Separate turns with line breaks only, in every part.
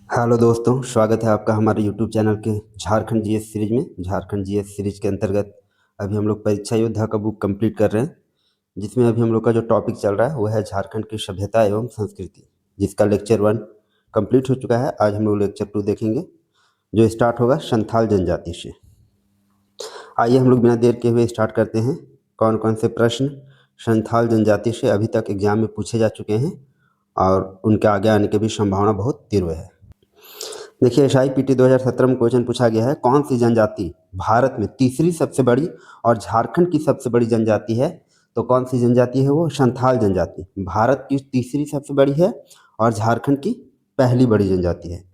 Hello दोस्तों, स्वागत है आपका हमारे यूट्यूब चैनल के झारखंड जीएस सीरीज में। झारखंड जीएस सीरीज के अंतर्गत अभी हम लोग परीक्षा योद्धा का बुक कंप्लीट कर रहे हैं, जिसमें अभी हम लोग का जो टॉपिक चल रहा है वो है झारखंड की सभ्यता एवं संस्कृति, जिसका लेक्चर 1 कंप्लीट हो चुका है। आज हम लोग लेक्चर 2 देखेंगे, जो स्टार्ट होगा संथाल जनजाति से। आइए हम लोग बिना देर के हुए स्टार्ट करते हैं। कौन कौन से प्रश्न संथाल जनजाति से अभी तक एग्जाम में पूछे जा चुके हैं और उनके आगे आने की भी संभावना बहुत तीव्र है। देखिए, SIPT 2017 में क्वेश्चन पूछा गया है, कौन सी जनजाति भारत में तीसरी सबसे बड़ी और झारखंड की सबसे बड़ी जनजाति है? तो कौन सी जनजाति है वो? संथाल जनजाति भारत की तीसरी सबसे बड़ी है और झारखंड की पहली बड़ी जनजाति है।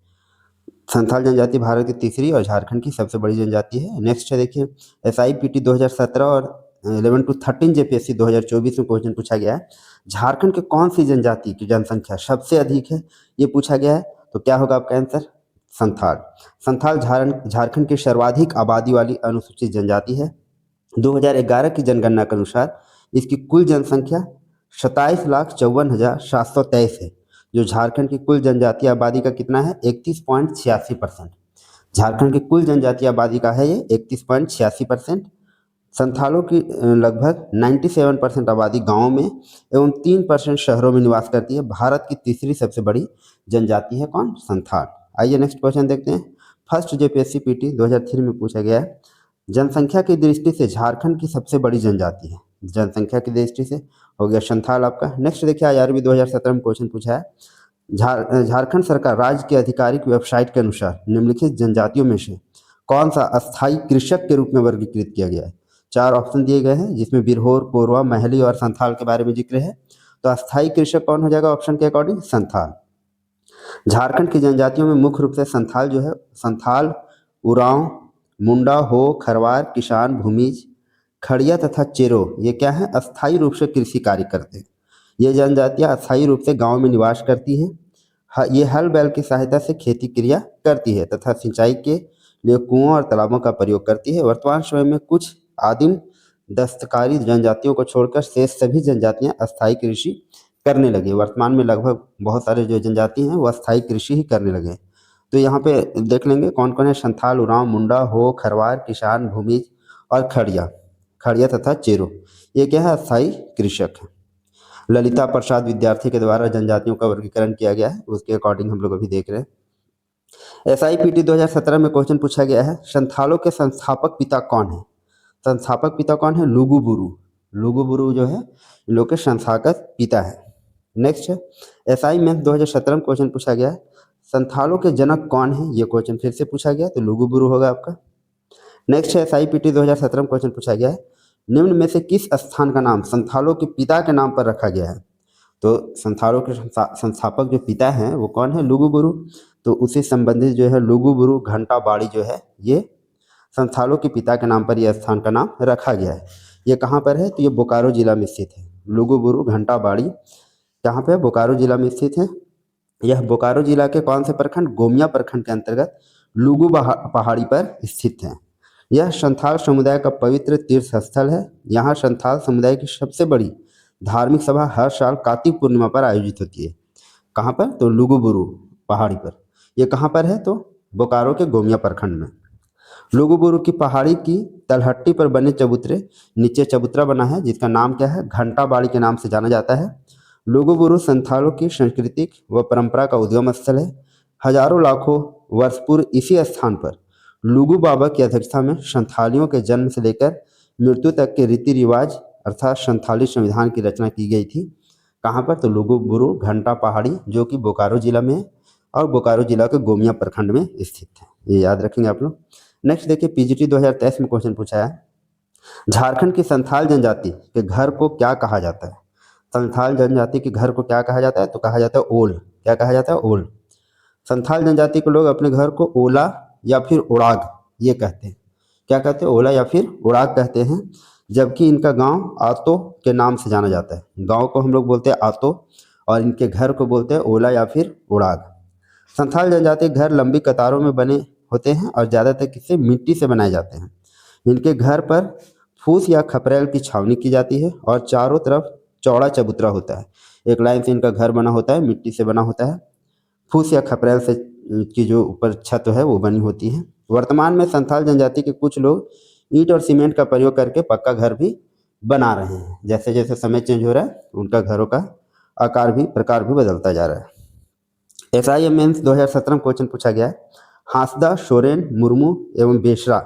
संथाल जनजाति भारत की तीसरी और झारखंड की सबसे बड़ी जनजाति है। नेक्स्ट है, देखिए SIPT 2017 और 11 to 13 JPSC 2024 में क्वेश्चन पूछा गया है, झारखंड के कौन सी जनजाति की जनसंख्या सबसे अधिक है? ये पूछा गया है। तो क्या होगा आपका आंसर? संथाल। संथाल झारखंड की सर्वाधिक आबादी वाली अनुसूचित जनजाति है। 2011 की जनगणना के अनुसार इसकी कुल जनसंख्या 27,54,723 है, जो झारखंड की कुल जनजातीय आबादी का कितना है? 31.86%। झारखंड की कुल जनजातीय आबादी का है ये 31.86%। संथालों की लगभग 97% आबादी गाँव में एवं 3% शहरों में निवास करती है। भारत की तीसरी सबसे बड़ी जनजाति है कौन? संथाल। आइए नेक्स्ट क्वेश्चन देखते हैं। फर्स्ट JPSC PT 2003 में पूछा गया है, जनसंख्या की दृष्टि से झारखंड की सबसे बड़ी जनजाति है। जनसंख्या की दृष्टि से हो गया संथाल आपका। नेक्स्ट देखिए, IRB 2017 में क्वेश्चन पूछा है, झारखंड सरकार राज्य की आधिकारिक वेबसाइट के अनुसार निम्नलिखित जनजातियों में से कौन सा अस्थायी कृषक के रूप में वर्गीकृत किया गया है? 4 ऑप्शन दिए गए हैं, जिसमें बिरहोर, कोरवा, महली और संथाल के बारे में जिक्र है। तो अस्थायी कृषक कौन हो जाएगा ऑप्शन के अकॉर्डिंग? संथाल। झारखंड की जनजातियों में मुख्य रूप से संथाल जो है, संथाल, उरांव, मुंडा, हो, खरवार, किसान, भूमिज, खड़िया तथा चेरो, ये क्या है? अस्थायी रूप से कृषि कार्य करते हैं। ये जनजातियां अस्थायी रूप से गांव में निवास करती हैं। ये हल बैल की सहायता से खेती क्रिया करती है तथा सिंचाई के लिए कुओं और तालाबों का प्रयोग करती है। वर्तमान समय में कुछ आदिम दस्तकारी जनजातियों को छोड़कर शेष सभी जनजातियां अस्थायी कृषि करने लगे। वर्तमान में लगभग बहुत सारे जो जनजाति हैं वो अस्थायी कृषि ही करने लगे। तो यहाँ पे देख लेंगे कौन कौन है। संथाल, उरांव, मुंडा, हो, खरवार, किसान, भूमिज और खड़िया, खड़िया तथा चेरो, ये क्या है? अस्थायी कृषक है। ललिता प्रसाद विद्यार्थी के द्वारा जनजातियों का वर्गीकरण किया गया है, उसके अकॉर्डिंग हम लोग अभी देख रहे हैं। SIPT 2017 में क्वेश्चन पूछा गया है, संथालों के संस्थापक पिता कौन है? संस्थापक पिता कौन है? लुगुबुरु। लुगुबुरु जो है इन लोग के संस्थापक पिता है। नेक्स्ट है, SI में 2017 में क्वेश्चन पूछा गया है, संथालों के जनक कौन है? ये क्वेश्चन फिर से पूछा गया, तो लुगुबुरु होगा आपका। नेक्स्ट है, SIPT 2017 में क्वेश्चन पूछा गया है, निम्न में से किस स्थान का नाम संथालों के पिता के नाम पर रखा गया है? तो संथालों के संस्थापक जो पिता हैं वो कौन है? लुगुबुरु। तो उसी संबंधित जो है लुगुबुरु घंटा बाड़ी जो है, ये संथालों के पिता के नाम पर यह स्थान का नाम रखा गया है। ये कहाँ पर है? तो ये बोकारो जिला में स्थित है। लुगुबुरु घंटा बाड़ी कहाँ पे? बोकारो जिला में स्थित है। यह बोकारो जिला के कौन से प्रखंड? गोमिया प्रखंड के अंतर्गत लुगु पहाड़ी पर स्थित है। यह संथाल समुदाय का पवित्र तीर्थ स्थल है। यहाँ संथाल समुदाय की सबसे बड़ी धार्मिक सभा हर साल कार्तिक पूर्णिमा पर आयोजित होती है। कहाँ पर? तो लुगुबुरु पहाड़ी पर। ये कहाँ पर है? तो बोकारो के गोमिया प्रखंड में। लुगुबुरु की पहाड़ी की तलहट्टी पर बने चबूतरे, नीचे चबूतरा बना है जिसका नाम क्या है? घंटा बाड़ी के नाम से जाना जाता है। लुगुबुरु संथालों की सांस्कृतिक व परंपरा का उद्गम स्थल है। हजारों लाखों वर्ष पूर्व इसी स्थान पर लुगु बाबा की अध्यक्षता में संथालियों के जन्म से लेकर मृत्यु तक के रीति रिवाज अर्थात संथाली संविधान की रचना की गई थी। कहाँ पर? तो लुगुबुरु घंटा पहाड़ी, जो कि बोकारो जिला में है और बोकारो जिला के गोमिया प्रखंड में स्थित है। ये याद रखेंगे आप लोग। नेक्स्ट देखिए, PGT 2023 में क्वेश्चन पूछा है, झारखंड की संथाल जनजाति के घर को क्या कहा जाता है? संथाल जनजाति के घर को क्या कहा जाता है? तो कहा जाता है ओल। क्या कहा जाता है? ओल। संथाल जनजाति के लोग अपने घर को ओला या फिर उड़ाग ये कहते हैं। क्या कहते हैं? ओला या फिर उड़ाग कहते हैं। जबकि इनका गांव आतो के नाम से जाना जाता है। गांव को हम लोग बोलते हैं आतो और इनके घर को बोलते हैं ओला या फिर उड़ाग। संथाल जनजाति के घर लंबी कतारों में बने होते हैं और ज़्यादातर किससे? मिट्टी से बनाए जाते हैं। इनके घर पर फूस या खपरेल की छावनी की जाती है और चारों तरफ चौड़ा चबूतरा होता है। एक लाइन से इनका घर बना होता है, मिट्टी से बना होता है। फूस या खपरेल से की जो ऊपर छत है वो बनी होती है। वर्तमान में संथाल जनजाति के कुछ लोग ईंट और सीमेंट का प्रयोग करके पक्का घर भी बना रहे हैं। जैसे जैसे समय चेंज हो रहा है उनका घरों का आकार भी प्रकार भी बदलता जा रहा है। SIM मेंस 2017 में क्वेश्चन पूछा गया है, हांसदा, सोरेन, मुर्मू एवं बेसरा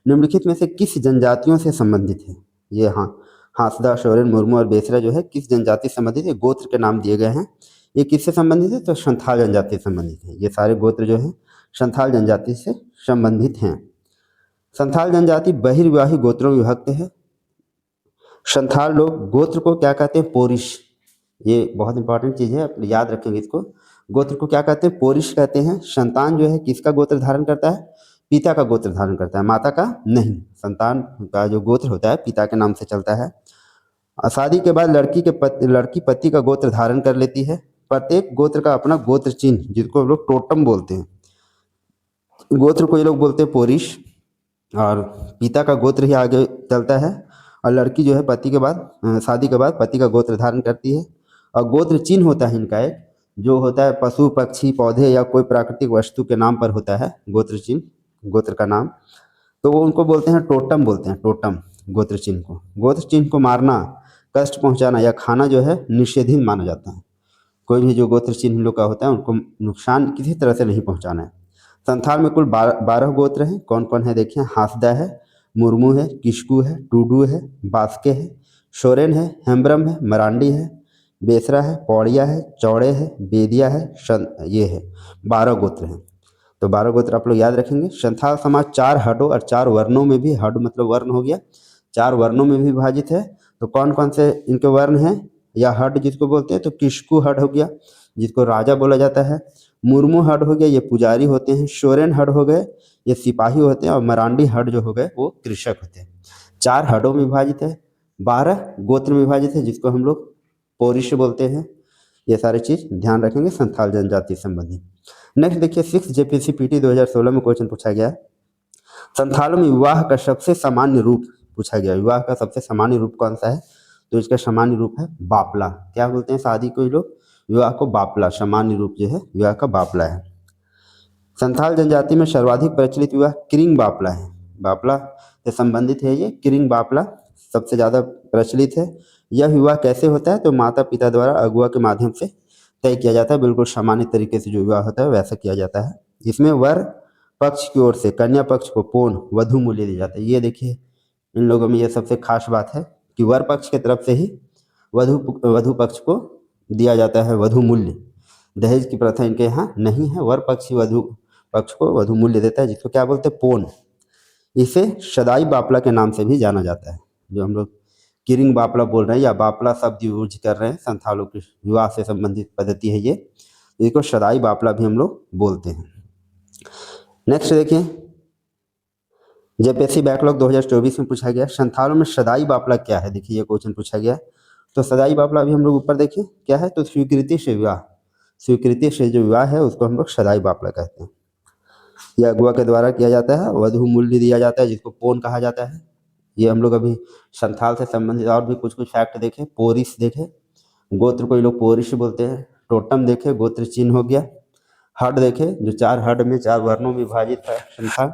निम्नलिखित में से किस जनजातियों से संबंधित है? ये हांसदा, सोरेन, मुर्मू और बेसरा जो है किस जनजाति से संबंधित है? गोत्र के नाम दिए गए हैं। ये किससे संबंधित है? तो संथाल जनजाति से संबंधित है। ये सारे गोत्र जो है संथाल जनजाति से संबंधित हैं। संथाल जनजाति बहिर्विवाही गोत्रों में विभक्त है। संथाल लोग गोत्र को क्या कहते हैं? पोरिश। ये बहुत इंपॉर्टेंट चीज़ है, आप याद रखेंगे इसको। गोत्र को क्या कहते हैं? पोरिश कहते हैं। संतान जो है किसका गोत्र धारण करता है? पिता का गोत्र धारण करता है, माता का नहीं। संतान का जो गोत्र होता है पिता के नाम से चलता है। शादी के बाद लड़की पति का गोत्र धारण कर लेती है। प्रत्येक गोत्र का अपना गोत्र चिन्ह, जिसको लोग टोटम बोलते हैं, गोत्र को ये लोग बोलते हैं पोरिश, और पिता का गोत्र ही आगे चलता है। और लड़की जो है पति के बाद शादी के बाद पति का गोत्र धारण करती है। और गोत्र चिन्ह होता है इनका एक, जो होता है पशु, पक्षी, पौधे या कोई प्राकृतिक वस्तु के नाम पर होता है गोत्र चिन्ह, गोत्र का नाम। तो वो उनको बोलते हैं टोटम, बोलते हैं टोटम गोत्र चिन्ह को। गोत्र चिन्ह को मारना, कष्ट पहुंचाना या खाना जो है निषेधित माना जाता है। कोई भी जो गोत्र चिन्ह लोग का होता है उनको नुकसान किसी तरह से नहीं पहुंचाना है। संथाल में कुल 12 गोत्र हैं। कौन कौन है देखिए, हांसदा है, मुर्मू है, किस्कू है, टूडू है, बास्के है, सोरेन है, हेम्ब्रम है, मरांडी है, बेसरा है, पौड़िया है, चौड़े है, बेदिया है, ये है 12 गोत्र हैं। तो 12 गोत्र आप लोग याद रखेंगे। संथाल समाज 4 हडों और 4 वर्णों में भी, हड मतलब वर्ण हो गया, 4 वर्णों में भी विभाजित है। तो कौन कौन से इनके वर्ण हैं या हड जिसको बोलते हैं? तो किस्कू हड हो गया, जिसको राजा बोला जाता है। मुर्मू हड हो गया, ये पुजारी होते हैं। सोरेन हड हो गए, ये सिपाही होते हैं। और मरांडी हड जो हो गए वो कृषक होते हैं। 4 हडों में विभाजित है, 12 गोत्र में विभाजित है, जिसको हम लोग पौरुष बोलते हैं। ये सारी चीज ध्यान रखेंगे संथाल जनजाति संबंधी। नेक्स्ट देखिए 6 JPSC PT 2016 में क्वेश्चन पूछा गया है, संथालों में विवाह का सबसे सामान्य रूप पूछा गया। विवाह का सबसे सामान्य रूप कौन सा है? तो इसका सामान्य रूप है बापला। क्या बोलते हैं शादी को ये लोग? विवाह को बापला, सामान्य रूप जो है विवाह का बापला है। संथाल जनजाति में सर्वाधिक प्रचलित विवाह किरिंग बापला है। बापला से संबंधित है ये, किरिंग बापला सबसे ज़्यादा प्रचलित है। यह विवाह कैसे होता है? तो माता पिता द्वारा अगुआ के माध्यम से तय किया जाता है। बिल्कुल सामान्य तरीके से जो विवाह होता है वैसा किया जाता है। इसमें वर पक्ष की ओर से कन्या पक्ष को पौन वधु मूल्य दिया जाता है। ये देखिए इन लोगों में ये सबसे खास बात है कि वर पक्ष की तरफ से ही वधु पक्ष को दिया जाता है वधु मूल्य। दहेज की प्रथा इनके यहाँ नहीं है। वर पक्ष ही वधु पक्ष को वधु मूल्य देता है, जिसको क्या बोलते हैं? पौन। इसे सदाई बापला के नाम से भी जाना जाता है। जो हम लोग किरिंग बापला बोल रहे हैं या बापला शब्द यूज कर रहे हैं, संथालों की विवाह से संबंधित पद्धति है ये, इसको सदाई बापला भी हम लोग बोलते हैं। नेक्स्ट देखिए JPSC बैकलॉग 2024 में पूछा गया, संथालों में सदाई बापला क्या है? देखिए ये क्वेश्चन पूछा गया। तो सदाई बापला भी हम लोग ऊपर देखिए क्या है, तो स्वीकृति से विवाह, स्वीकृति से जो विवाह है उसको हम लोग सदाई बापला कहते हैं। यह अगुआ के द्वारा किया जाता है, वधु मूल्य दिया जाता है, जिसको पौन कहा जाता है। ये हम लोग अभी संथाल से संबंधित और भी कुछ कुछ फैक्ट देखें। पोरिस देखें, गोत्र को ये लोग पोरिश बोलते हैं। टोटम देखें, गोत्र चिन्ह हो गया। हड देखें, जो 4 हड में 4 वर्णों में विभाजित है संथाल।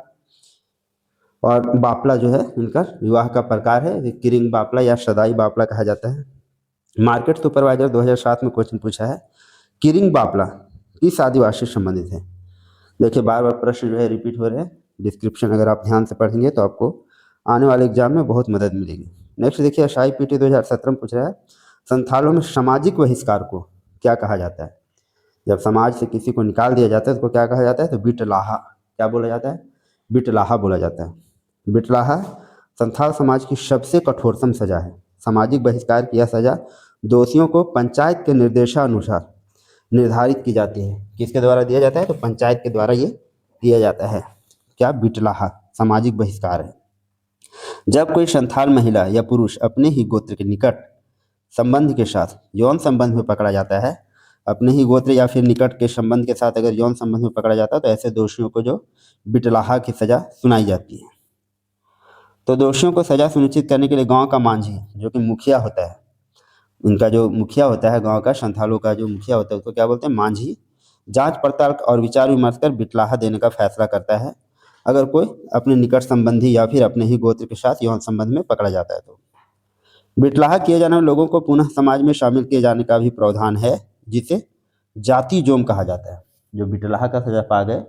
और बापला जो है इनका विवाह का प्रकार है, किरिंग बापला या सदाई बापला कहा जाता है। मार्केट सुपरवाइजर 2007 में क्वेश्चन पूछा है, किरिंग बापला किस आदिवासी से संबंधित है? देखिए बार बार प्रश्न जो है रिपीट हो रहे हैं। डिस्क्रिप्शन अगर आप ध्यान से पढ़ेंगे तो आपको आने वाले एग्जाम में बहुत मदद मिलेगी। नेक्स्ट देखिए SI PT 2017 में पूछ रहा है, संथालों में सामाजिक बहिष्कार को क्या कहा जाता है? जब समाज से किसी को निकाल दिया जाता है उसको क्या कहा जाता है? तो बिटलाहा। क्या बोला जाता है? बिटलाहा बोला जाता है। बिटलाहा संथाल समाज की सबसे कठोरतम सजा है। सामाजिक बहिष्कार की यह सजा दोषियों को पंचायत के निर्देशानुसार निर्धारित की जाती है। किसके द्वारा दिया जाता है? तो पंचायत के द्वारा ये दिया जाता है। क्या? बिटलाहा सामाजिक बहिष्कार है। जब कोई संथाल महिला या पुरुष अपने ही गोत्र के निकट संबंध के साथ यौन संबंध में पकड़ा जाता है, अपने ही गोत्र या फिर निकट के संबंध के साथ अगर यौन संबंध में पकड़ा जाता है तो ऐसे दोषियों को जो बिटलाहा की सजा सुनाई जाती है। तो दोषियों को सजा सुनिश्चित करने के लिए गांव का मांझी, जो कि मुखिया होता है, उनका जो मुखिया होता है गांव का, संथालों का जो मुखिया होता है उसको क्या बोलते हैं? मांझी। जांच पड़ताल और विचार विमर्श कर बिटलाहा देने का फैसला करता है अगर कोई अपने निकट संबंधी या फिर अपने ही गोत्र के साथ यौन संबंध में पकड़ा जाता है तो। बिटलाहा किए जाने वाले लोगों को पुनः समाज में शामिल किए जाने का भी प्रावधान है, जिसे जाति जोम कहा जाता है। जो बिटलाहा का सजा पा गए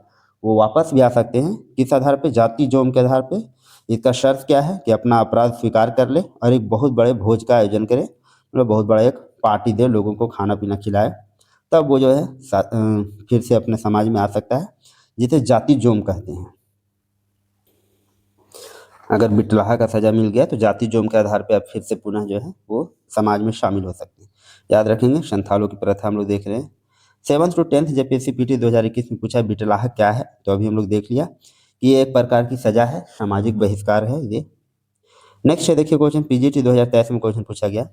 वो वापस भी आ सकते हैं। किस आधार पे? जाति जोम के आधार पे। इसका शर्त क्या है कि अपना अपराध स्वीकार कर ले और एक बहुत बड़े भोज का आयोजन करे, मतलब बहुत बड़ा एक पार्टी दे, लोगों को खाना पीना खिलाए, तब वो जो है फिर से अपने समाज में आ सकता है, जिसे जाति जोम कहते हैं। अगर बिटलाहा का सजा मिल गया तो जाति जोम के आधार पे आप फिर से पुनः जो है वो समाज में शामिल हो सकते हैं। याद रखेंगे, संथालों की प्रथा हम लोग देख रहे हैं। 7th to 10th JPSC PT 2021 में पूछा बिटलाहा क्या है, तो अभी हम लोग देख लिया कि ये एक प्रकार की सजा है, सामाजिक बहिष्कार है ये। नेक्स्ट है देखिए क्वेश्चन, पीजीटी 2023 में क्वेश्चन पूछा गया,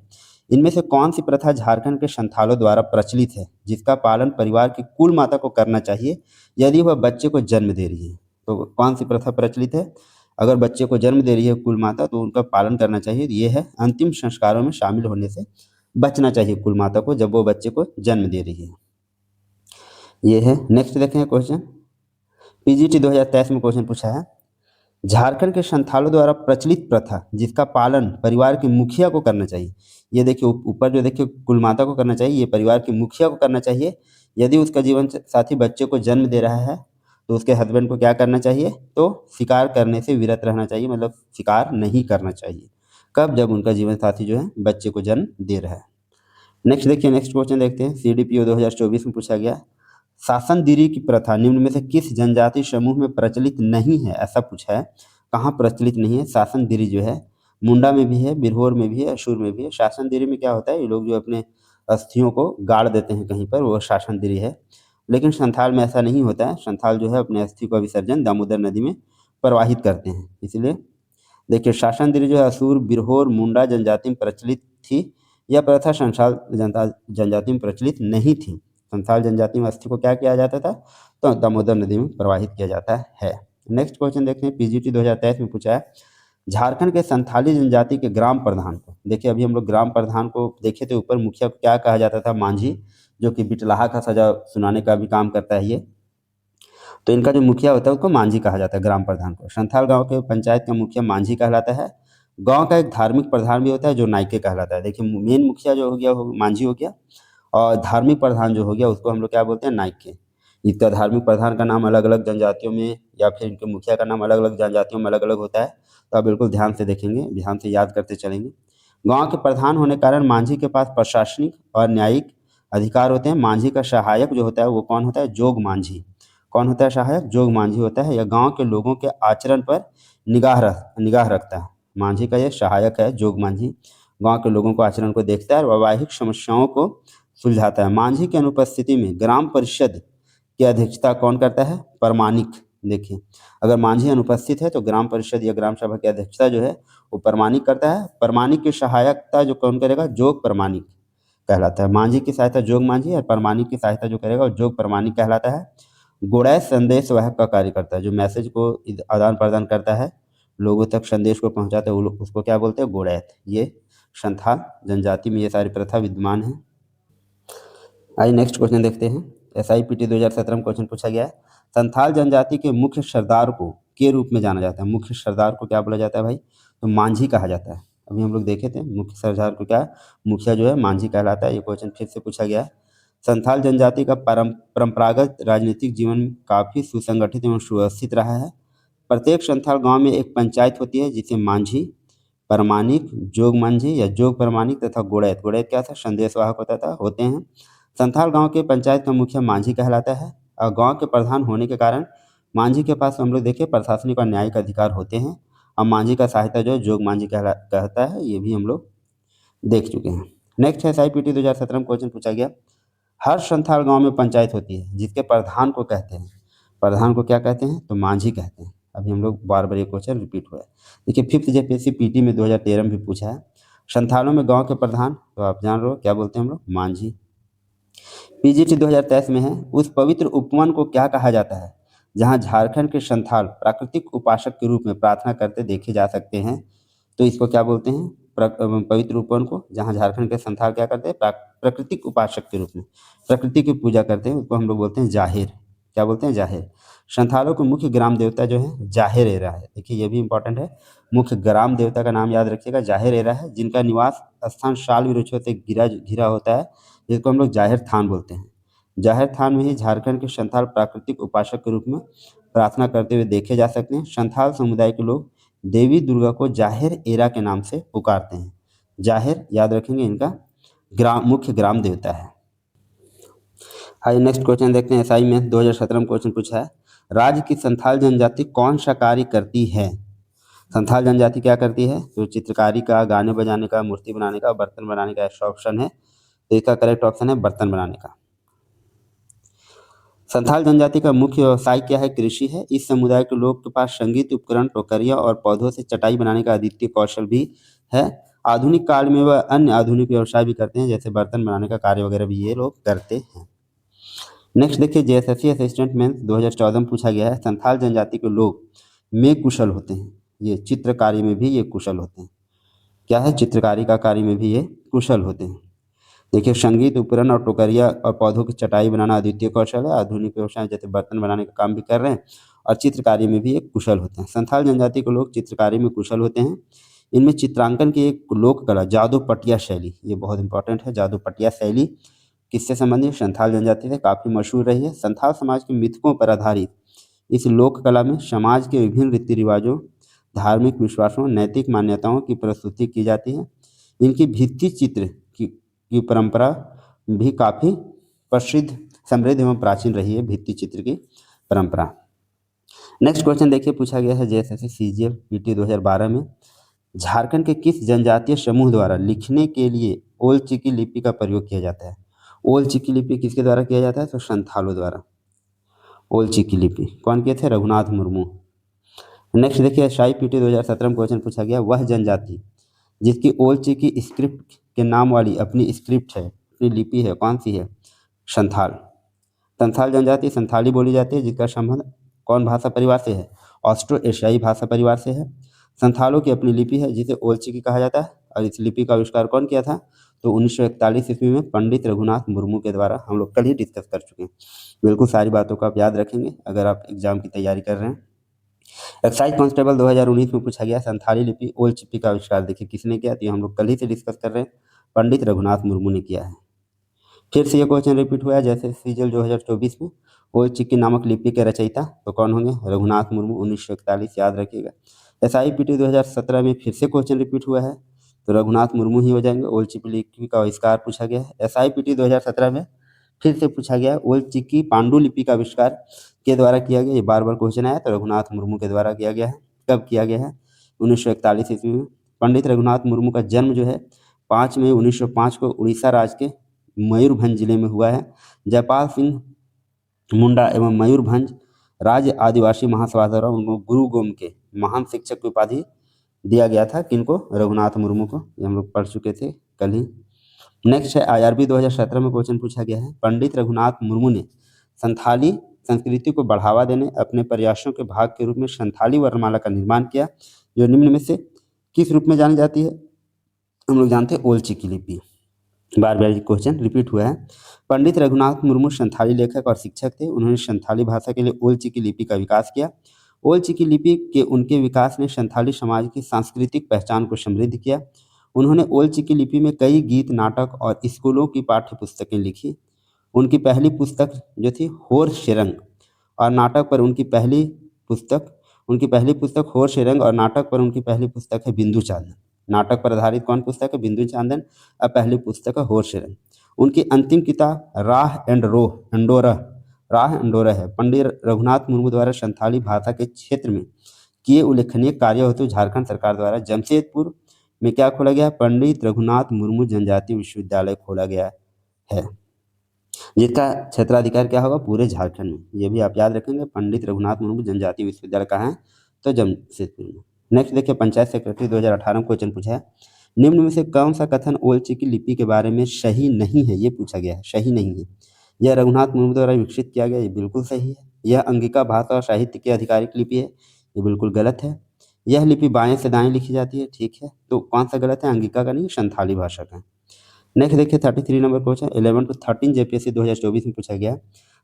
इनमें से कौन सी प्रथा झारखंड के संथालों द्वारा प्रचलित है जिसका पालन परिवार की कुल माता को करना चाहिए यदि वह बच्चे को जन्म दे रही है? तो कौन सी प्रथा प्रचलित है? अगर बच्चे को जन्म दे रही है कुल माता तो उनका पालन करना चाहिए। ये है अंतिम संस्कारों में शामिल होने से बचना चाहिए कुल माता को जब वो बच्चे को जन्म दे रही है। ये है। नेक्स्ट देखें क्वेश्चन, पीजीटी 2023 में क्वेश्चन पूछा है, झारखंड के संथालों द्वारा प्रचलित प्रथा जिसका पालन परिवार के मुखिया को करना चाहिए। ये देखिए ऊपर जो देखिए कुल माता को करना चाहिए, ये परिवार के मुखिया को करना चाहिए। यदि उसका जीवन साथी बच्चे को जन्म दे रहा है तो उसके हस्बैंड को क्या करना चाहिए? तो शिकार करने से विरत रहना चाहिए, मतलब शिकार नहीं करना चाहिए। कब? जब उनका जीवन साथी जो है बच्चे को जन्म दे रहा है। नेक्स्ट देखिए, नेक्स्ट क्वेश्चन देखते हैं, सीडीपीओ 2024 में पूछा गया, शासनदिरी की प्रथा निम्न में से किस जनजाति समूह में प्रचलित नहीं है? ऐसा पूछा है। कहाँ प्रचलित नहीं है? शासनदिरी जो है मुंडा में भी है, बिरहोर में भी है, अशूर में भी है। शासनदिरी में क्या होता है, ये लोग जो अपने अस्थियों को गाड़ देते हैं कहीं पर, वो शासनदिरी है। लेकिन संथाल में ऐसा नहीं होता है। संथाल जो है अपने अस्थि का विसर्जन दामोदर नदी में प्रवाहित करते हैं। इसलिए देखिए शासनदिरी जो है असूर, बिरहोर, मुंडा जनजाति में प्रचलित थी। यह प्रथा संथाल जनजाति में प्रचलित नहीं थी। संथाल जनजाति में अस्थि को क्या किया जाता था? तो दामोदर नदी में प्रवाहित किया जाता है। नेक्स्ट क्वेश्चन देखते हैं, पीजीटी 2023 में पूछा है, झारखंड के संथाली जनजाति के ग्राम प्रधान को, देखिए अभी हम लोग ग्राम प्रधान को देखे थे ऊपर, मुखिया को क्या कहा जाता था? मांझी, जो कि बिटलाहा का सजा सुनाने का भी काम करता है ये। तो इनका जो मुखिया होता है उसको मांझी कहा जाता है, ग्राम प्रधान को। संथाल गांव के पंचायत का मुखिया मांझी कहलाता है। गांव का एक धार्मिक प्रधान भी होता है जो नायके कहलाता है। देखिए मेन मुखिया जो हो गया वो मांझी हो गया, और धार्मिक प्रधान जो हो गया उसको हम लोग क्या बोलते हैं? नायके। इसका धार्मिक प्रधान का नाम अलग अलग जनजातियों में या फिर इनके मुखिया का नाम अलग अलग जनजातियों में अलग अलग होता है। तो आप बिल्कुल ध्यान से देखेंगे, ध्यान से याद करते चलेंगे। गांव के प्रधान होने के कारण मांझी के पास प्रशासनिक और न्यायिक अधिकार होते हैं। मांझी का सहायक जो होता है वो कौन होता है? जोग मांझी। कौन होता है सहायक? जोग मांझी होता है। यह गांव के लोगों के आचरण पर निगाह रखता है। मांझी का यह सहायक है जोग मांझी, गांव के लोगों को आचरण को देखता है और वैवाहिक समस्याओं को सुलझाता है। मांझी की अनुपस्थिति में ग्राम परिषद की अध्यक्षता कौन करता है? प्रमाणिक। देखिए अगर मांझी अनुपस्थित है तो ग्राम परिषद या ग्राम सभा की अध्यक्षता जो है वो प्रमाणिक करता है। प्रमाणिक की सहायता जो कौन करेगा? जोग प्रमाणिक कहलाता है। मांझी की सहायता जोग मांझी और प्रमाणिक की सहायता जो करेगा वो जोग प्रमाणिक कहलाता है। गोड़ैत संदेश वाहक का कार्य करता है, जो मैसेज को आदान प्रदान करता है, लोगों तक संदेश को पहुंचाता है, उसको क्या बोलते हैं? गोड़ैत। ये संथाल जनजाति में ये सारी प्रथा विद्यमान है। आइए नेक्स्ट क्वेश्चन देखते हैं, SIPT 2017 में क्वेश्चन पूछा गया है, संथाल जनजाति के मुख्य सरदार को के रूप में जाना जाता है। मुख्य सरदार को क्या बोला जाता है भाई? तो मांझी कहा जाता है। अभी हम लोग देखे थे मुख्य सरदार को क्या, मुखिया जो है मांझी कहलाता है। ये क्वेश्चन फिर से पूछा गया है। संथाल जनजाति का परंपरागत राजनीतिक जीवन काफ़ी सुसंगठित एवं सुव्यवस्थित रहा है। प्रत्येक संथाल गांव में एक पंचायत होती है जिसे मांझी, प्रमाणिक, जोग मांझी या जोग प्रमाणिक तथा गोड़ैत, गोड़ैत क्या था? संदेशवाहक होता था, होते हैं। संथाल गांव के पंचायत का मुखिया मांझी कहलाता है और गांव के प्रधान होने के कारण मांझी के पास हम लोग देखिए प्रशासनिक और न्यायिक अधिकार होते हैं। और मांझी का सहायता जो है जोग मांझी कहता है, ये भी हम लोग देख चुके हैं। नेक्स्ट है SIPT 2017 में क्वेश्चन पूछा गया, हर संथाल गांव में पंचायत होती है जिसके प्रधान को कहते हैं, प्रधान को क्या कहते हैं? तो मांझी कहते हैं। अभी हम लोग बार बार ये क्वेश्चन रिपीट हुआ है। देखिए 5th जेपीएससी पीटी में 2013 में भी पूछा है, संथालों में गांव के प्रधान, तो आप जान रहे हो क्या बोलते हैं हम लोग? मांझी। पीजीटी 2023 में है, उस पवित्र उपवन को क्या कहा जाता है जहां झारखंड के संथाल प्राकृतिक उपासक के रूप में प्रार्थना करते देखे जा सकते हैं? तो इसको क्या बोलते हैं? पवित्र रूपों को, जहाँ झारखंड के संथाल क्या करते हैं, प्राकृतिक उपासक के रूप में प्रकृति की पूजा करते हैं, उसको हम लोग बोलते हैं जाहिर। क्या बोलते हैं, जाहिर। संथालों के मुख्य ग्राम देवता जो है जाहिर एरा है। देखिए ये भी इंपॉर्टेंट है, मुख्य ग्राम देवता का नाम याद रखिएगा, जाहिर एरा है, जिनका निवास स्थान शाल वृक्षों से घिरा होता है, जिसको हम लोग जाहिर थान बोलते हैं। जाहिर थान में ही झारखंड के संथाल प्राकृतिक उपासक के रूप में प्रार्थना करते हुए देखे जा सकते हैं। संथाल समुदाय के लोग देवी दुर्गा को जाहिर एरा के नाम से पुकारते हैं। जाहिर याद रखेंगे, इनका मुख्य ग्राम देवता है। आइए नेक्स्ट क्वेश्चन देखते हैं। एसआई में 2017 में क्वेश्चन पूछा है, राज्य की संथाल जनजाति कौन सा कार्य करती है? संथाल जनजाति क्या करती है? तो चित्रकारी का, गाने बजाने का, मूर्ति बनाने का, बर्तन बनाने का ऐसा ऑप्शन है, तो इसका करेक्ट ऑप्शन है बर्तन बनाने का। संथाल जनजाति का मुख्य व्यवसाय क्या है? कृषि है। इस समुदाय के लोग के पास संगीत उपकरण, टोकरियां और पौधों से चटाई बनाने का अद्वितीय कौशल भी है। आधुनिक काल में वह अन्य आधुनिक व्यवसाय भी करते हैं, जैसे बर्तन बनाने का कार्य वगैरह भी ये लोग करते हैं। नेक्स्ट देखिए, जेएसएससी असिस्टेंट मेंस 2014 में पूछा गया है, संथाल जनजाति के लोग में कुशल होते हैं। ये चित्रकारी में भी ये कुशल होते हैं। क्या है? चित्रकारी का कार्य में भी ये कुशल होते हैं। देखिए, संगीत उपकरण और टोकरिया और पौधों की चटाई बनाना अद्वितीय कौशल है। आधुनिक व्यवसाय जैसे बर्तन बनाने का काम भी कर रहे हैं, और चित्रकारी में भी ये कुशल होते हैं। संथाल जनजाति के लोग चित्रकारी में कुशल होते हैं। इनमें चित्रांकन की एक लोक कला जादू पटिया शैली, ये बहुत इंपॉर्टेंट है। जादू पटिया शैली किससे संबंधित? संथाल जनजाति से काफ़ी मशहूर रही है। संथाल समाज के मिथकों पर आधारित इस लोक कला में समाज के विभिन्न रीति रिवाजों, धार्मिक विश्वासों, नैतिक मान्यताओं की प्रस्तुति की जाती है। इनकी भित्ति चित्र की परंपरा भी काफ़ी प्रसिद्ध, समृद्ध एवं प्राचीन रही है, भित्ति चित्र की परंपरा। नेक्स्ट क्वेश्चन देखिए, पूछा गया है जेएसएससी सीजीएल पीटी 2012 में, झारखंड के किस जनजातीय समूह द्वारा लिखने के लिए ओल चिकी लिपि का प्रयोग किया जाता है? ओल चिकी लिपि किसके द्वारा किया जाता है? तो संथालों द्वारा। ओल चिकी लिपि कौन किए थे? रघुनाथ मुर्मू। नेक्स्ट देखिए, शाही पीटी 2017 में क्वेश्चन पूछा गया, वह जनजाति जिसकी ओल चिकी स्क्रिप्ट के नाम वाली अपनी स्क्रिप्ट है, अपनी लिपि है, कौन सी है? संथाल। संथाल जनजाति संथाली बोली जाती है, जिसका संबंध कौन भाषा परिवार से है? ऑस्ट्रो एशियाई भाषा परिवार से है। संथालों की अपनी लिपि है, जिसे ओल चिकी कहा जाता है, और इस लिपि का आविष्कार कौन किया था? तो 1941 ईस्वी में पंडित रघुनाथ मुर्मू के द्वारा। हम लोग कल ही डिस्कस कर चुके हैं। बिल्कुल सारी बातों को आप याद रखेंगे अगर आप एग्जाम की तैयारी कर रहे हैं। एक्साइज कांस्टेबल 2019 में पूछा गया, संथाली लिपि ओल चिकी का आविष्कार देखिए किसने किया? तो हम लोग कल ही से डिस्कस कर रहे हैं, पंडित रघुनाथ मुर्मू ने किया है। फिर से ये क्वेश्चन रिपीट हुआ है, जैसे सीजीएल 2024 में ओल चिकी नामक लिपि के रचयिता तो कौन होंगे? रघुनाथ मुर्मू, 1941, याद रखिएगा। एसआईपीटी 2017 में फिर से क्वेश्चन रिपीट हुआ है, तो रघुनाथ मुर्मू ही हो जाएंगे। ओल चिकी लिपि का आविष्कार पूछा गया है। एसआईपीटी 2017 में फिर से पूछा गया, ओल चिकी पांडुलिपि का आविष्कार के द्वारा किया गया? ये बार बार क्वेश्चन आया, तो रघुनाथ मुर्मू के द्वारा किया गया है। कब किया गया है? 1941 ईस्वी में। पंडित रघुनाथ मुर्मू का जन्म जो है 5 मई 1905 को उड़ीसा राज्य के मयूरभंज जिले में हुआ है। जयपाल सिंह मुंडा एवं मयूरभंज राज्य आदिवासी महासभा द्वारा उनको गुरु गोम के महान शिक्षक की उपाधि दिया गया था। किनको? रघुनाथ मुर्मू को। ये हम लोग पढ़ चुके थे कल ही। नेक्स्ट है आईआरबी 2017 में क्वेश्चन पूछा गया है, पंडित रघुनाथ मुर्मू ने संथाली संस्कृति को बढ़ावा देने अपने प्रयासों के भाग के रूप में संथाली वर्णमाला का निर्माण किया, जो निम्न में से किस रूप में जानी जाती है? हम लोग जानते हैं ओल चिकी लिपि। बार बार क्वेश्चन रिपीट हुआ है। पंडित रघुनाथ मुर्मू संथाली लेखक और शिक्षक थे। उन्होंने संथाली भाषा के लिए ओल चिकी लिपि का विकास किया। ओल चिकी लिपि के उनके विकास ने संथाली समाज की सांस्कृतिक पहचान को समृद्ध किया। उन्होंने ओल चिकी लिपि में कई गीत, नाटक और स्कूलों की पाठ्य पुस्तकें लिखी। उनकी पहली पुस्तक जो थी होर शेरंग, और नाटक पर उनकी पहली पुस्तक होर शेरंग, और नाटक पर उनकी पहली पुस्तक है बिंदु चांदन। नाटक पर आधारित कौन पुस्तक है? बिंदु चांदन। और पहली पुस्तक है होर शेरंग। उनकी अंतिम किताब राह एंडोरा है। पंडित रघुनाथ मुर्मू द्वारा संथाली भाषा के क्षेत्र में किए उल्लेखनीय कार्य हेतु झारखंड सरकार द्वारा जमशेदपुर में क्या खोला गया? पंडित रघुनाथ मुर्मू जनजातीय विश्वविद्यालय खोला गया है, जिसका क्षेत्राधिकार क्या होगा? पूरे झारखंड में। ये भी आप याद रखेंगे, पंडित रघुनाथ मुर्मू जनजातीय विश्वविद्यालय कहाँ है? तो जमशेदपुर में। नेक्स्ट देखिए, पंचायत सेक्रेटरी 2018 में क्वेश्चन पूछा है, निम्न में से कौन सा कथन ओल चिकी लिपि के बारे में सही नहीं है? ये पूछा गया है, सही नहीं है। यह रघुनाथ मुर्मू द्वारा विकसित किया गया, ये बिल्कुल सही है। यह अंगिका भाषा और साहित्य की आधिकारिक लिपि है, ये बिल्कुल गलत है। यह लिपि बाएं से दाएं लिखी जाती है, ठीक है। तो कौन सा गलत है? अंगिका का नहीं, संथाली भाषा का। नेक्स्ट देखिए 33 नंबर क्वेश्चन 11 to 13 जेपीएससी 2024 में पूछा गया।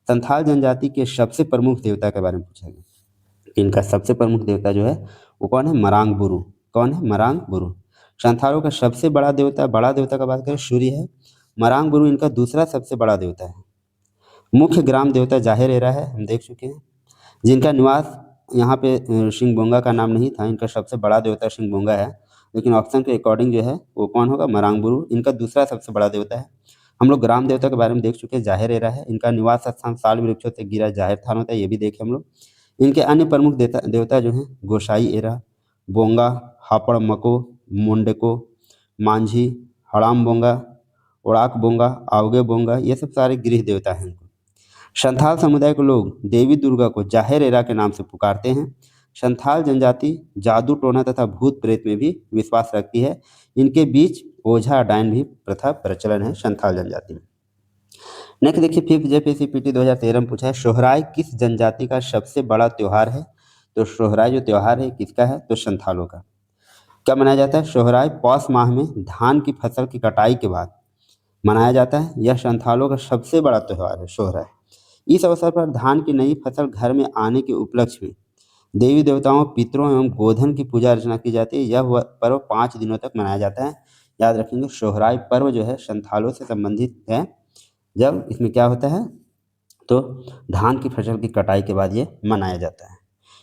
संथाल जनजाति के सबसे प्रमुख देवता के बारे में पूछा गया। इनका सबसे प्रमुख देवता जो है वो कौन है? मरांग बुरु। कौन है? मरांग बुरु। संथालों का सबसे बड़ा देवता का बात करें सूर्य है। मरांग बुरु इनका दूसरा सबसे बड़ा देवता है। मुख्य ग्राम देवता जाहिर एरा है, हम देख चुके हैं। जिनका निवास यहाँ पे सिंहबोंगा का नाम नहीं था, इनका सबसे बड़ा देवता सिंहबोंगा है, लेकिन ऑप्शन के अकॉर्डिंग जो है वो कौन होगा? मरांग बुरु इनका दूसरा सबसे बड़ा देवता है। हम लोग ग्राम देवता के बारे में देख चुके हैं, जाहिर एरा है। इनका निवास स्थान साल वृक्षों से घिरा जाहिर थान होता है, ये भी देखे हम लोग। इनके अन्य प्रमुख देवता जो हैं गोसाई एरा, बोंगा, हापड़ मको, मुंडको, मांझी, हड़ाम बोंगा, उड़ाक बोंगा, आवगे बोंगा, ये सब सारे गृह देवता हैं। संथाल समुदाय के लोग देवी दुर्गा को जाहिर एरा के नाम से पुकारते हैं। संथाल जनजाति जादू टोना तथा भूत प्रेत में भी विश्वास रखती है। इनके बीच ओझा डायन भी प्रथा प्रचलन है संथाल जनजाति में। नेक्स्ट देखिए 5th जेपीएससी पीटी 2013 में पूछा है सोहराय किस जनजाति का सबसे बड़ा त्योहार है? तो सोहराय जो त्योहार है किसका है? तो संथालों का। क्या मनाया जाता है? सोहराय पौष माह में धान की फसल की कटाई के बाद मनाया जाता है। यह संथालों का सबसे बड़ा त्योहार है सोहराय। इस अवसर पर धान की नई फसल घर में आने के उपलक्ष्य में देवी देवताओं, पितरों एवं गोधन की पूजा अर्चना की जाती है। यह पर्व 5 दिनों तक मनाया जाता है। याद रखेंगे सोहराय पर्व जो है संथालों से संबंधित है। जब इसमें क्या होता है? तो धान की फसल की कटाई के बाद ये मनाया जाता है।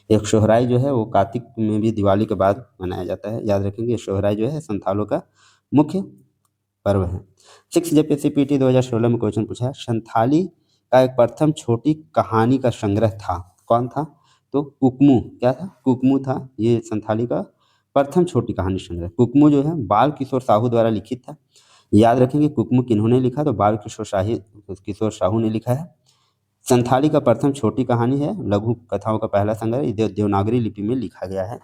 एक सोहराय जो है वो कार्तिक में भी दिवाली के बाद मनाया जाता है। याद रखेंगे सोहराय जो है संथालों का मुख्य पर्व है। 6 जेपीएससी पीटी 2016 में क्वेश्चन पूछा है संथाली का एक प्रथम छोटी कहानी का संग्रह था, कौन था? तो कुकमू। क्या था? कुकमू था ये संथाली का प्रथम छोटी कहानी संग्रह। कुकमू जो है बाल किशोर साहू द्वारा लिखित था। याद रखेंगे कुकमू किन्होंने लिखा? तो बाल किशोर साहू ने लिखा है। संथाली का प्रथम छोटी कहानी है, लघु कथाओं का पहला संग्रह, देवनागरी लिपि में लिखा गया है।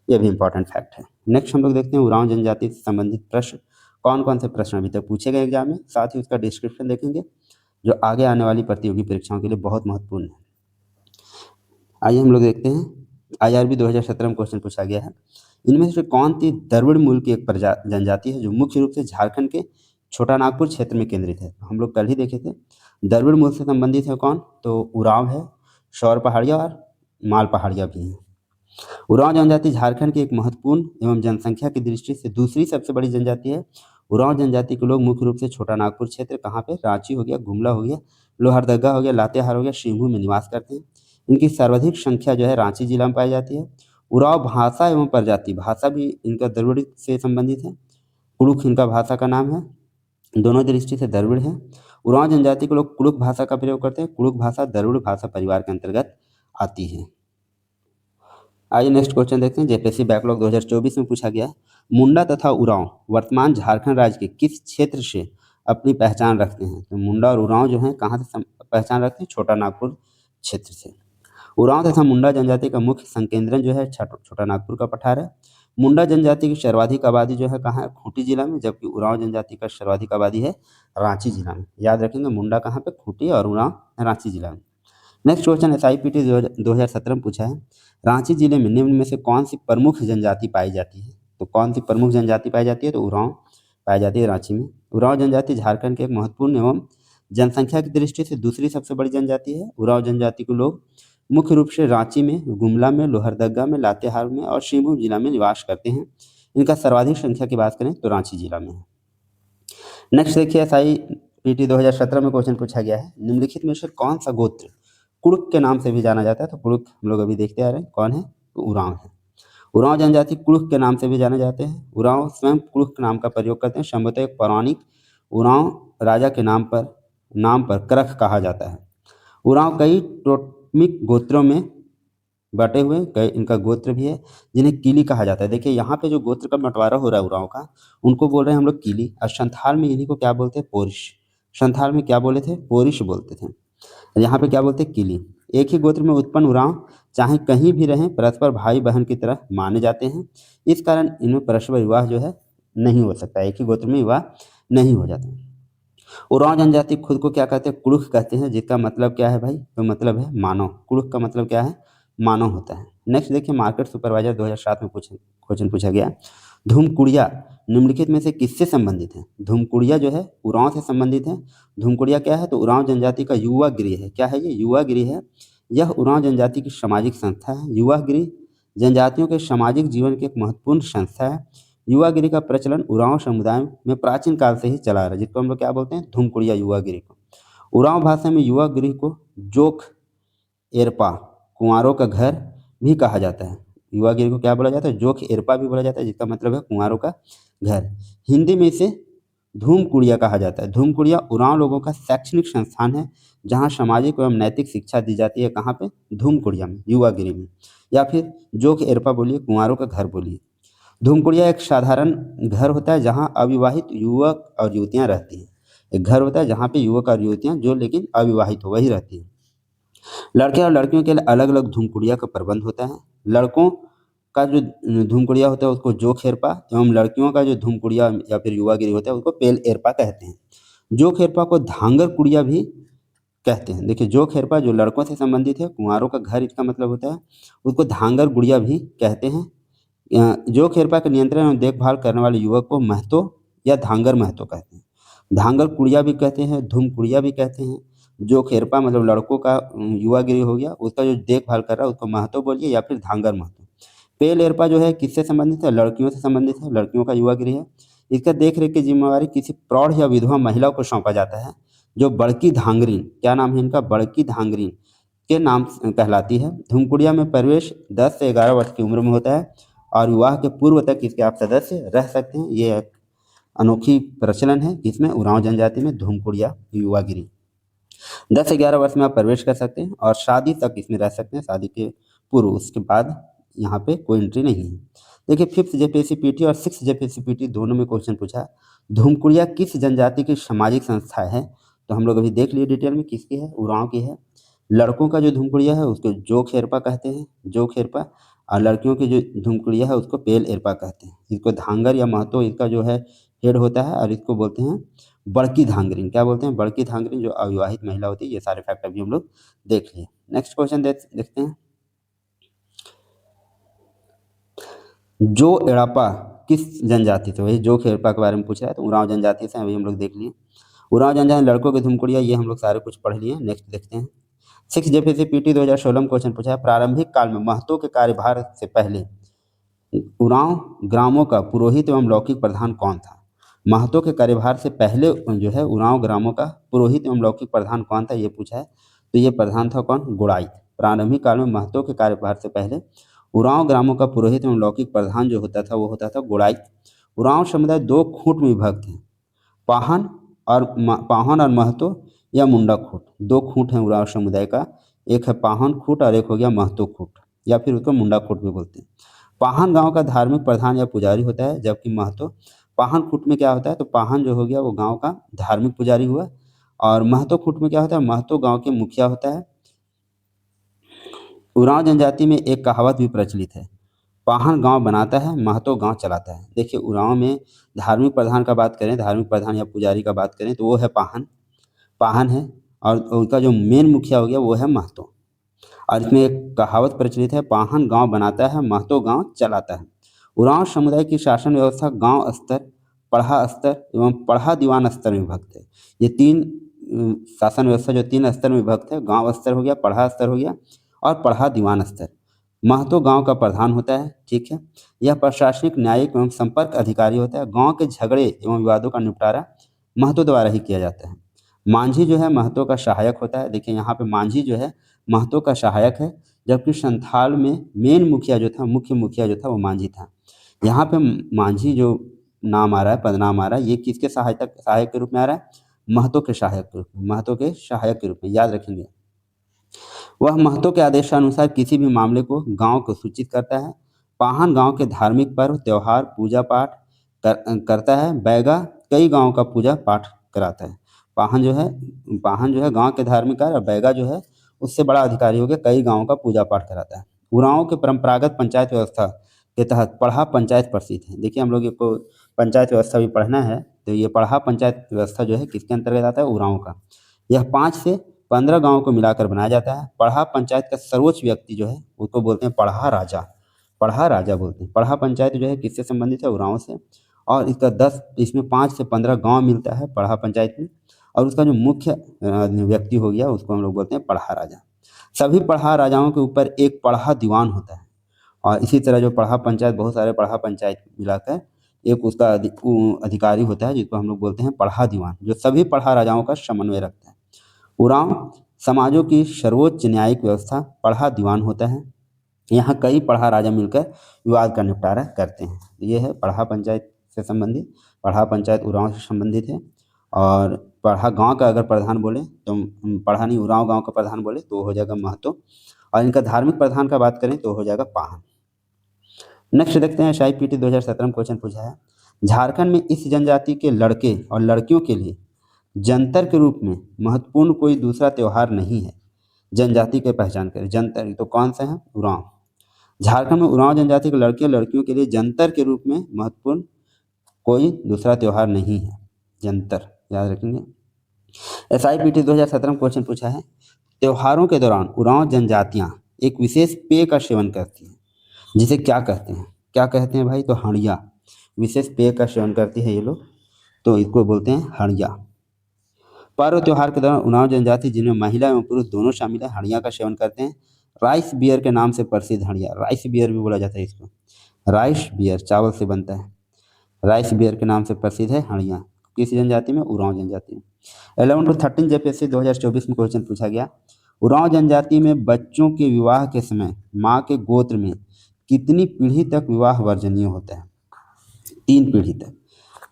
यह भी इंपॉर्टेंट फैक्ट है। नेक्स्ट हम लोग देखते हैं उरांव जनजाति से संबंधित प्रश्न। कौन कौन से प्रश्न अभी तक पूछे गए एग्जाम में, साथ ही उसका डिस्क्रिप्शन देखेंगे जो आगे आने वाली प्रतियोगी परीक्षाओं के लिए बहुत महत्वपूर्ण है। आइए हम लोग देखते हैं IRB 2017 में क्वेश्चन पूछा गया है। इनमें से कौन सी द्रविड़ मूल की एक जनजाति है जो मुख्य रूप से झारखंड के छोटा नागपुर क्षेत्र में केंद्रित है? हम लोग कल ही देखे थे। द्रविड़ मूल से संबंधित है कौन? तो उरांव है, शौर पहाड़िया और माल पहाड़िया भी हैं। उरांव जनजाति झारखंड की एक महत्वपूर्ण एवं जनसंख्या की दृष्टि से दूसरी सबसे बड़ी जनजाति है। उरांव जनजाति के लोग मुख्य रूप से छोटा नागपुर क्षेत्र, कहाँ पे? रांची हो गया, गुमला हो गया, लोहरदगा हो गया, लातेहार हो गया, सिंहभूम में निवास करते हैं। इनकी सर्वाधिक संख्या जो है रांची जिला में पाई जाती है। उरांव भाषा एवं प्रजाति, भाषा भी इनका द्रविड़ से संबंधित है। कुड़ुख इनका भाषा का नाम है, दोनों दृष्टि से द्रविड़ है। उरांव जनजाति के लोग कुड़ुख भाषा का प्रयोग करते हैं। कुड़ुख भाषा द्रविड़ भाषा परिवार के अंतर्गत आती है। आइए नेक्स्ट क्वेश्चन देखते हैं। जेपीएससी बैकलॉग 2024 में पूछा गया मुंडा तथा उरांव वर्तमान झारखंड राज्य के किस क्षेत्र से अपनी पहचान रखते हैं? तो मुंडा और उरांव जो हैं कहाँ से पहचान रखते हैं? छोटा नागपुर क्षेत्र से। उरांव तथा मुंडा जनजाति का मुख्य संकेंद्रण जो है छोटा नागपुर का पठार है। मुंडा जनजाति की सर्वाधिक आबादी जो है कहाँ है? खूंटी जिला में, जबकि उरांव जनजाति का सर्वाधिक आबादी है रांची जिला में। याद रखेंगे मुंडा कहाँ पे? खूंटी, और उरांव रांची जिला में। नेक्स्ट क्वेश्चन SIPT 2017 में पूछा है रांची जिले में निम्न में से कौन सी प्रमुख जनजाति पाई जाती है? तो कौन सी प्रमुख जनजाति पाई जाती है? तो उरांव पाई जाती है रांची में। उरांव जनजाति झारखंड के एक महत्वपूर्ण एवं जनसंख्या की दृष्टि से दूसरी सबसे बड़ी जनजाति है। उरांव जनजाति के लोग मुख्य रूप से रांची में, गुमला में, लोहरदगा में, लातेहार में और सिंहभूम जिला में निवास करते हैं। इनका सर्वाधिक संख्या की बात करें तो रांची जिला में है। नेक्स्ट देखिए SIPT 2017 में क्वेश्चन पूछा गया है निम्नलिखित में से कौन सा गोत्र कुड़ुक के नाम से भी जाना जाता है? तो कुड़ुक हम लोग अभी देखते आ रहे हैं कौन है? तो उरांव है। उरांव जनजाति कुड़ुक के नाम से भी जाने जाते हैं। उरांव स्वयं कुड़ुक के नाम का प्रयोग करते हैं। संभवतः एक पौराणिक उरांव राजा के नाम पर करख कहा जाता है। उरांव कई टोटमिक गोत्रों में बटे हुए कई इनका गोत्र भी है जिन्हें कीली कहा जाता है। देखिए यहाँ पे जो गोत्र का बंटवारा हो रहा है उरांव का, उनको बोल रहे हैं हम लोग कीली। और संथाल में इन्हीं को क्या बोलते हैं? पोरिश। संथाल में क्या बोले थे? पोरिश बोलते थे। यहाँ पे क्या बोलते हैं? कीली। एक ही गोत्र में उत्पन्न उरांव चाहे कहीं भी रहें परस्पर भाई बहन की तरह माने जाते हैं। इस कारण इनमें परस्पर विवाह जो है नहीं हो सकता, एक ही गोत्र में विवाह नहीं हो जाता। उरांव जनजाति खुद को क्या कहते हैं? कुड़ुख कहते हैं, जिसका मतलब क्या है भाई? तो मतलब है मानव। कुड़ुख का मतलब क्या है? मानव होता है। नेक्स्ट देखिए, मार्केट सुपरवाइजर 2007 में क्वेश्चन पूछा गया, धूमकुड़िया निम्नलिखित में से किससे संबंधित है? धूमकुड़िया जो है उरांव से संबंधित है। धूमकुड़िया क्या है? तो उरांव जनजाति का युवा गृह है। क्या है ये? युवा गृह है। यह उरांव जनजाति की सामाजिक संस्था है। युवा गृह जनजातियों के सामाजिक जीवन की एक महत्वपूर्ण संस्था है। युवा गृह का प्रचलन उरांव समुदाय में प्राचीन काल से ही चला आ रहा है, जिसको हम लोग क्या बोलते हैं? धूमकुड़िया युवा गृह को। उरांव भाषा में युवा गृह को जोख एरपा, कुंवारों का घर भी कहा जाता है। युवा गृह को क्या बोला जाता है? जोख एरपा भी बोला जाता है, जिसका मतलब है कुंवारों का घर। हिंदी में इसे धूमकुड़िया कहा जाता है। धूमकुड़िया उरांव लोगों का शैक्षणिक संस्थान है, जहाँ सामाजिक एवं नैतिक शिक्षा दी जाती है। कहाँ पे? धूमकुड़िया में, युवा गृह में। या फिर जोख एरपा बोलिए, कुंवारों का घर बोलिए। धूमकुड़िया एक साधारण घर होता है जहाँ अविवाहित युवक और युवतियाँ रहती हैं। एक घर होता है जहाँ पे युवक और युवतियाँ जो लेकिन अविवाहित हो वही रहती हैं। लड़के और लड़कियों के लिए अलग अलग धूमकुड़िया का प्रबंध होता है। लड़कों का जो धूमकुड़िया होता है उसको जोख एरपा, एवं लड़कियों का जो धूमकुड़िया या फिर युवा गिरी होता है उसको पेल एरपा कहते हैं। जोख एरपा को धांगर कुड़िया भी कहते हैं। देखिए, जोख एरपा जो लड़कों से संबंधित है, कुंवारों का घर इसका मतलब होता है, उसको धांगर गुड़िया भी कहते हैं। जोख एरपा के नियंत्रण एवं देखभाल करने वाले युवक को महतो या धांगर महतो कहते हैं। धांगर कुड़िया भी कहते हैं, धूम कुड़िया भी कहते हैं। जो खेरपा मतलब लड़कों का युवा गिरी हो गया, उसका जो देखभाल कर रहा है उसको महतो बोलिए या फिर धांगर महतो। पेल एरपा जो है किससे संबंधित है? लड़कियों से संबंधित है, लड़कियों का युवा गृह है। इसका देख रेख की जिम्मेवारी किसी प्रौढ़ या विधवा महिला को सौंपा जाता है, जो बड़की धांगरीन, क्या नाम है इनका? बड़की धांगरीन के नाम कहलाती है। धूमकुड़िया में प्रवेश 10 से 11 वर्ष की उम्र में होता है और विवाह के पूर्व तक इसके आप सदस्य रह सकते हैं। ये एक अनोखी प्रचलन है जिसमें उरांव जनजाति में धूमकुड़िया युवा गिरी 10 से 11 वर्ष में आप प्रवेश कर सकते हैं और शादी तक इसमें रह सकते हैं, शादी के पूर्व। उसके बाद यहाँ पे कोई एंट्री नहीं है। देखिए, 5th जेपीएससी पीटी और 6th जेपीएससी पीटी दोनों में क्वेश्चन पूछा, धूमकुड़िया किस जनजाति की सामाजिक संस्था है? तो हम लोग अभी देख लिए डिटेल में किसकी है, उरांव की है। लड़कों का जो धूमकुड़िया है उसको जोख एरपा कहते हैं, जोख एरपा, और लड़कियों की जो धूमकुड़िया है उसको पेल एरपा कहते हैं। इसको धांगर या महतो इसका जो है हेड होता है और इसको बोलते हैं बड़की धांगरीन। क्या बोलते हैं? बड़की धांगरीन, जो अविवाहित महिला होती है। ये सारे फैक्ट अभी हम लोग देख लिए। नेक्स्ट क्वेश्चन देखते हैं, जो एड़ापा किस जनजाति से? वही जोख एरपा के बारे में पूछ रहा है, तो उरांव जनजाति से अभी हम लोग देख लिए। उरांव जनजाति लड़कों की धूमकुड़िया, ये हम लोग सारे कुछ पढ़ लिए। नेक्स्ट देखते हैं, 6 जेपीएससी पीटी 2016 में क्वेश्चन पूछा है, प्रारंभिक काल में महतो के कार्यभार से पहले उरांव ग्रामों का पुरोहित एवं लौकिक प्रधान कौन था? महतो के कार्यभार से पहले जो है उरांव ग्रामों का पुरोहित एवं लौकिक प्रधान कौन था, ये पूछा है। तो ये प्रधान था कौन? गुड़ाइत। प्रारंभिक काल में महतो के कार्यभार से पहले उरांव ग्रामों का पुरोहित एवं लौकिक प्रधान जो होता था वो होता था गुड़ाइत। उरांव समुदाय 2 खूंट में विभक्त है, पाहन और महतो या मुंडा खूंट। 2 खूंट हैं उरांव समुदाय का, एक है पाहन खूंट और एक हो गया महतो खूंट, या फिर उसको मुंडा खूंट भी बोलते हैं। पाहन गांव का धार्मिक प्रधान या पुजारी होता है, जबकि महतो पाहन खूंट में क्या होता है? तो पाहन जो हो गया वो गांव का धार्मिक पुजारी हुआ, और महतो खूंट में क्या होता है? महतो गांव के मुखिया होता है। उरांव जनजाति में एक कहावत भी प्रचलित है, पाहन गांव बनाता है, महतो गांव चलाता है। देखिए, उरांव में धार्मिक प्रधान का बात करें, धार्मिक प्रधान या पुजारी का बात करें, तो वो है पाहन है, और उनका जो मेन मुखिया हो गया वो है महतो। और इसमें एक कहावत प्रचलित है, पाहन गांव बनाता है, महतो गांव चलाता है। उरांव समुदाय की शासन व्यवस्था गांव स्तर, पढ़ा स्तर एवं पढ़ा दीवान स्तर में विभक्त है। ये 3 शासन व्यवस्था जो 3 स्तर में विभक्त है, गांव स्तर हो गया, पढ़ा स्तर हो गया और पढ़ा दीवान स्तर। महतो गांव का प्रधान होता है, ठीक है। यह प्रशासनिक, न्यायिक एवं संपर्क अधिकारी होता है। गांव के झगड़े एवं विवादों का निपटारा महतो द्वारा ही किया जाता है। मांझी जो है महतो का सहायक होता है। देखिए, यहाँ पे मांझी जो है महतो का सहायक है, जबकि संथाल में मेन मुखिया जो था, मुख्य मुखिया जो था वो मांझी था। यहाँ पे मांझी जो नाम आ रहा है, पदनाम आ रहा है, ये किसके सहायक के रूप में आ रहा है? महतो के सहायक के रूप में, महतो के सहायक के रूप में, याद रखेंगे। वह महतो के आदेशानुसार किसी भी मामले को गांव को सूचित करता है। पाहन गांव के धार्मिक पर्व, त्योहार, पूजा पाठ करता है। बैगा कई गांव का पूजा पाठ कराता है। पाहन जो है गांव के धार्मिक कार्य, और बैगा जो है उससे बड़ा अधिकारी हो गया, कई गांवों का पूजा पाठ कराता है। उरांव के परंपरागत पंचायत व्यवस्था के तहत पढ़ा पंचायत प्रसिद्ध है। देखिए, हम लोग को पंचायत व्यवस्था भी पढ़ना है, तो ये पढ़ा पंचायत व्यवस्था जो है किसके अंतर्गत आता है? उरांव का। यह 5 से 15 गाँव को मिलाकर बनाया जाता है। पढ़ा पंचायत का सर्वोच्च व्यक्ति जो है उसको बोलते हैं पढ़ा राजा, पढ़ा राजा बोलते हैं। पढ़ा पंचायत जो है किससे संबंधित है? उरांव से। और इसमें 5 से 15 गाँव मिलता है पढ़ा पंचायत में, और उसका जो मुख्य व्यक्ति हो गया उसको हम लोग बोलते हैं पढ़ा राजा। सभी पढ़ा राजाओं के ऊपर एक पढ़ा दीवान होता है, और इसी तरह जो पढ़ा पंचायत, बहुत सारे पढ़ा पंचायत मिलाकर एक उसका अधिकारी होता है जिसको हम लोग बोलते हैं पढ़ा दीवान, जो सभी पढ़ा राजाओं का समन्वय रखता है। उरांव समाजों की सर्वोच्च न्यायिक व्यवस्था पढ़ा दीवान होता है। यहाँ कई पढ़ा राजा मिलकर विवाद का निपटारा करते हैं। ये है पढ़ा पंचायत से संबंधित। पढ़ा पंचायत उरांव से संबंधित है। और पढ़ा गांव का अगर प्रधान बोले तो पढ़ा नहीं, उरांव गांव का प्रधान बोले तो हो जाएगा महतो, और इनका धार्मिक प्रधान का बात करें तो हो जाएगा पाहन। नेक्स्ट देखते हैं, SIPT 2017 में क्वेश्चन पूछा है, झारखंड में इस जनजाति के लड़के और लड़कियों के लिए जंतर के रूप में महत्वपूर्ण कोई दूसरा त्यौहार नहीं है, जनजाति की पहचान करें। जंतर तो कौन सा है? उरांव। झारखंड में उरांव जनजाति के लड़के और लड़कियों के लिए जंतर के रूप में महत्वपूर्ण कोई दूसरा त्यौहार नहीं है, जंतर याद रखेंगे। SIPT 2017 में क्वेश्चन पूछा है, त्योहारों के दौरान उरांव जनजातियां एक विशेष पेय का सेवन करती हैं, जिसे क्या कहते हैं? क्या कहते हैं भाई? तो हड़िया। विशेष पेय का सेवन करती है ये लोग, तो इसको बोलते हैं हड़िया। पर्व त्योहार के दौरान उरांव जनजाति, जिनमें महिला एवं पुरुष दोनों शामिल है, हड़िया का सेवन करते हैं। राइस बियर के नाम से प्रसिद्ध हड़िया, राइस बियर भी बोला जाता है इसको, राइस बियर चावल से बनता है, राइस बियर के नाम से प्रसिद्ध है हड़िया। किस जनजाति में? उरांव जनजाति में। 11 to 13 JPSC 2024 में क्वेश्चन पूछा गया, उरांव जनजाति में बच्चों के विवाह के समय माँ के गोत्र में कितनी पीढ़ी तक विवाह वर्जनीय होता है? 3 पीढ़ी तक।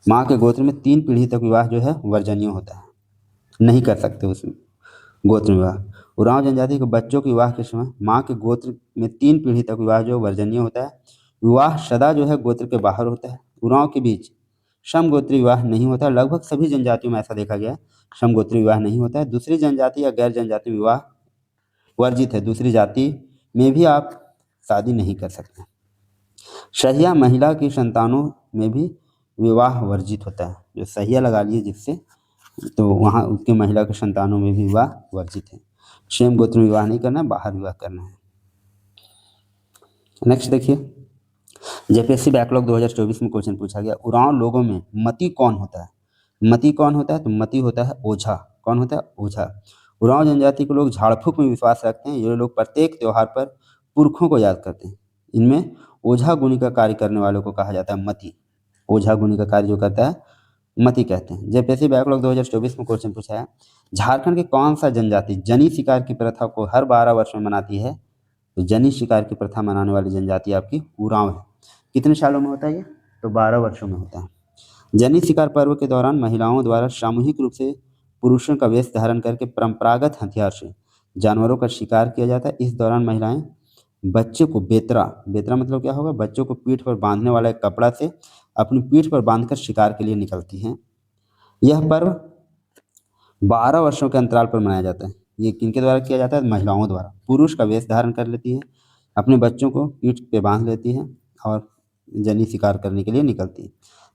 माँ के गोत्र में 3 पीढ़ी तक विवाह जो है वर्जनीय होता है, नहीं कर सकते उस गोत्र में विवाह। उरांव जनजाति के बच्चों के विवाह के समय माँ के गोत्र में 3 पीढ़ी तक विवाह जो वर्जनीय होता है। विवाह सदा जो है गोत्र के बाहर होता है। उरांव के बीच समगोत्री विवाह नहीं होता। लगभग सभी जनजातियों में ऐसा देखा गया है, समगोत्री विवाह नहीं होता है। दूसरी जनजाति या गैर जनजाति विवाह वर्जित है, दूसरी जाति में भी आप शादी नहीं कर सकते। सहिया महिला की संतानों में भी विवाह वर्जित होता है, जो सहिया लगा लिए जिससे, तो वहाँ उसके महिला के संतानों में भी विवाह वर्जित है। सेम गोत्र में विवाह नहीं करना है, बाहर विवाह करना है। नेक्स्ट देखिए, JPSC बैकलॉग 2024 में क्वेश्चन पूछा गया, उरांव लोगों में मती कौन होता है? मती कौन होता है? तो मती होता है ओझा। कौन होता है? ओझा। उरांव जनजाति के लोग झाड़ फूक में विश्वास रखते हैं। ये लोग प्रत्येक त्यौहार पर पुरखों को याद करते हैं। इनमें ओझा गुनी का कार्य करने वालों को कहा जाता है मती। ओझा गुनी का कार्य जो करता है मती कहते हैं। JPSC बैकलॉग 2024 में क्वेश्चन पूछा है, झारखंड की कौन सा जनजाति जनी शिकार की प्रथा को हर 12 वर्ष में मनाती है? तो जनी शिकार की प्रथा मनाने वाली जनजाति आपकी उरांव है। कितने सालों में होता है ये? तो 12 वर्षों में होता है। जनी शिकार पर्व के दौरान महिलाओं द्वारा सामूहिक रूप से पुरुषों का वेश धारण करके परंपरागत हथियार से जानवरों का शिकार किया जाता है। इस दौरान महिलाएं बच्चे को बेतरा, बेतरा मतलब क्या होगा? बच्चों को पीठ पर बांधने वाला एक कपड़ा से अपनी पीठ पर बांधकर शिकार के लिए निकलती हैं। यह पर्व 12 वर्षों के अंतराल पर मनाया जाता है। ये किनके द्वारा किया जाता है? महिलाओं द्वारा। पुरुष का वेश धारण कर लेती है, अपने बच्चों को पीठ पे बांध लेती है और जनी शिकार करने के लिए निकलती है।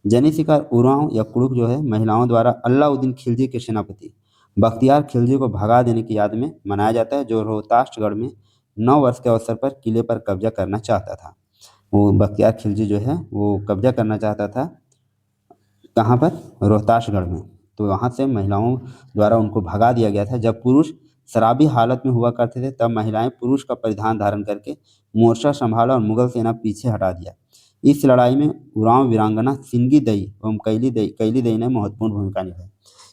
जनी शिकार उरांव या कुड़ुक जो है महिलाओं द्वारा अलाउद्दीन खिलजी के सेनापति बख्तियार खिलजी को भगा देने की याद में मनाया जाता है, जो रोहतासगढ़ में 9 वर्ष के अवसर पर किले पर कब्जा करना चाहता था। वो बख्तियार खिलजी जो है वो कब्जा करना चाहता था, कहाँ पर? रोहतासगढ़ में। तो वहाँ से महिलाओं द्वारा उनको भगा दिया गया था। जब पुरुष शराबी हालत में हुआ करते थे तब महिलाएं पुरुष का परिधान धारण करके मोर्चा संभाला और मुगल सेना पीछे हटा दिया। इस लड़ाई में उरांव वीरांगना सिंगी दई एवं कैली दई ने महत्वपूर्ण भूमिका निभाई।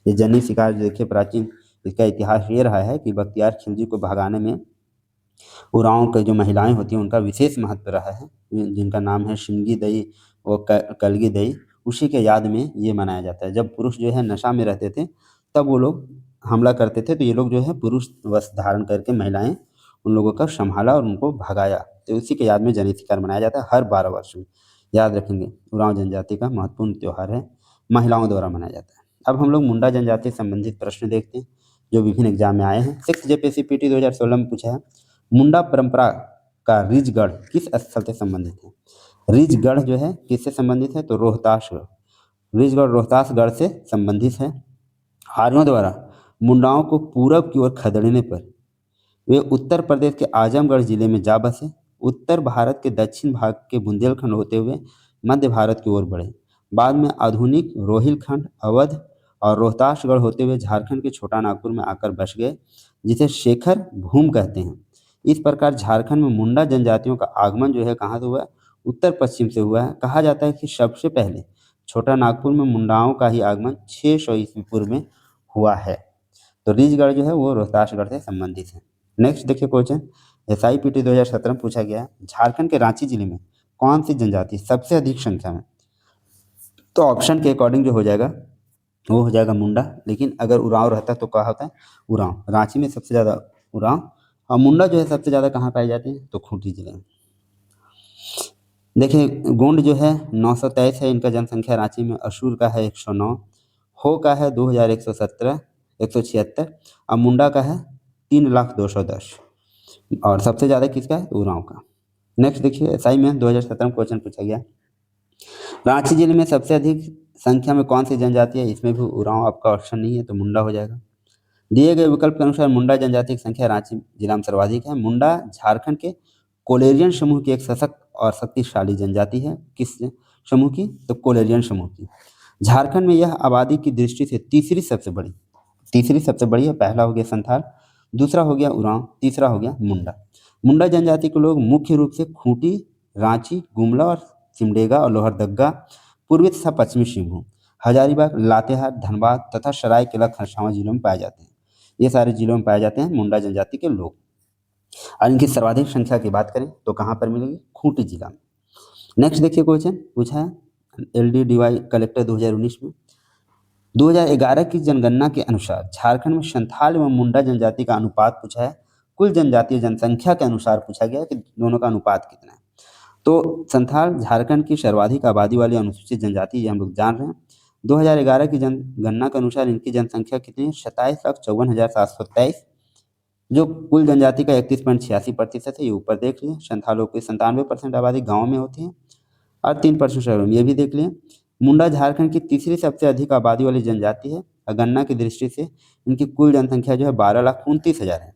ये जनी शिकार जो देखिए प्राचीन, इसका इतिहास ये रहा है कि बख्तियार खिलजी को भगाने में उरांव की जो महिलाएं होती हैं उनका विशेष महत्व रहा है, जिनका नाम है सिंगी दई और कलगी दई। उसी के याद में ये मनाया जाता है। जब पुरुष जो है नशा में रहते थे तब वो लोग हमला करते थे, तो ये लोग जो है पुरुष वस्त्र धारण करके महिलाएं उन लोगों का संभाला और उनको भगाया। तो उसी के याद में जनी शिकार मनाया जाता है हर 12 वर्ष में। याद रखेंगे, उरांव जनजाति का महत्वपूर्ण त्यौहार है, महिलाओं द्वारा मनाया जाता है। अब हम लोग मुंडा जनजाति से संबंधित प्रश्न देखते हैं जो विभिन्न एग्जाम में आए हैं। 6 JPSC PT 2016 में पूछा है, मुंडा परंपरा का रिजगढ़ किस स्थल से संबंधित है? रिजगढ़ जो है किससे संबंधित है? तो रोहतासगढ़। रिजगढ़ रोहतासगढ़ से संबंधित है। आर्यों द्वारा मुंडाओं को पूरब की ओर खदेड़ने पर वे उत्तर प्रदेश के आजमगढ़ जिले में जा बसे। उत्तर भारत के दक्षिण भाग के बुंदेलखंड होते हुए मध्य भारत की ओर बढ़े। बाद में आधुनिक रोहिलखंड, अवध और रोहतासगढ़ होते हुए झारखंड के छोटा नागपुर में आकर बस गए, जिसे शेखर भूम कहते हैं। इस प्रकार झारखंड में मुंडा जनजातियों का आगमन जो है कहाँ से हुआ है? उत्तर पश्चिम से हुआ है। कहा जाता है कि सबसे पहले छोटा नागपुर में मुंडाओं का ही आगमन 600 ईस्वी पूर्व में हुआ है। तो रीछगढ़ जो है वो रोहतासगढ़ से संबंधित है। नेक्स्ट देखिए क्वेश्चन, SIPT 2017 में पूछा गया है, झारखंड के रांची जिले में कौन सी जनजाति सबसे अधिक संख्या में? तो ऑप्शन के अकॉर्डिंग जो हो जाएगा वो हो जाएगा मुंडा, लेकिन अगर उरांव रहता तो क्या होता है? उरांव। रांची में सबसे ज़्यादा उरांव, और मुंडा जो है सबसे ज़्यादा कहाँ पाए जाते हैं? तो खूंटी जिले में। देखिए गोंड जो है 923 है इनका जनसंख्या रांची में, अशूर का है 109, हो का है 2117 176, और मुंडा का है 3,02,10, और सबसे ज़्यादा किसका है? उरांव का। नेक्स्ट देखिए SI में 2017 में क्वेश्चन पूछा गया, रांची जिले में सबसे अधिक संख्या में कौन सी जनजाति है? इसमें भी उरांव आपका ऑप्शन नहीं है, तो मुंडा हो जाएगा। दिए गए विकल्प के अनुसार मुंडा जनजाति की संख्या रांची जिला में सर्वाधिक है। मुंडा झारखंड के कोलेरियन समूह की एक सशक्त और शक्तिशाली जनजाति है। किस समूह की? तो कोलेरियन समूह की। झारखंड में यह आबादी की दृष्टि से तीसरी सबसे बड़ी है। पहला हो गया संथाल, दूसरा हो गया उरांव, तीसरा हो गया मुंडा। मुंडा जनजाति के लोग मुख्य रूप से खूंटी, रांची, गुमला और सिमडेगा और लोहरदगा, पूर्वी तथा पश्चिमी सिंहभूम, हजारीबाग, लातेहार, धनबाद तथा सरायकेला खरसावां जिलों में पाए जाते हैं। ये सारे जिलों में पाए जाते हैं मुंडा जनजाति के लोग। और इनकी सर्वाधिक संख्या की बात करें तो कहाँ पर मिलेगी? खूंटी जिला में। नेक्स्ट देखिए क्वेश्चन पूछा है LDDY कलेक्टर 2019 में, 2011 की जनगणना के अनुसार झारखंड में संथाल एवं मुंडा जनजाति का अनुपात पूछा है। कुल जनजातीय जनसंख्या के अनुसार पूछा गया कि दोनों का अनुपात कितना है। तो संथाल झारखंड की सर्वाधिक आबादी वाली अनुसूचित जनजाति, ये हम लोग जान रहे हैं। 2011 की जनगणना के अनुसार इनकी जनसंख्या कितनी है? 27,54,723, जो कुल जनजाति का 31.86% है। ये ऊपर देख लिए। संथालों की 97% आबादी गाँव में होती है और 3% शहरों में, ये भी देख लिए। मुंडा झारखंड की तीसरी सबसे अधिक आबादी वाली जनजाति है। गणना की दृष्टि से इनकी कुल जनसंख्या जो है 12,29,000 है,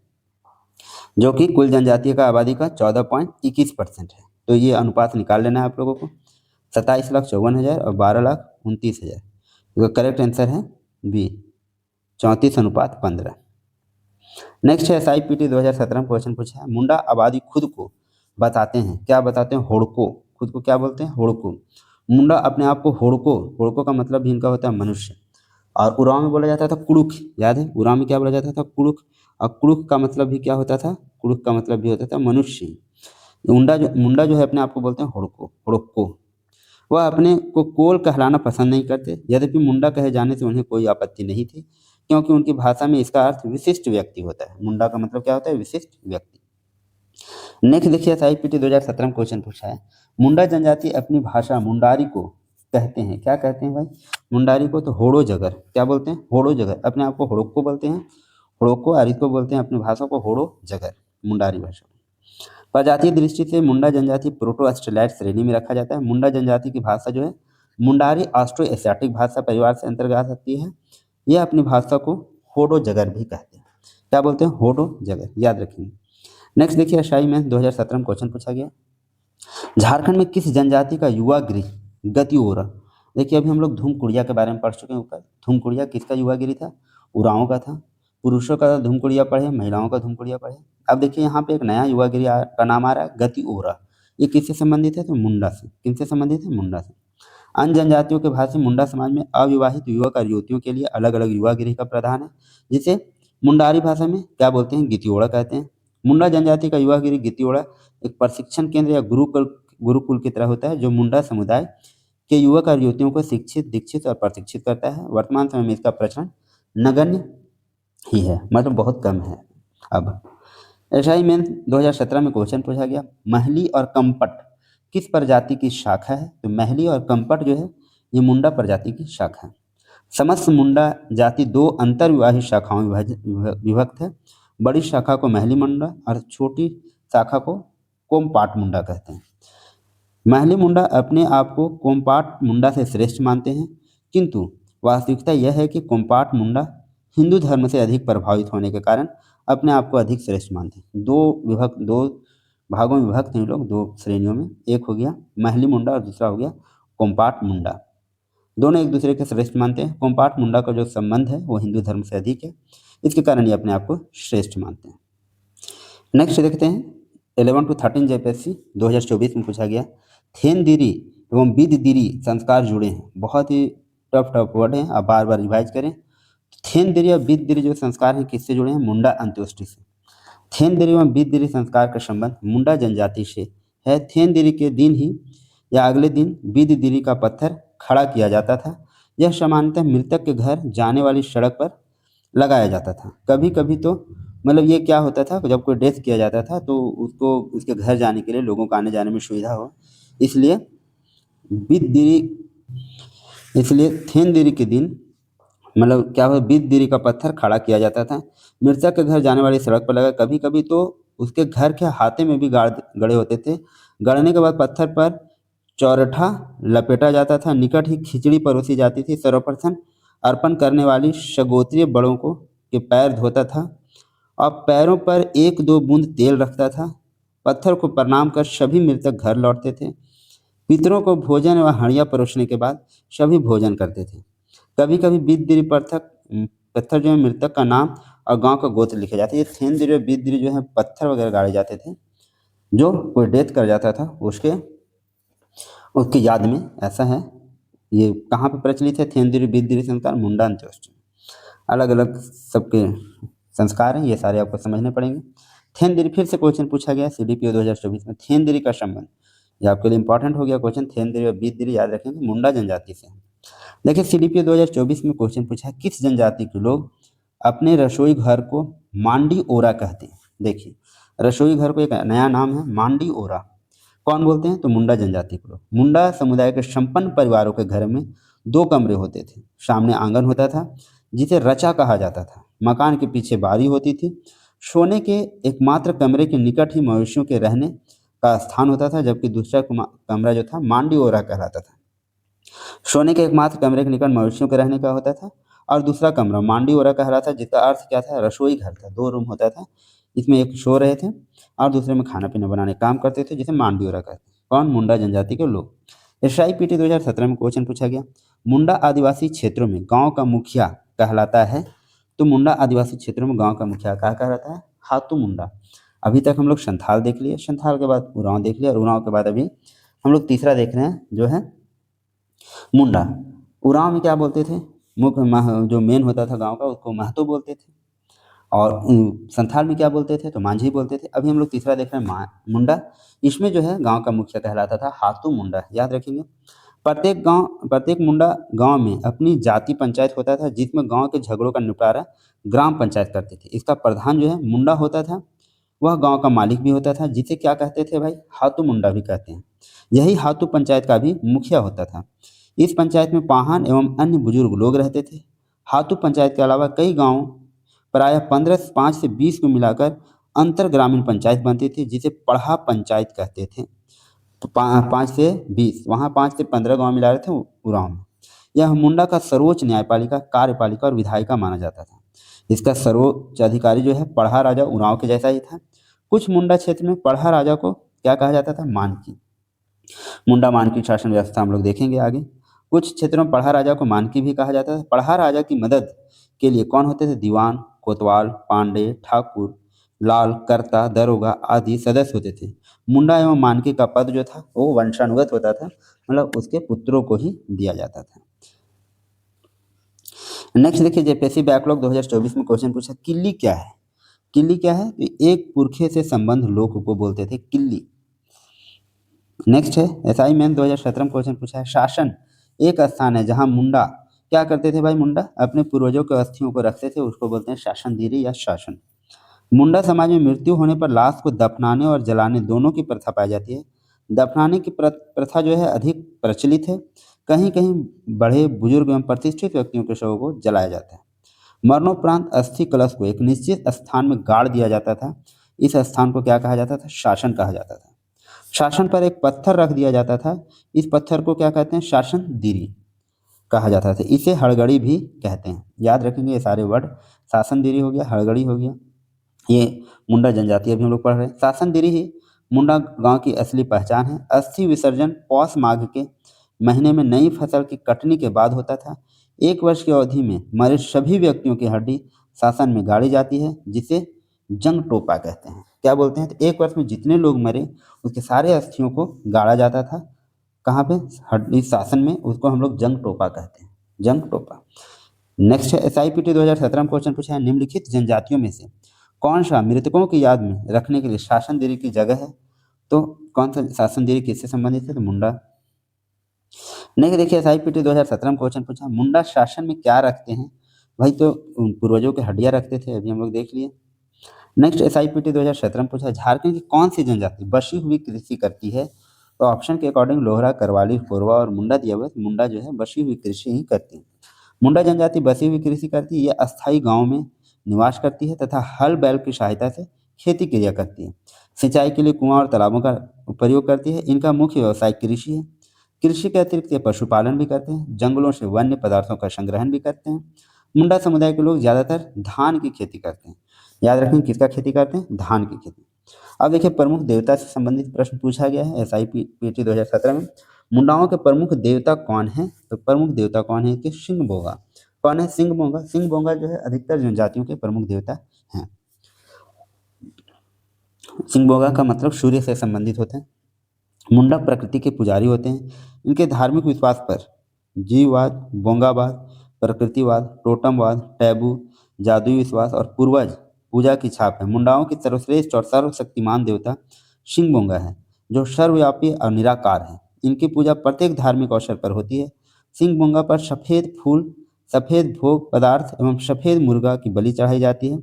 जो कि कुल जनजाति का आबादी का 14.21% है। तो ये अनुपात निकाल लेना है आप लोगों को, 27,54,000 और 12,29,000। इसका करेक्ट आंसर है बी, 34:15। नेक्स्ट है SIPT 2017 में क्वेश्चन पूछा है, मुंडा आबादी खुद को बताते हैं, क्या बताते हैं? होड़को। खुद को क्या बोलते हैं? होड़को। मुंडा अपने आप को होड़को का मतलब भी इनका होता है मनुष्य। और उरांव में बोला जाता था कुड़ुक, याद है? उरांव में क्या बोला जाता था? कुड़ुक। और कुड़ुक का मतलब भी क्या होता था? कुड़ुक का मतलब भी होता था मनुष्य। मुंडा जो है अपने आप को बोलते हैं होड़को। वह अपने को कोल कहलाना पसंद नहीं करते, यद्यपि मुंडा कहे जाने से उन्हें कोई आपत्ति नहीं थी, क्योंकि उनकी भाषा में इसका अर्थ विशिष्ट व्यक्ति होता है। मुंडा का मतलब क्या होता है? विशिष्ट व्यक्ति। नेक्स्ट देखिए SIPT 2017 में क्वेश्चन पूछा है, मुंडा जनजाति अपनी भाषा मुंडारी को कहते हैं, क्या कहते हैं भाई? मुंडारी को तो होड़ो जगर। क्या बोलते हैं? होड़ो जगर। अपने आप को होड़को बोलते हैं, होड़को, और इसको बोलते हैं अपनी भाषा को होड़ो जगर, मुंडारी भाषा। प्रजातीय दृष्टि से मुंडा जनजाति प्रोटो ऑस्ट्रेलाइड श्रेणी में रखा जाता है। मुंडा जनजाति की भाषा जो है मुंडारी ऑस्ट्रो एशियाटिक भाषा परिवार से अंतर्गत आ सकती है। यह अपनी भाषा को होडो जगर भी कहते हैं। क्या बोलते हैं? होडो जगर, याद रखेंगे। नेक्स्ट देखिए SI में 2017 में क्वेश्चन पूछा गया, झारखंड में किस जनजाति का युवा गृह गति हो रहा? देखिए अभी हम लोग धूमकुड़िया के बारे में पढ़ चुके हैं ऊपर। धूमकुड़िया किसका युवा गृह था? उरांव का था। पुरुषों का धूमकुड़िया पढ़े, महिलाओं का धूमकुड़िया पढ़े। अब देखिए यहाँ पे एक नया युवा गृह का नाम आ रहा है गति ओरा। ये किससे संबंधित है? तो मुंडा से। किनसे संबंधित है? मुंडा से। अन्य जनजातियों के भांति मुंडा समाज में अविवाहित युवक और युवतियों के लिए अलग अलग युवा गृह का प्रावधान है, जिसे मुंडारी भाषा में क्या बोलते हैं? गितियोड़ा कहते हैं। मुंडा जनजाति का युवा गृह गितियोड़ा एक प्रशिक्षण केंद्र या गुरुकुल की तरह होता है, जो मुंडा समुदाय के युवक और युवतियों को शिक्षित, दीक्षित और प्रशिक्षित करता है। वर्तमान समय में इसका प्रचलन नगण्य ही है, मतलब बहुत कम है। अब SI में 2017 में क्वेश्चन पूछा गया, महली और कंपट किस प्रजाति की शाखा है? तो महली और कंपट जो है ये मुंडा प्रजाति की शाखा है। समस्त मुंडा जाति दो अंतर्विवाहित शाखाओं में विभक्त है। बड़ी शाखा को महली मुंडा और छोटी शाखा को कोमपाट मुंडा कहते हैं। महली मुंडा अपने आप को कोमपाट मुंडा से श्रेष्ठ मानते हैं, किंतु वास्तविकता यह है कि कोमपाट मुंडा हिंदू धर्म से अधिक प्रभावित होने के कारण अपने आप को अधिक श्रेष्ठ मानते हैं। दो भागों में विभक्त हैं ये लोग, दो श्रेणियों में। एक हो गया महली मुंडा और दूसरा हो गया कोम्पाट मुंडा। दोनों एक दूसरे के श्रेष्ठ मानते हैं। कोम्पाट मुंडा का जो संबंध है वो हिंदू धर्म से अधिक है, इसके कारण ये अपने आप को श्रेष्ठ मानते हैं। नेक्स्ट देखते हैं 11 to 13 जेपीएससी 2024 में पूछा गया, थेनदिरी एवं बिददिरी संस्कार जुड़े हैं। बहुत ही टफ वर्ड हैं, आप बार बार रिवाइज करें। थेनदिरी और बिददिरी जो संस्कार हैं किससे जुड़े हैं? मुंडा अंत्योष्टि से। थेनदिरी एवं बिददिरी संस्कार का संबंध मुंडा जनजाति से है। थेनदिरी के दिन ही या अगले दिन बिददिरी का पत्थर खड़ा किया जाता था। यह सामान्यतः मृतक के घर जाने वाली सड़क पर लगाया जाता था। कभी कभी तो मतलब ये क्या होता था, जब कोई डेथ किया जाता था तो उसको उसके घर जाने के लिए लोगों को आने जाने में सुविधा हो, इसलिए बिददिरी इसलिए थेनदिरी के दिन मतलब क्या हुआ, बिददिरी का पत्थर खड़ा किया जाता था। मृतक के घर जाने वाली सड़क पर लगा। कभी कभी तो उसके घर के हाथे में भी गड़े होते थे। गड़ने के बाद पत्थर पर चौरठा लपेटा जाता था। निकट ही खिचड़ी परोसी जाती थी। सर्वप्रथम अर्पण करने वाली सगोत्रीय बड़ों को के पैर धोता था और पैरों पर 1-2 बूंद तेल रखता था। पत्थर को प्रणाम कर सभी मृतक घर लौटते थे। पितरों को भोजन व हड़िया परोसने के बाद सभी भोजन करते थे। कभी कभी बिददिरी पत्थर जो है मृतक का नाम और गांव का गोत्र लिखे जाते। ये थेनदिरी और बिददिरी जो है पत्थर वगैरह गाड़े जाते थे, जो कोई डेथ कर जाता था उसकी याद में। ऐसा है, ये कहाँ पे प्रचलित है? थेनदिरी बिददिरी संस्कार मुंडा अंत्योष्टि। अलग अलग सबके संस्कार हैं, ये सारे आपको समझने पड़ेंगे। थेनदिरी फिर से क्वेश्चन पूछा गया सीडीपीओ 2024 में। थेनदिरी का संबंध, ये आपके लिए इंपॉर्टेंट हो गया क्वेश्चन। थेनदिरी और बिददिरी याद रखेंगे, मुंडा जनजाति से। देखिए सीडीपीओ 2024 में क्वेश्चन पूछा है, किस जनजाति के लोग अपने रसोई घर को मांडी ओरा कहते हैं? देखिए रसोई घर को एक नया नाम है मांडी ओरा। कौन बोलते हैं? तो मुंडा जनजाति के लोग। मुंडा समुदाय के संपन्न परिवारों के घर में 2 कमरे होते थे। सामने आंगन होता था जिसे रचा कहा जाता था। मकान के पीछे बारी होती थी। सोने के एकमात्र कमरे के निकट ही मवेशियों के रहने का स्थान होता था, जबकि दूसरा कमरा जो था मांडी ओरा कहलाता था। सोने के एकमात्र कमरे के निकट मवेशियों के रहने का होता था और दूसरा कमरा मांडी ओरा कहलाता था, जिसका अर्थ क्या था? रसोई घर था। 2 रूम होता था, इसमें एक सो रहे थे और दूसरे में खाना पीना बनाने काम करते थे, जिसे मांडी ओरा कहते हैं। कौन? मुंडा जनजाति के लोग। SIPT 2017 में क्वेश्चन पूछा गया, मुंडा आदिवासी क्षेत्रों में गांव का मुखिया कहलाता है। तो मुंडा आदिवासी क्षेत्रों में गांव का मुखिया क्या कहलाता है? हातू मुंडा। अभी तक हम लोग संथाल देख लिए, संथाल के बाद उरांव देख लिया और उरांव के बाद अभी हम लोग तीसरा देख रहे हैं जो है मुंडा। उरांव में क्या बोलते थे? जो मेन होता था गांव का उसको महतो बोलते थे। और संथाल में क्या बोलते थे? तो मांझी बोलते थे। अभी हम लोग तीसरा देख रहे हैं मुंडा। इसमें जो है गांव का मुखिया कहलाता था हातू मुंडा। याद रखेंगे। प्रत्येक मुंडा गांव में अपनी जाति पंचायत होता था, जिसमें गांव के झगड़ों का निपटारा ग्राम पंचायत करती थी। इसका प्रधान जो है मुंडा होता था। वह गांव का मालिक भी होता था, जिसे क्या कहते थे भाई? हातू मुंडा भी कहते हैं। यही हातू पंचायत का भी मुखिया होता था। इस पंचायत में पाहन एवं अन्य बुजुर्ग लोग रहते थे। हातू पंचायत के अलावा कई गांव प्रायः 5 से 20 को मिलाकर अंतर ग्रामीण पंचायत बनती थी, जिसे पढ़ा पंचायत कहते थे। तो 5 से 20, वहाँ 5 से 15 गांव मिला रहे थे उरांव में। यह मुंडा का सर्वोच्च न्यायपालिका, कार्यपालिका और विधायिका माना जाता था। इसका सर्वोच्च अधिकारी जो है पढ़ा राजा उरांव के जैसा ही था। कुछ मुंडा क्षेत्र में पढ़ा राजा को क्या कहा जाता था? मानकी। मुंडा मानकी शासन व्यवस्था हम लोग देखेंगे आगे। कुछ क्षेत्रों में पढ़ा राजा को मानकी भी कहा जाता था। पढ़ा राजा की मदद के लिए कौन होते थे? दीवान, कोतवाल, पांडे, ठाकुर, लाल, कर्ता, दरोगा आदि सदस्य होते थे। मुंडा एवं मानकी का पद जो था वो वंशानुगत होता था, मतलब उसके पुत्रों को ही दिया जाता था। नेक्स्ट देखिए जेपीएससी बैकलॉग 2024 में क्वेश्चन पूछा, किल्ली क्या है? किल्ली क्या है? तो एक पुरखे से संबंध लोग को बोलते थे किल्ली। नेक्स्ट है SI मेन 2017 में क्वेश्चन पूछा है, शासन एक स्थान है जहां मुंडा क्या करते थे भाई? मुंडा अपने पूर्वजों के अस्थियों को रखते थे, उसको बोलते हैं शासनदीरी या शासन। मुंडा समाज में मृत्यु होने पर लाश को दफनाने और जलाने दोनों की प्रथा पाई जाती है। दफनाने की प्रथा जो है अधिक प्रचलित है। कहीं कहीं बड़े बुजुर्ग एवं प्रतिष्ठित व्यक्तियों के शवों को जलाया जाता है। मरणोपरांत अस्थि कलश को एक निश्चित स्थान में गाड़ दिया जाता था। इस स्थान को क्या कहा जाता था? शासन कहा जाता था। शासन पर एक पत्थर रख दिया जाता था। इस पत्थर को क्या कहते हैं? शासन दीरी। कहा जाता था। इसे हड़गड़ी भी कहते हैं। याद रखेंगे ये सारे वर्ड। शासन देरी हो गया, हड़गड़ी हो गया, ये मुंडा जनजाति अभी हम लोग पढ़ रहे हैं। शासन देरी ही मुंडा गांव की असली पहचान है। अस्थि विसर्जन पौष माघ के महीने में नई फसल की कटनी के बाद होता था। एक वर्ष की अवधि में मरे सभी व्यक्तियों की हड्डी शासन में गाड़ी जाती है, जिसे जंग टोपा कहते हैं। क्या बोलते हैं? तो एक वर्ष में जितने लोग मरे उसके सारे अस्थियों को गाड़ा जाता था। कहाँ पे? हड्डी शासन में। उसको हम लोग जंग टोपा कहते हैं, जंग टोपा। नेक्स्ट है SIPT 2017 में क्वेश्चन पूछा है, निम्नलिखित जनजातियों में से कौन सा मृतकों की याद में रखने के लिए शासन देरी की जगह है? तो कौन सा शासन देरी किससे संबंधित है? तो मुंडा। नहीं, देखिए SIPT 2017 में क्वेश्चन पूछा, मुंडा शासन में क्या रखते हैं? भाई तो पूर्वजों के हड्डियां रखते थे, अभी हम लोग देख लिए। नेक्स्ट SIPT 2017 में पूछा, झारखंड की कौन सी जनजाति बसी हुई कृषि करती है? तो ऑप्शन के अकॉर्डिंग लोहरा, करवाली, कोरवा और मुंडा दिया हुआ है। मुंडा जो है बसी हुई कृषि ही करती है। मुंडा जनजाति बसी हुई कृषि करती है। यह अस्थायी गांव में निवास करती है तथा हल बैल की सहायता से खेती क्रिया करती है। सिंचाई के लिए कुआं और तालाबों का प्रयोग करती है। इनका मुख्य व्यवसाय कृषि है। कृषि के अतिरिक्त ये पशुपालन भी करते हैं। जंगलों से वन्य पदार्थों का संग्रहण भी करते हैं। मुंडा समुदाय के लोग ज़्यादातर धान की खेती करते हैं। याद रखें किसका खेती करते हैं? धान की खेती। अब देखिए प्रमुख देवता से संबंधित प्रश्न पूछा गया है SIPT 2017 में। मुंडाओं के प्रमुख देवता कौन है? तो प्रमुख देवता कौन है? कि सिंह बोगा। कौन है? सिंह बोगा। सिंह बोगा जो है अधिकतर जनजातियों के प्रमुख देवता हैं। सिंह बोगा का मतलब सूर्य से संबंधित होते हैं। मुंडा प्रकृति के पुजारी होते हैं। इनके धार्मिक विश्वास पर जीववाद, बोंगावाद, प्रकृतिवाद, टोटमवाद, टैबू, जादुई विश्वास और पूर्वज पूजा की छाप है। मुंडाओं की सर्वश्रेष्ठ और सर्वशक्तिमान देवता सिंह बोंगा है, जो सर्वव्यापी और निराकार है। इनकी पूजा प्रत्येक धार्मिक अवसर पर होती है। सिंह बोंगा पर सफ़ेद फूल, सफ़ेद भोग पदार्थ एवं सफ़ेद मुर्गा की बलि चढ़ाई जाती है।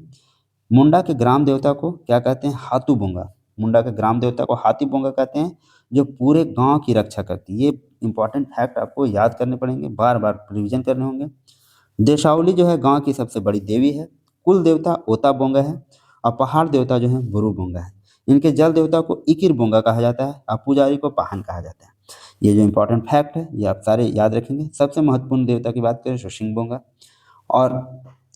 मुंडा के ग्राम देवता को क्या कहते हैं? हाथू बोंगा। मुंडा के ग्राम देवता को हाथी बोंगा कहते हैं, जो पूरे गांव की रक्षा करती है। ये इंपॉर्टेंट फैक्ट आपको याद करने पड़ेंगे, बार बार रिविजन करने होंगे। देशावली जो है गांव की सबसे बड़ी देवी है। कुल देवता ओता बोंगा है और पहाड़ देवता जो है बुरु बोंगा है। इनके जल देवता को इकिर बोंगा कहा जाता है और पुजारी को पाहन कहा जाता है। ये जो इंपॉर्टेंट फैक्ट है ये आप सारे याद रखेंगे। सबसे महत्वपूर्ण देवता की बात करें तो सिंह बोंगा, और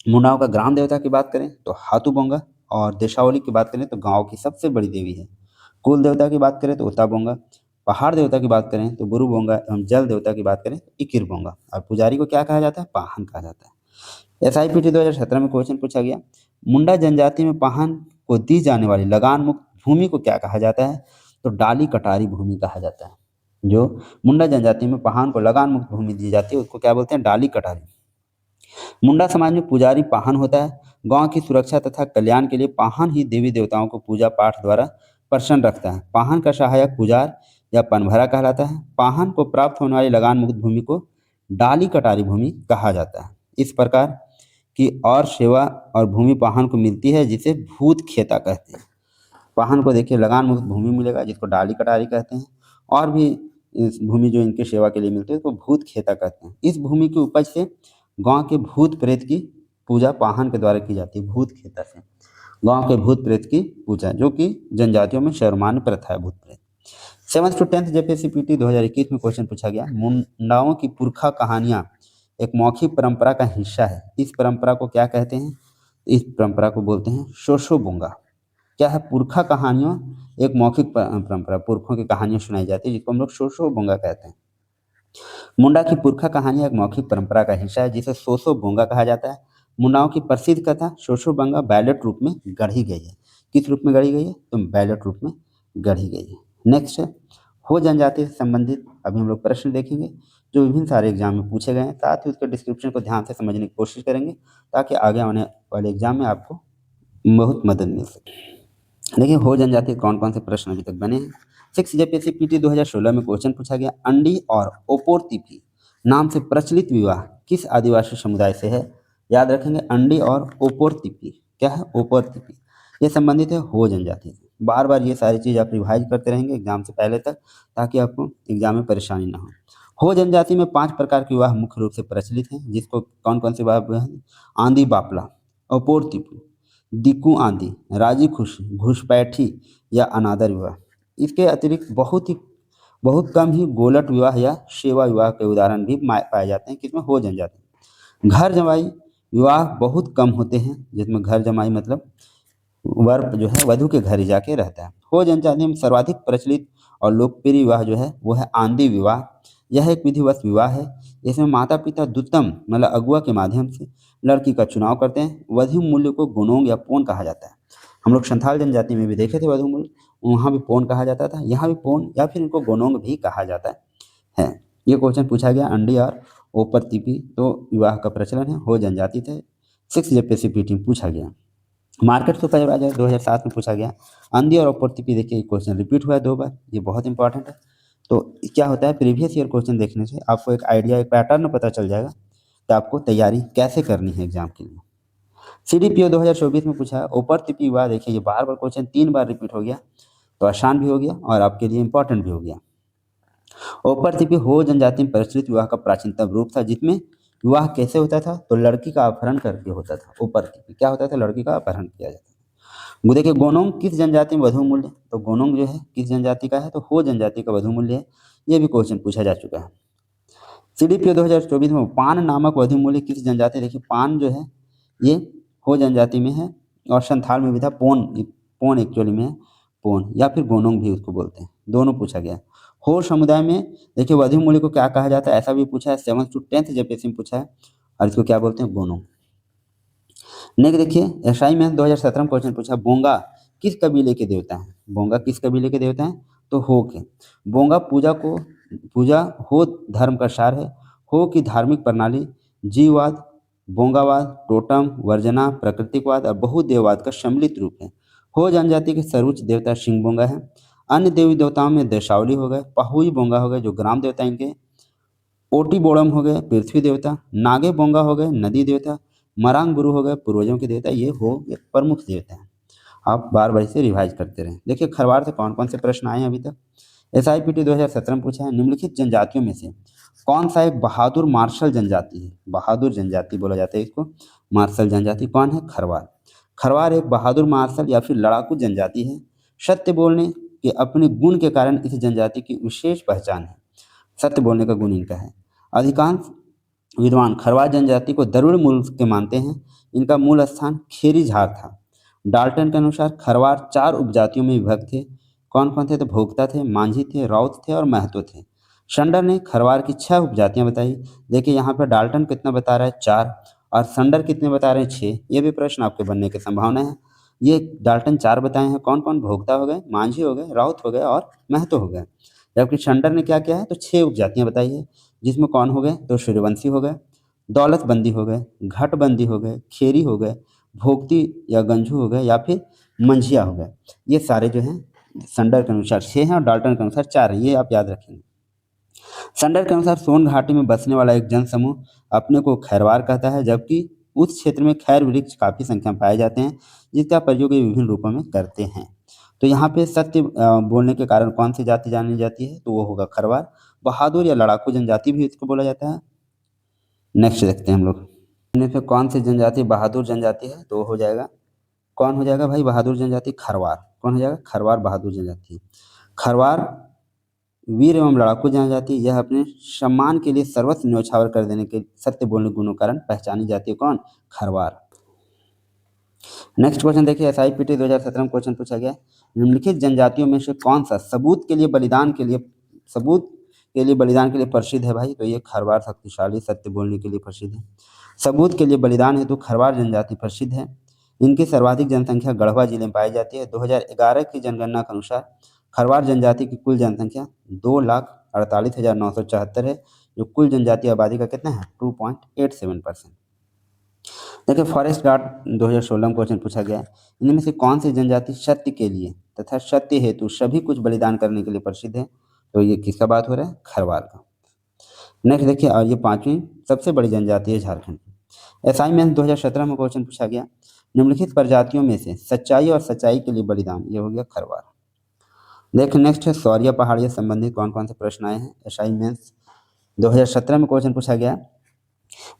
मुंडाओं का ग्राम देवता की बात करें तो हाथू बोंगा, और देशावली की बात करें तो गांव की सबसे बड़ी देवी है। कुल देवता की बात करें तो ओता बोंगा, पहाड़ देवता की बात करें तो बुरु बोंगा एवं जल देवता की बात करें तो इकिर बोंगा, और पुजारी को क्या कहा जाता है? पाहन कहा जाता है। SIPT 2017 में क्वेश्चन पूछा गया, मुंडा जनजाति में पाहन को दी जाने वाली लगान मुक्त भूमि को क्या कहा जाता है? तो डाली कटारी भूमि कहा जाता है। जो मुंडा जनजाति में पाहन को लगान मुक्त भूमि दी जाती है उसको क्या बोलते हैं? डाली कटारी। मुंडा समाज में पुजारी पाहन होता है। गांव की सुरक्षा तथा कल्याण के लिए पाहन ही देवी देवताओं को पूजा पाठ द्वारा प्रसन्न रखता है। पाहन का सहायक पुजार या पनभरा कहलाता है। पाहन को प्राप्त होने वाली लगान मुक्त भूमि को डाली कटारी भूमि कहा जाता है। इस प्रकार की और सेवा और भूमि पाहन को मिलती है, जिसे भूत खेता कहते हैं। पाहन को देखिए लगान मुक्त भूमि मिलेगा, जिसको डाली कटारी कहते हैं, और भी इस भूमि जो इनके सेवा के लिए मिलती है उसको भूत खेता कहते हैं। इस भूमि की उपज से गांव के भूत प्रेत की पूजा पाहन के द्वारा की जाती है। भूत खेता से गांव के भूत प्रेत की पूजा, जो कि जनजातियों में सर्वमान्य प्रथा है भूत प्रेत। 7th to 10th JPSC 2021 में क्वेश्चन पूछा गया, मुंडाओं की पुरखा कहानियां एक मौखिक परंपरा का हिस्सा है। इस परंपरा को क्या कहते हैं? इस परंपरा को बोलते हैं शोशो बोंगा। क्या है? पुरखा कहानियों एक मौखिक परंपरा, पुरखों की कहानियां सुनाई जाती है, जिसको हम लोग शोशो बोंगा कहते हैं। मुंडा की पुरखा कहानियां एक मौखिक परंपरा का हिस्सा है, जिसे सोसो बोंगा कहा जाता है। मुंडाओं की प्रसिद्ध कथा शोशो बोंगा बैलेट रूप में गढ़ी गई है। किस रूप में गढ़ी गई है? तो बैलेट रूप में गढ़ी गई है। नेक्स्ट है हो जनजाति से संबंधित अभी हम लोग प्रश्न देखेंगे, जो विभिन्न सारे एग्जाम में पूछे गए हैं। साथ ही उसके डिस्क्रिप्शन को ध्यान से समझने की कोशिश करेंगे, ताकि आगे आने वाले एग्जाम में आपको बहुत मदद मिल सके। देखिए हो जनजाति कौन कौन से प्रश्न अभी तक बने हैं। 6 JPSC 2016 में क्वेश्चन पूछा गया, अंडी और ओपोरतिपी नाम से प्रचलित विवाह किस आदिवासी समुदाय से है? याद रखेंगे अंडी और ओपोरतिपी। क्या है? ओपोरतिपी। ये संबंधित है हो जनजाति से। बार बार ये सारी चीज़ आप रिवाइज करते रहेंगे एग्जाम से पहले तक, ताकि आपको एग्जाम में परेशानी ना हो जनजाति में 5 प्रकार के विवाह मुख्य रूप से प्रचलित हैं, जिसको कौन कौन से विवाह हैं? आंधी बापला, ओपोरतिपी, दिक्कू आंधी, राजी खुशी, घुसपैठी या अनादर विवाह। इसके अतिरिक्त बहुत ही बहुत कम ही गोलट विवाह या सेवा विवाह के उदाहरण भी पाए जाते हैं किसमें, हो जनजाति। घर जमाई विवाह बहुत कम होते हैं, जिसमें घर जमाई मतलब वर जो है वधु के घर ही जाके रहता है। हो जनजाति में सर्वाधिक प्रचलित और लोकप्रिय विवाह जो है वो है आंधी विवाह। यह एक विधिवत विवाह है। इसमें माता पिता द्वितम मतलब अगुआ के माध्यम से लड़की का चुनाव करते हैं। वधु मूल्य को गोनोंग या पोन कहा जाता है। हम लोग संथाल जनजाति में भी देखे थे वधु मूल्य, वहाँ भी पोन कहा जाता था, यहाँ भी पोन या फिर इनको गोनोंग भी कहा जाता है। ये क्वेश्चन पूछा गया अंडी और ओपर तिपी तो विवाह का प्रचलन है, हो जनजाति थे। 6 जेपीएससी में पूछा गया। मार्केट सुपरवाइजर 2007 में पूछा गया। अंधी और अपवर्तिपी देखिए क्वेश्चन रिपीट हुआ है 2 बार, ये बहुत इंपॉर्टेंट है। तो क्या होता है, प्रीवियस ईयर क्वेश्चन देखने से आपको एक आइडिया, एक पैटर्न पता चल जाएगा कि आपको तैयारी कैसे करनी है एग्जाम के लिए। CDPO 2024 में पूछा है अपवर्तिपी विवाह। देखिए ये बार बार क्वेश्चन 3 बार रिपीट हो गया, तो आसान भी हो गया और आपके लिए इंपॉर्टेंट भी हो गया। अपवर्तिपी हो जनजाति में प्रचलित विवाह का प्राचीनतम रूप था, जिसमें विवाह कैसे होता था, तो लड़की का अपहरण करके होता था। अपवर्तिपी क्या होता था, लड़की का अपहरण किया जाता था। वो देखिए गोनोंग किस जनजाति में वधु मूल्य, तो गोनोंग जो है किस जनजाति का है, तो हो जनजाति का वधु मूल्य है। ये भी क्वेश्चन पूछा जा चुका है। CDPO 2024 में पान नामक वधु मूल्य किस जनजाति, देखिए पान जो है ये हो जनजाति में है और संथाल में भी था। पोन एक्चुअली में है, पोन या फिर गोनोंग भी उसको बोलते हैं, दोनों पूछा गया। हो समुदाय में देखिए वधु मूल्य को क्या कहा जाता है, ऐसा भी पूछा है। 7th to 10th जेपीएससी में पूछा है और इसको क्या बोलते हैं, गोनोंग। नेक्स्ट देखिए SI में 2017 में क्वेश्चन पूछा बोंगा किस कबीले के देवता हैं। बोंगा किस कबीले के देवता हैं, तो हो के। बोंगा पूजा हो धर्म का सार है। हो की धार्मिक प्रणाली जीववाद, बोंगावाद, टोटम, वर्जना, प्राकृतिकवाद और बहुदेववाद का सम्मिलित रूप है। हो जनजाति के सर्वोच्च देवता सिंह बोंगा है। अन्य देवी देवताओं में देशावली हो गए, पहुई बोंगा हो गए जो ग्राम देवता इनके, ओटी बोड़म हो गए पृथ्वी देवता, नागे बोंगा हो गए नदी देवता, मरांग गुरु हो गए पूर्वजों के देवता। ये हो गए प्रमुख देवता हैं। आप बार बार इसे रिवाइज करते रहें। देखिए खरवार से कौन कौन से प्रश्न आए हैं अभी तक। SIPT 2017 में पूछा है निम्नलिखित जनजातियों में से कौन सा एक बहादुर मार्शल जनजाति है। बहादुर जनजाति बोला जाता है इसको, मार्शल जनजाति कौन है, खरवार। खरवार एक बहादुर मार्शल या फिर लड़ाकू जनजाति है। सत्य बोलने के अपने गुण के कारण इस जनजाति की विशेष पहचान है। सत्य बोलने का गुण इनका है। अधिकांश विद्वान खरवार जनजाति को द्रविड़ मूल के मानते हैं। इनका मूल स्थान खेरी झार था। डाल्टन के अनुसार खरवार 4 उपजातियों में विभक्त थे। कौन कौन थे, तो भोक्ता थे, मांझी थे, राउत थे और महतो थे। संडर ने खरवार की 6 उपजातियां बताई। देखिए यहाँ पर डाल्टन कितना बता रहा है, 4, और संडर कितने बता रहे हैं, 6। ये भी प्रश्न आपके बनने की संभावना है। ये डाल्टन 4 बताए हैं, कौन कौन, भोक्ता हो गए, मांझी हो गए, राउत हो गए और महतो हो गए। जबकि संडर ने क्या किया है, तो 6 उपजातियां बताई है, जिसमें कौन हो गए, तो सूर्यवंशी हो गए, दौलतबंदी हो गए, घटबंदी हो गए, खेरी हो गए, भोक्ती या गंजू हो गए या फिर मंझिया हो गए। ये सारे जो हैं संडर के अनुसार 6 हैं और डाल्टन के अनुसार 4 हैं, ये आप याद रखेंगे। संडर के अनुसार सोन घाटी में बसने वाला एक जनसमूह अपने को खैरवार कहता है, जबकि उस क्षेत्र में खैर वृक्ष काफ़ी संख्या में पाए जाते हैं, जिसका प्रयोग ये विभिन्न रूपों में करते हैं। तो यहाँ पे सत्य बोलने के कारण कौन सी जाति जानी जाती है, तो वो होगा खरवार। बहादुर या लड़ाकू जनजाति भी इसको बोला जाता है। नेक्स्ट देखते हैं हम लोग, इनमें से कौन सी जनजाति बहादुर जनजाति है, तो वो हो जाएगा, कौन हो जाएगा भाई बहादुर जनजाति, खरवार। कौन हो जाएगा, खरवार बहादुर जनजाति। खरवार वीर एवं लड़ाकू जनजाति, यह अपने सम्मान के लिए सर्वस्व न्यौछावर कर देने के सत्य बोलने गुणों कारण पहचानी जाती है। कौन, खरवार। नेक्स्ट क्वेश्चन देखिए SIPT 2017 में क्वेश्चन पूछा गया निम्नलिखित जनजातियों में से कौन सा सबूत के लिए बलिदान के लिए प्रसिद्ध है भाई, तो ये खरवार शक्तिशाली सत्य बोलने के लिए प्रसिद्ध है। सबूत के लिए बलिदान हेतु खरवार जनजाति प्रसिद्ध है। इनकी सर्वाधिक जनसंख्या गढ़वा जिले में पाई जाती है। 2011 की जनगणना के अनुसार खरवार जनजाति की कुल जनसंख्या 2,48,974 है, जो कुल जनजातीय आबादी का कितना है, 2.87%। देखिए फॉरेस्ट गार्ड 2016 में क्वेश्चन पूछा गया इनमें से कौन सी जनजाति सत्य के लिए तथा सत्य हेतु सभी कुछ बलिदान करने के लिए प्रसिद्ध है, तो ये किसका बात हो रहा है, खरवार का। नेक्स्ट देखिए, और ये 5वीं सबसे बड़ी जनजाति है झारखंड की। असाइनमेंट 2017 में क्वेश्चन पूछा गया निम्नलिखित प्रजातियों में से सच्चाई और सच्चाई के लिए बलिदान, ये हो गया खरवार। देखिए नेक्स्ट है शौर्य पहाड़ियों संबंधित कौन कौन से प्रश्न आए हैं। असाइनमेंट 2017 में क्वेश्चन पूछा गया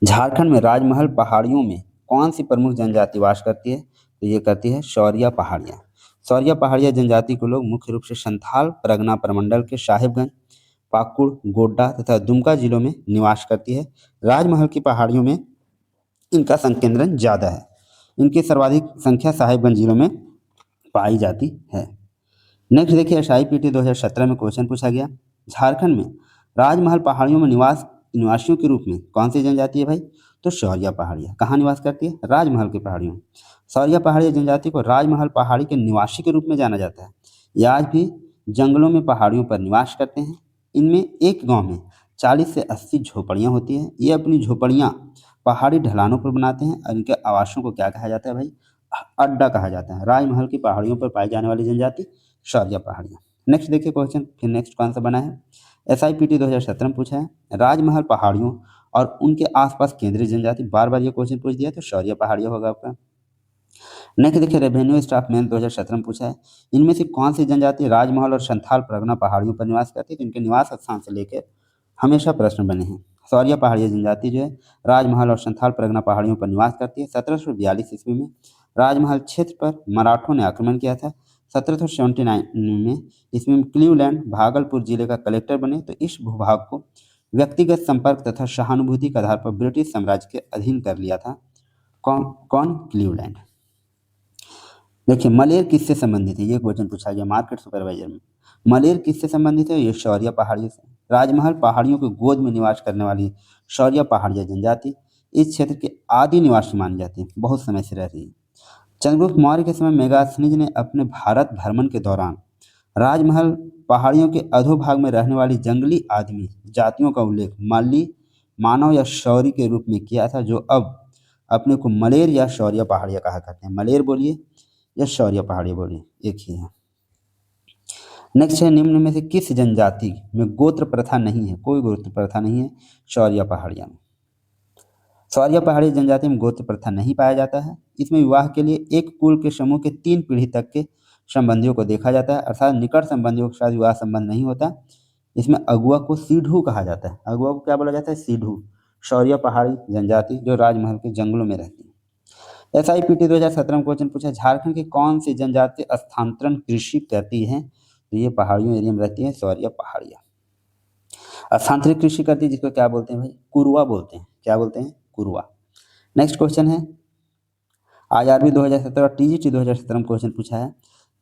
झारखंड में राजमहल पहाड़ियों में कौन सी प्रमुख जनजाति वास करती है, तो ये करती है शौर्य पहाड़ियाँ। शौर्य पहाड़िया जनजाति को लोग मुख्य रूप से संथाल परगना प्रमंडल के साहिबगंज, पाकुड़, गोड्डा तथा दुमका जिलों में निवास करती है। राजमहल की पहाड़ियों में इनका संकेंद्रण ज़्यादा है। इनकी सर्वाधिक संख्या साहिबगंज जिलों में पाई जाती है। नेक्स्ट देखिए, SIPT 2017 में क्वेश्चन पूछा गया, झारखंड में राजमहल पहाड़ियों में निवासियों के रूप में कौन सी जनजाति है भाई? तो शौरिया पहाड़िया। कहाँ निवास करती है? राजमहल की पहाड़ियों में। शौरिया पहाड़िया जनजाति को राजमहल पहाड़ी के निवासी के रूप में जाना जाता है। ये आज भी जंगलों में पहाड़ियों पर निवास करते हैं। इनमें एक गांव में 40 से 80 झोपड़ियाँ होती हैं। ये अपनी झोपड़ियाँ पहाड़ी ढलानों पर बनाते हैं और इनके आवासों को क्या कहा जाता है भाई? अड्डा कहा जाता है। राजमहल की पहाड़ियों पर पाई जाने वाली जनजाति शौरिया पहाड़ियाँ। नेक्स्ट देखिए क्वेश्चन, फिर नेक्स्ट कौन सा बना है? SIPT 2017 में पूछा है, राजमहल पहाड़ियों और उनके आसपास केंद्रीय जनजाति। बार बार ये क्वेश्चन पूछ दिया तो शौरिया पहाड़िया होगा आपका। नेक्स्ट देखिए, रेवेन्यू स्टाफ मैन 2017 में पूछा है, इनमें से कौन सी जनजाति राजमहल और संथाल परगना पहाड़ियों पर निवास करती है? तो इनके निवास स्थान से लेकर हमेशा प्रश्न बने हैं। शौरिया पहाड़िया जनजाति जो है राजमहल और संथाल परगना पहाड़ियों पर निवास करती है। 1742 ईस्वी में राजमहल क्षेत्र पर मराठों ने आक्रमण किया था। 1779 में इसमें क्लीवलैंड भागलपुर जिले का कलेक्टर बने। तो इस भूभाग को व्यक्तिगत संपर्क तथा सहानुभूति के आधार पर ब्रिटिश साम्राज्य के अधीन कर लिया था। कौन कौन? क्लीवलैंड। देखिए, मलेर किससे संबंधित है? ये क्वेश्चन पूछा गया मार्केट सुपरवाइजर में। मलेर किससे संबंधित है? ये शौरिया पहाड़ियों से। राजमहल पहाड़ियों के गोद में निवास करने वाली शौरिया पहाड़िया जनजाति इस क्षेत्र के आदि निवासी मानी जाती है, बहुत समय से रह रही है। चंद्रगुप्त मौर्य के समय मेगास्थनीज ने अपने भारत भ्रमण के दौरान राजमहल पहाड़ियों के अधोभाग में रहने वाली जंगली आदमी जातियों का उल्लेख मल्ली, मानव या शौरी के रूप में किया था, जो अब अपने को मलेर या शौरिया पहाड़िया कहा करते हैं। मलेर बोलिए या शौरिया पहाड़िया बोलिए, एक ही है। नेक्स्ट है, निम्न में से किस जनजाति में गोत्र प्रथा नहीं है? कोई गोत्र प्रथा नहीं है शौरिया पहाड़िया में। शौरिया पहाड़ी जनजाति में गोत्र प्रथा नहीं पाया जाता है। इसमें विवाह के लिए एक कुल के समूह के 3 पीढ़ी तक के संबंधियों को देखा जाता है, अर्थात निकट संबंधियों के साथ विवाह संबंध नहीं होता। इसमें अगुआ को सीढ़ू कहा जाता है। अगुआ को क्या बोला जाता है? सीढ़ू। शौरिया पहाड़ी जनजाति जो राजमहल के जंगलों में रहती है। SIPT 2017 में क्वेश्चन पूछा, झारखंड की कौन सी जनजाति स्थानांतरण कृषि करती है? तो ये पहाड़ियों एरिया में रहती है शौरिया पहाड़िया। स्थानांतरित कृषि करती है जिसको क्या बोलते हैं भाई? कुरुआ बोलते हैं। क्या बोलते हैं? कुरुआ। नेक्स्ट क्वेश्चन है, IRB 2017 और TGT 2017 में क्वेश्चन पूछा है,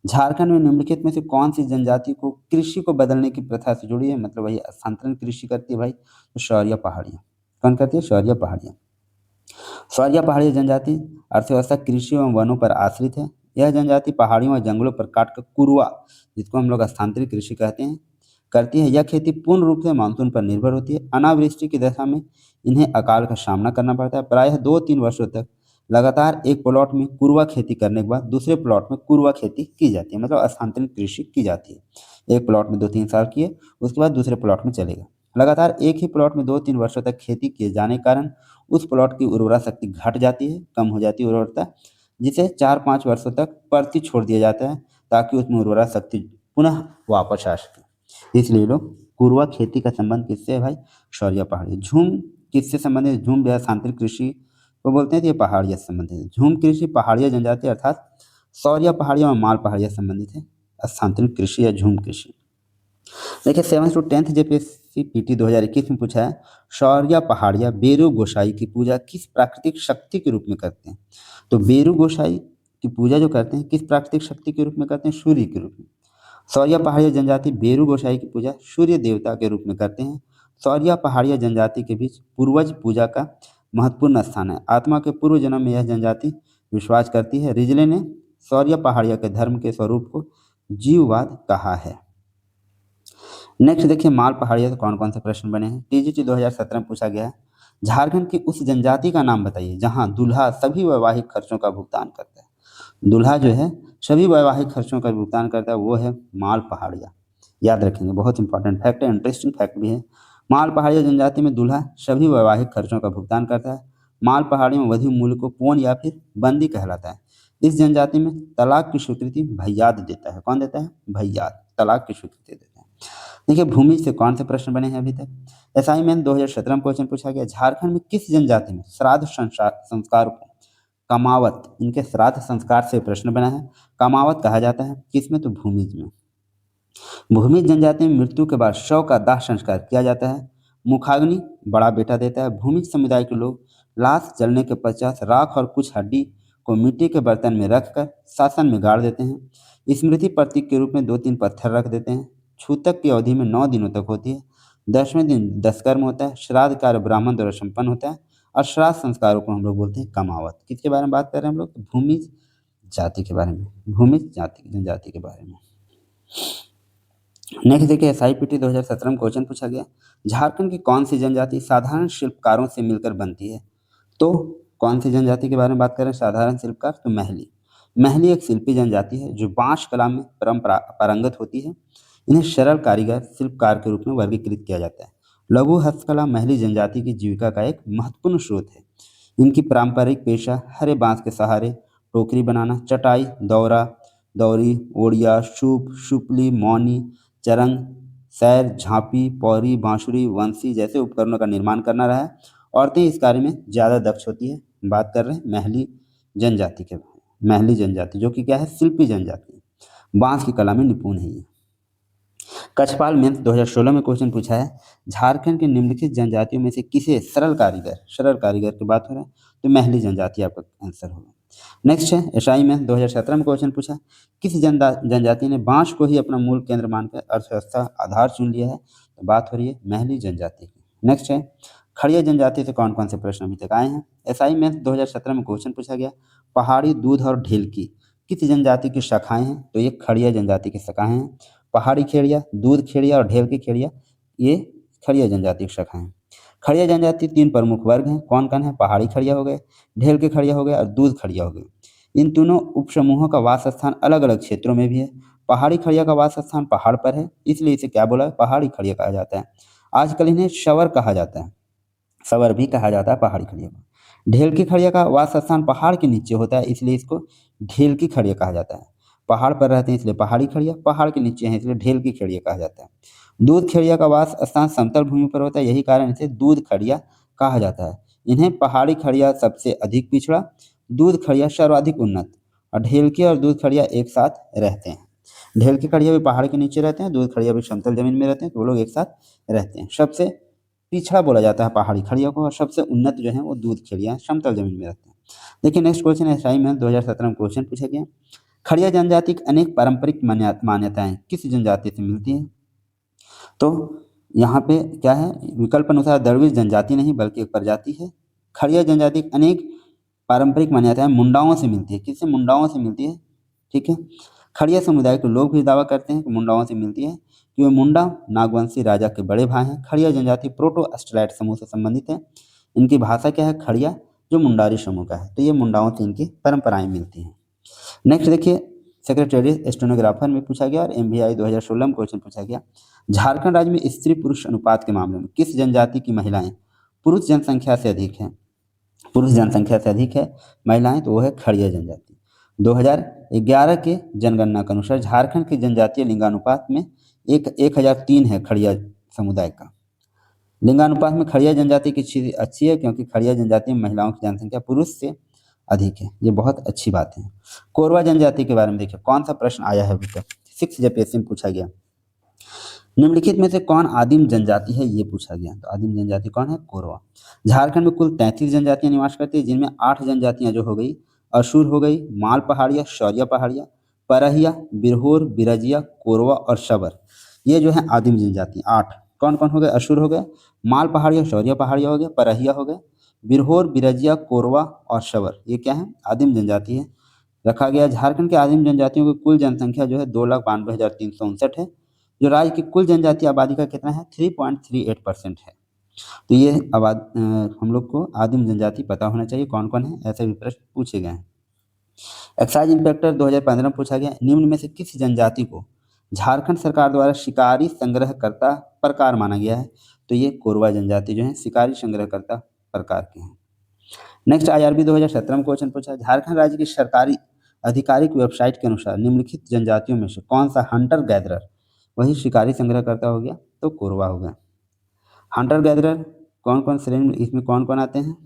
झारखंड में निम्नलिखित में से कौन सी जनजाति को कृषि को बदलने की प्रथा से जुड़ी है? मतलब वही स्थानांतरण कृषि करती है भाई, तो शौरिया पहाड़िया। कौन करती है? शौरिया पहाड़िया। शौरिया पहाड़िया जनजाति अर्थव्यवस्था कृषि एवं वनों पर आश्रित है। यह जनजाति पहाड़ियों और जंगलों पर काटकर कुरुआ, जिसको हम लोग स्थानांतरित कृषि कहते हैं, करती है। यह खेती पूर्ण रूप से मानसून पर निर्भर होती है। अनावृष्टि की दशा में इन्हें अकाल का सामना करना पड़ता है। प्रायः 2-3 वर्षों तक लगातार एक प्लॉट में कुरुआ खेती करने के बाद दूसरे प्लॉट में कुरुआ खेती की जाती है, मतलब स्थानांतरित कृषि की जाती है। एक प्लॉट में 2-3 साल किए, उसके बाद दूसरे प्लॉट में चलेगा। लगातार एक ही प्लॉट में 2-3 वर्षों तक खेती किए जाने के कारण उस प्लॉट की उर्वरा शक्ति घट जाती है, कम हो जाती है उर्वरता, जिसे 4-5 वर्षों तक परती छोड़ दिया जाता है ताकि उसमें उर्वरा शक्ति पुनः वापस आ सके। इसलिए लोग कुरुआ खेती का संबंध किससे है भाई? शौरिया पहाड़ी। झूम किससे संबंधित? झूम या स्थानांतरित कृषि को बोलते हैं, तो ये पहाड़िया से संबंधित है। झूम कृषि पहाड़िया जनजाति अर्थात शौरिया पहाड़िया और माल पहाड़िया से संबंधित है। स्थानांतरित कृषि या झूम कृषि। देखिए, 7th to 10th JPSC PT 2021 में पूछा है, शौरिया पहाड़िया बेरू गोसाई की पूजा किस प्राकृतिक शक्ति के रूप में करते हैं? तो बेरू गोसाई की पूजा जो करते हैं किस प्राकृतिक शक्ति के रूप में करते हैं? सूर्य के रूप में। शौरिया पहाड़िया जनजाति बेरू गोसाई की पूजा सूर्य देवता के रूप में करते हैं। शौरिया पहाड़िया जनजाति के बीच पूर्वज पूजा का महत्वपूर्ण स्थान है। आत्मा के पूर्व जन्म में यह जनजाति विश्वास करती है। रिजले ने शौरिया पहाड़िया के धर्म के स्वरूप को जीववाद कहा है। नेक्स्ट देखिए, माल पहाड़िया से कौन कौन से प्रश्न बने हैं? TGT 2017 में पूछा गया है, झारखंड की उस जनजाति का नाम बताइए जहां दूल्हा सभी वैवाहिक खर्चों का भुगतान करता है। दूल्हा जो है सभी वैवाहिक खर्चों का भुगतान करता है, वो है माल पहाड़िया। याद रखेंगे, बहुत इंपॉर्टेंट फैक्ट है, इंटरेस्टिंग फैक्ट भी है। माल पहाड़िया जनजाति में दूल्हा सभी वैवाहिक खर्चों का भुगतान करता है। माल पहाड़ी में वधु मूल्य को पौन या फिर बंदी कहलाता है। इस जनजाति में तलाक की स्वीकृति भैयाद देता है। कौन देता है? भैयाद तलाक की स्वीकृति देता है। देखिए, भूमि से कौन से प्रश्न बने हैं अभी तक? असाइनमेंट 2017 में क्वेश्चन पूछा गया, झारखंड में किस जनजाति में श्राद्ध संस्कार को कमावत, इनके श्राद्ध संस्कार से प्रश्न बना है। कमावत कहा जाता है किसमें? तो भूमिज में। भूमिज जनजाति में मृत्यु के बाद शव का दाह संस्कार किया जाता है। मुखाग्नि बड़ा बेटा देता है। भूमिज समुदाय के लोग लाश जलने के पश्चात राख और कुछ हड्डी को मिट्टी के बर्तन में रखकर शासन में गाड़ देते हैं। स्मृति प्रतीक के रूप में 2-3 पत्थर रख देते हैं। छूतक की अवधि में 9 दिनों तक होती है। 10वें दिन दशकर्म होता है। श्राद्ध कार्य ब्राह्मण द्वारा संपन्न होता है और श्राद्ध संस्कारों को हम लोग बोलते हैं कमावत। किसके बारे में बात कर रहे हैं हम लोग? भूमिज जाति के बारे में, भूमिज जाति जनजाति के बारे में। नेक्स्ट देखिए, एसआईपीटी 2017 में क्वेश्चन पूछा गया, झारखंड की कौन सी जनजाति साधारण शिल्पकारों से मिलकर बनती है? तो कौन सी जनजाति के बारे में बात करें साधारण शिल्पकार? तो महली। महली एक शिल्पी जनजाति है जो बांस कला में पारंगत होती है। इन्हें सरल कारीगर शिल्पकार के रूप में वर्गीकृत किया जाता है। लघु हस्तकला महली जनजाति की जीविका का एक महत्वपूर्ण स्रोत है। इनकी पारंपरिक पेशा हरे बांस के सहारे टोकरी बनाना, चटाई, दौरा, दौरी, ओड़िया, सूप, सुपली, मौनी, चरंग, सैर, झांपी, पौरी, बांसुरी, वंशी जैसे उपकरणों का निर्माण करना रहा है। औरतें इस कार्य में ज़्यादा दक्ष होती है। बात कर रहे हैं महली जनजाति के। महली जनजाति जो कि क्या है? शिल्पी जनजाति, बांस की कला में निपुण है ये। कछपाल मेंस 2016 में क्वेश्चन पूछा है, झारखंड के निम्नलिखित जनजातियों में से किसे सरल कारीगर की बात हो रहा है? तो महली जनजाति आपका आंसर होगा। नेक्स्ट है एसआई में 2017 में क्वेश्चन पूछा, किस जनजाति ने बांस को ही अपना मूल केंद्र मानकर अर्थव्यवस्था आधार चुन लिया है? तो बात हो रही है महली जनजाति की। नेक्स्ट है खड़िया जनजाति से कौन कौन से प्रश्न अभी तक आए हैं? एसआई में 2017 में क्वेश्चन पूछा गया, पहाड़ी, दूध और ढेलकी किस जनजाति की शाखाएं हैं? तो ये खड़िया जनजाति की शाखाएं हैं। पहाड़ी खेड़िया, दूध खेड़िया और ढेलकी खेड़िया ये खड़िया जनजाति की शाखाएं हैं। खड़िया जनजाति 3 प्रमुख वर्ग हैं। कौन कौन है? पहाड़ी खड़िया हो गए, ढेलकी खड़िया हो गए और दूध खड़िया हो गए। इन तीनों उपसमूहों का वास स्थान अलग अलग क्षेत्रों में भी है। पहाड़ी खड़िया का वास स्थान पहाड़ पर है, इसलिए इसे क्या बोला है? पहाड़ी खड़िया कहा जाता है। आजकल इन्हें शवर कहा जाता है, सवर भी कहा जाता है पहाड़ी खड़िया को। ढेलकी खड़िया का वास स्थान पहाड़ के नीचे होता है, इसलिए इसको ढेलकी खड़िया कहा जाता है। पहाड़ पर रहते हैं इसलिए पहाड़ी खड़िया, पहाड़ के नीचे हैं इसलिए ढेलकी खड़िया कहा जाता है। दूध खड़िया का वास स्थान समतल भूमि पर होता है, यही कारण इसे दूध खड़िया कहा जाता है। इन्हें पहाड़ी खड़िया सबसे अधिक पिछड़ा, दूध खड़िया सर्वाधिक उन्नत और ढेलकी और दूध खड़िया एक साथ रहते हैं। ढेलकी खड़िया भी पहाड़ के नीचे रहते हैं, दूध खड़िया भी समतल जमीन में रहते हैं, तो वो लोग एक साथ रहते हैं। सबसे पिछड़ा बोला जाता है पहाड़ी खड़िया को और सबसे उन्नत जो है वो दूध खड़िया समतल जमीन में रहते हैं। देखिए नेक्स्ट क्वेश्चन है एसआई में 2017 में क्वेश्चन पूछा गया, खड़िया जनजाति की अनेक पारंपरिक मान्यताएं किस जनजाति से मिलती है? तो यहाँ पे क्या है? विकल्प अनुसार दरवेश जनजाति नहीं बल्कि एक प्रजाति है। खड़िया जनजाति की अनेक पारंपरिक मान्यताएं मुंडाओं से मिलती है। किससे? मुंडाओं से मिलती है। ठीक है, खड़िया समुदाय के लोग भी दावा करते हैं कि मुंडाओं से मिलती है कि वे मुंडा नागवंशी राजा के बड़े भाई हैं। खड़िया जनजाति प्रोटो अस्ट्रालाइट समूह से संबंधित है। इनकी भाषा क्या है? खड़िया, जो मुंडारी समूह का है। तो ये मुंडाओं से इनकी परंपराएं मिलती हैं। नेक्स्ट देखिए, सेक्रेटरी स्टेनोग्राफर में पूछा गया और एमवीआई 2016 में क्वेश्चन पूछा गया, झारखंड राज्य में स्त्री पुरुष अनुपात के मामले में किस जनजाति की महिलाएं पुरुष जनसंख्या से अधिक है? पुरुष जनसंख्या से अधिक है महिलाएं, तो वो है खड़िया जनजाति। 2011 के जनगणना के अनुसार झारखंड के जनजातीय लिंगानुपात में 1003 है खड़िया समुदाय का। लिंगानुपात में खड़िया जनजाति की स्थिति अच्छी है क्योंकि खड़िया जनजाति में महिलाओं की जनसंख्या पुरुष से अधिक है, ये बहुत अच्छी बात है। कोरवा जनजाति के बारे में देखिए कौन सा प्रश्न आया है अभी तक, 6 जेपीएससी में पूछा गया। निम्नलिखित में से कौन आदिम जनजाति है? ये पूछा गया। तो आदिम जनजाति कौन है? कोरवा। झारखंड में कुल 33 जनजातियां निवास करती है, जिनमें 8 जनजातियां जो हो गई असूर हो गई, माल पहाड़िया, शौर्य पहाड़िया, परहिया, बिरहोर, बिरजिया, कोरवा और शबर, ये जो है आदिम जनजाति 8। कौन कौन हो गए? असूर हो गए, माल पहाड़िया, शौर्य पहाड़िया हो गया, परहिया हो गए, बिरहोर, बिरजिया, कोरवा और शबर, ये क्या है? आदिम जनजाति है। रखा गया झारखंड के आदिम जनजातियों की कुल जनसंख्या जो है 2,92,359 है, जो राज्य की कुल जनजातीय आबादी का कितना है? 3.38% है। तो ये हम लोग को आदिम जनजाति पता होना चाहिए कौन कौन है, ऐसे भी प्रश्न पूछे गए हैं। एक्साइज इंस्पेक्टर 2015 में पूछा गया, निम्न में से किस जनजाति को झारखंड सरकार द्वारा शिकारी संग्रहकर्ता प्रकार माना गया है? तो ये कोरवा जनजाति जो है शिकारी संग्रहकर्ता प्रकार के हैं। नेक्स्ट आईआरबी 2017 में क्वेश्चन पूछा, झारखंड राज्य की सरकारी आधिकारिक वेबसाइट के अनुसार निम्नलिखित जनजातियों में से कौन सा हंटर गैदरर वही शिकारी संग्रहकर्ता हो गया? तो कोरवा हो गया। हंटर गैदरर कौन कौन श्रेणी में, इसमें कौन कौन आते हैं?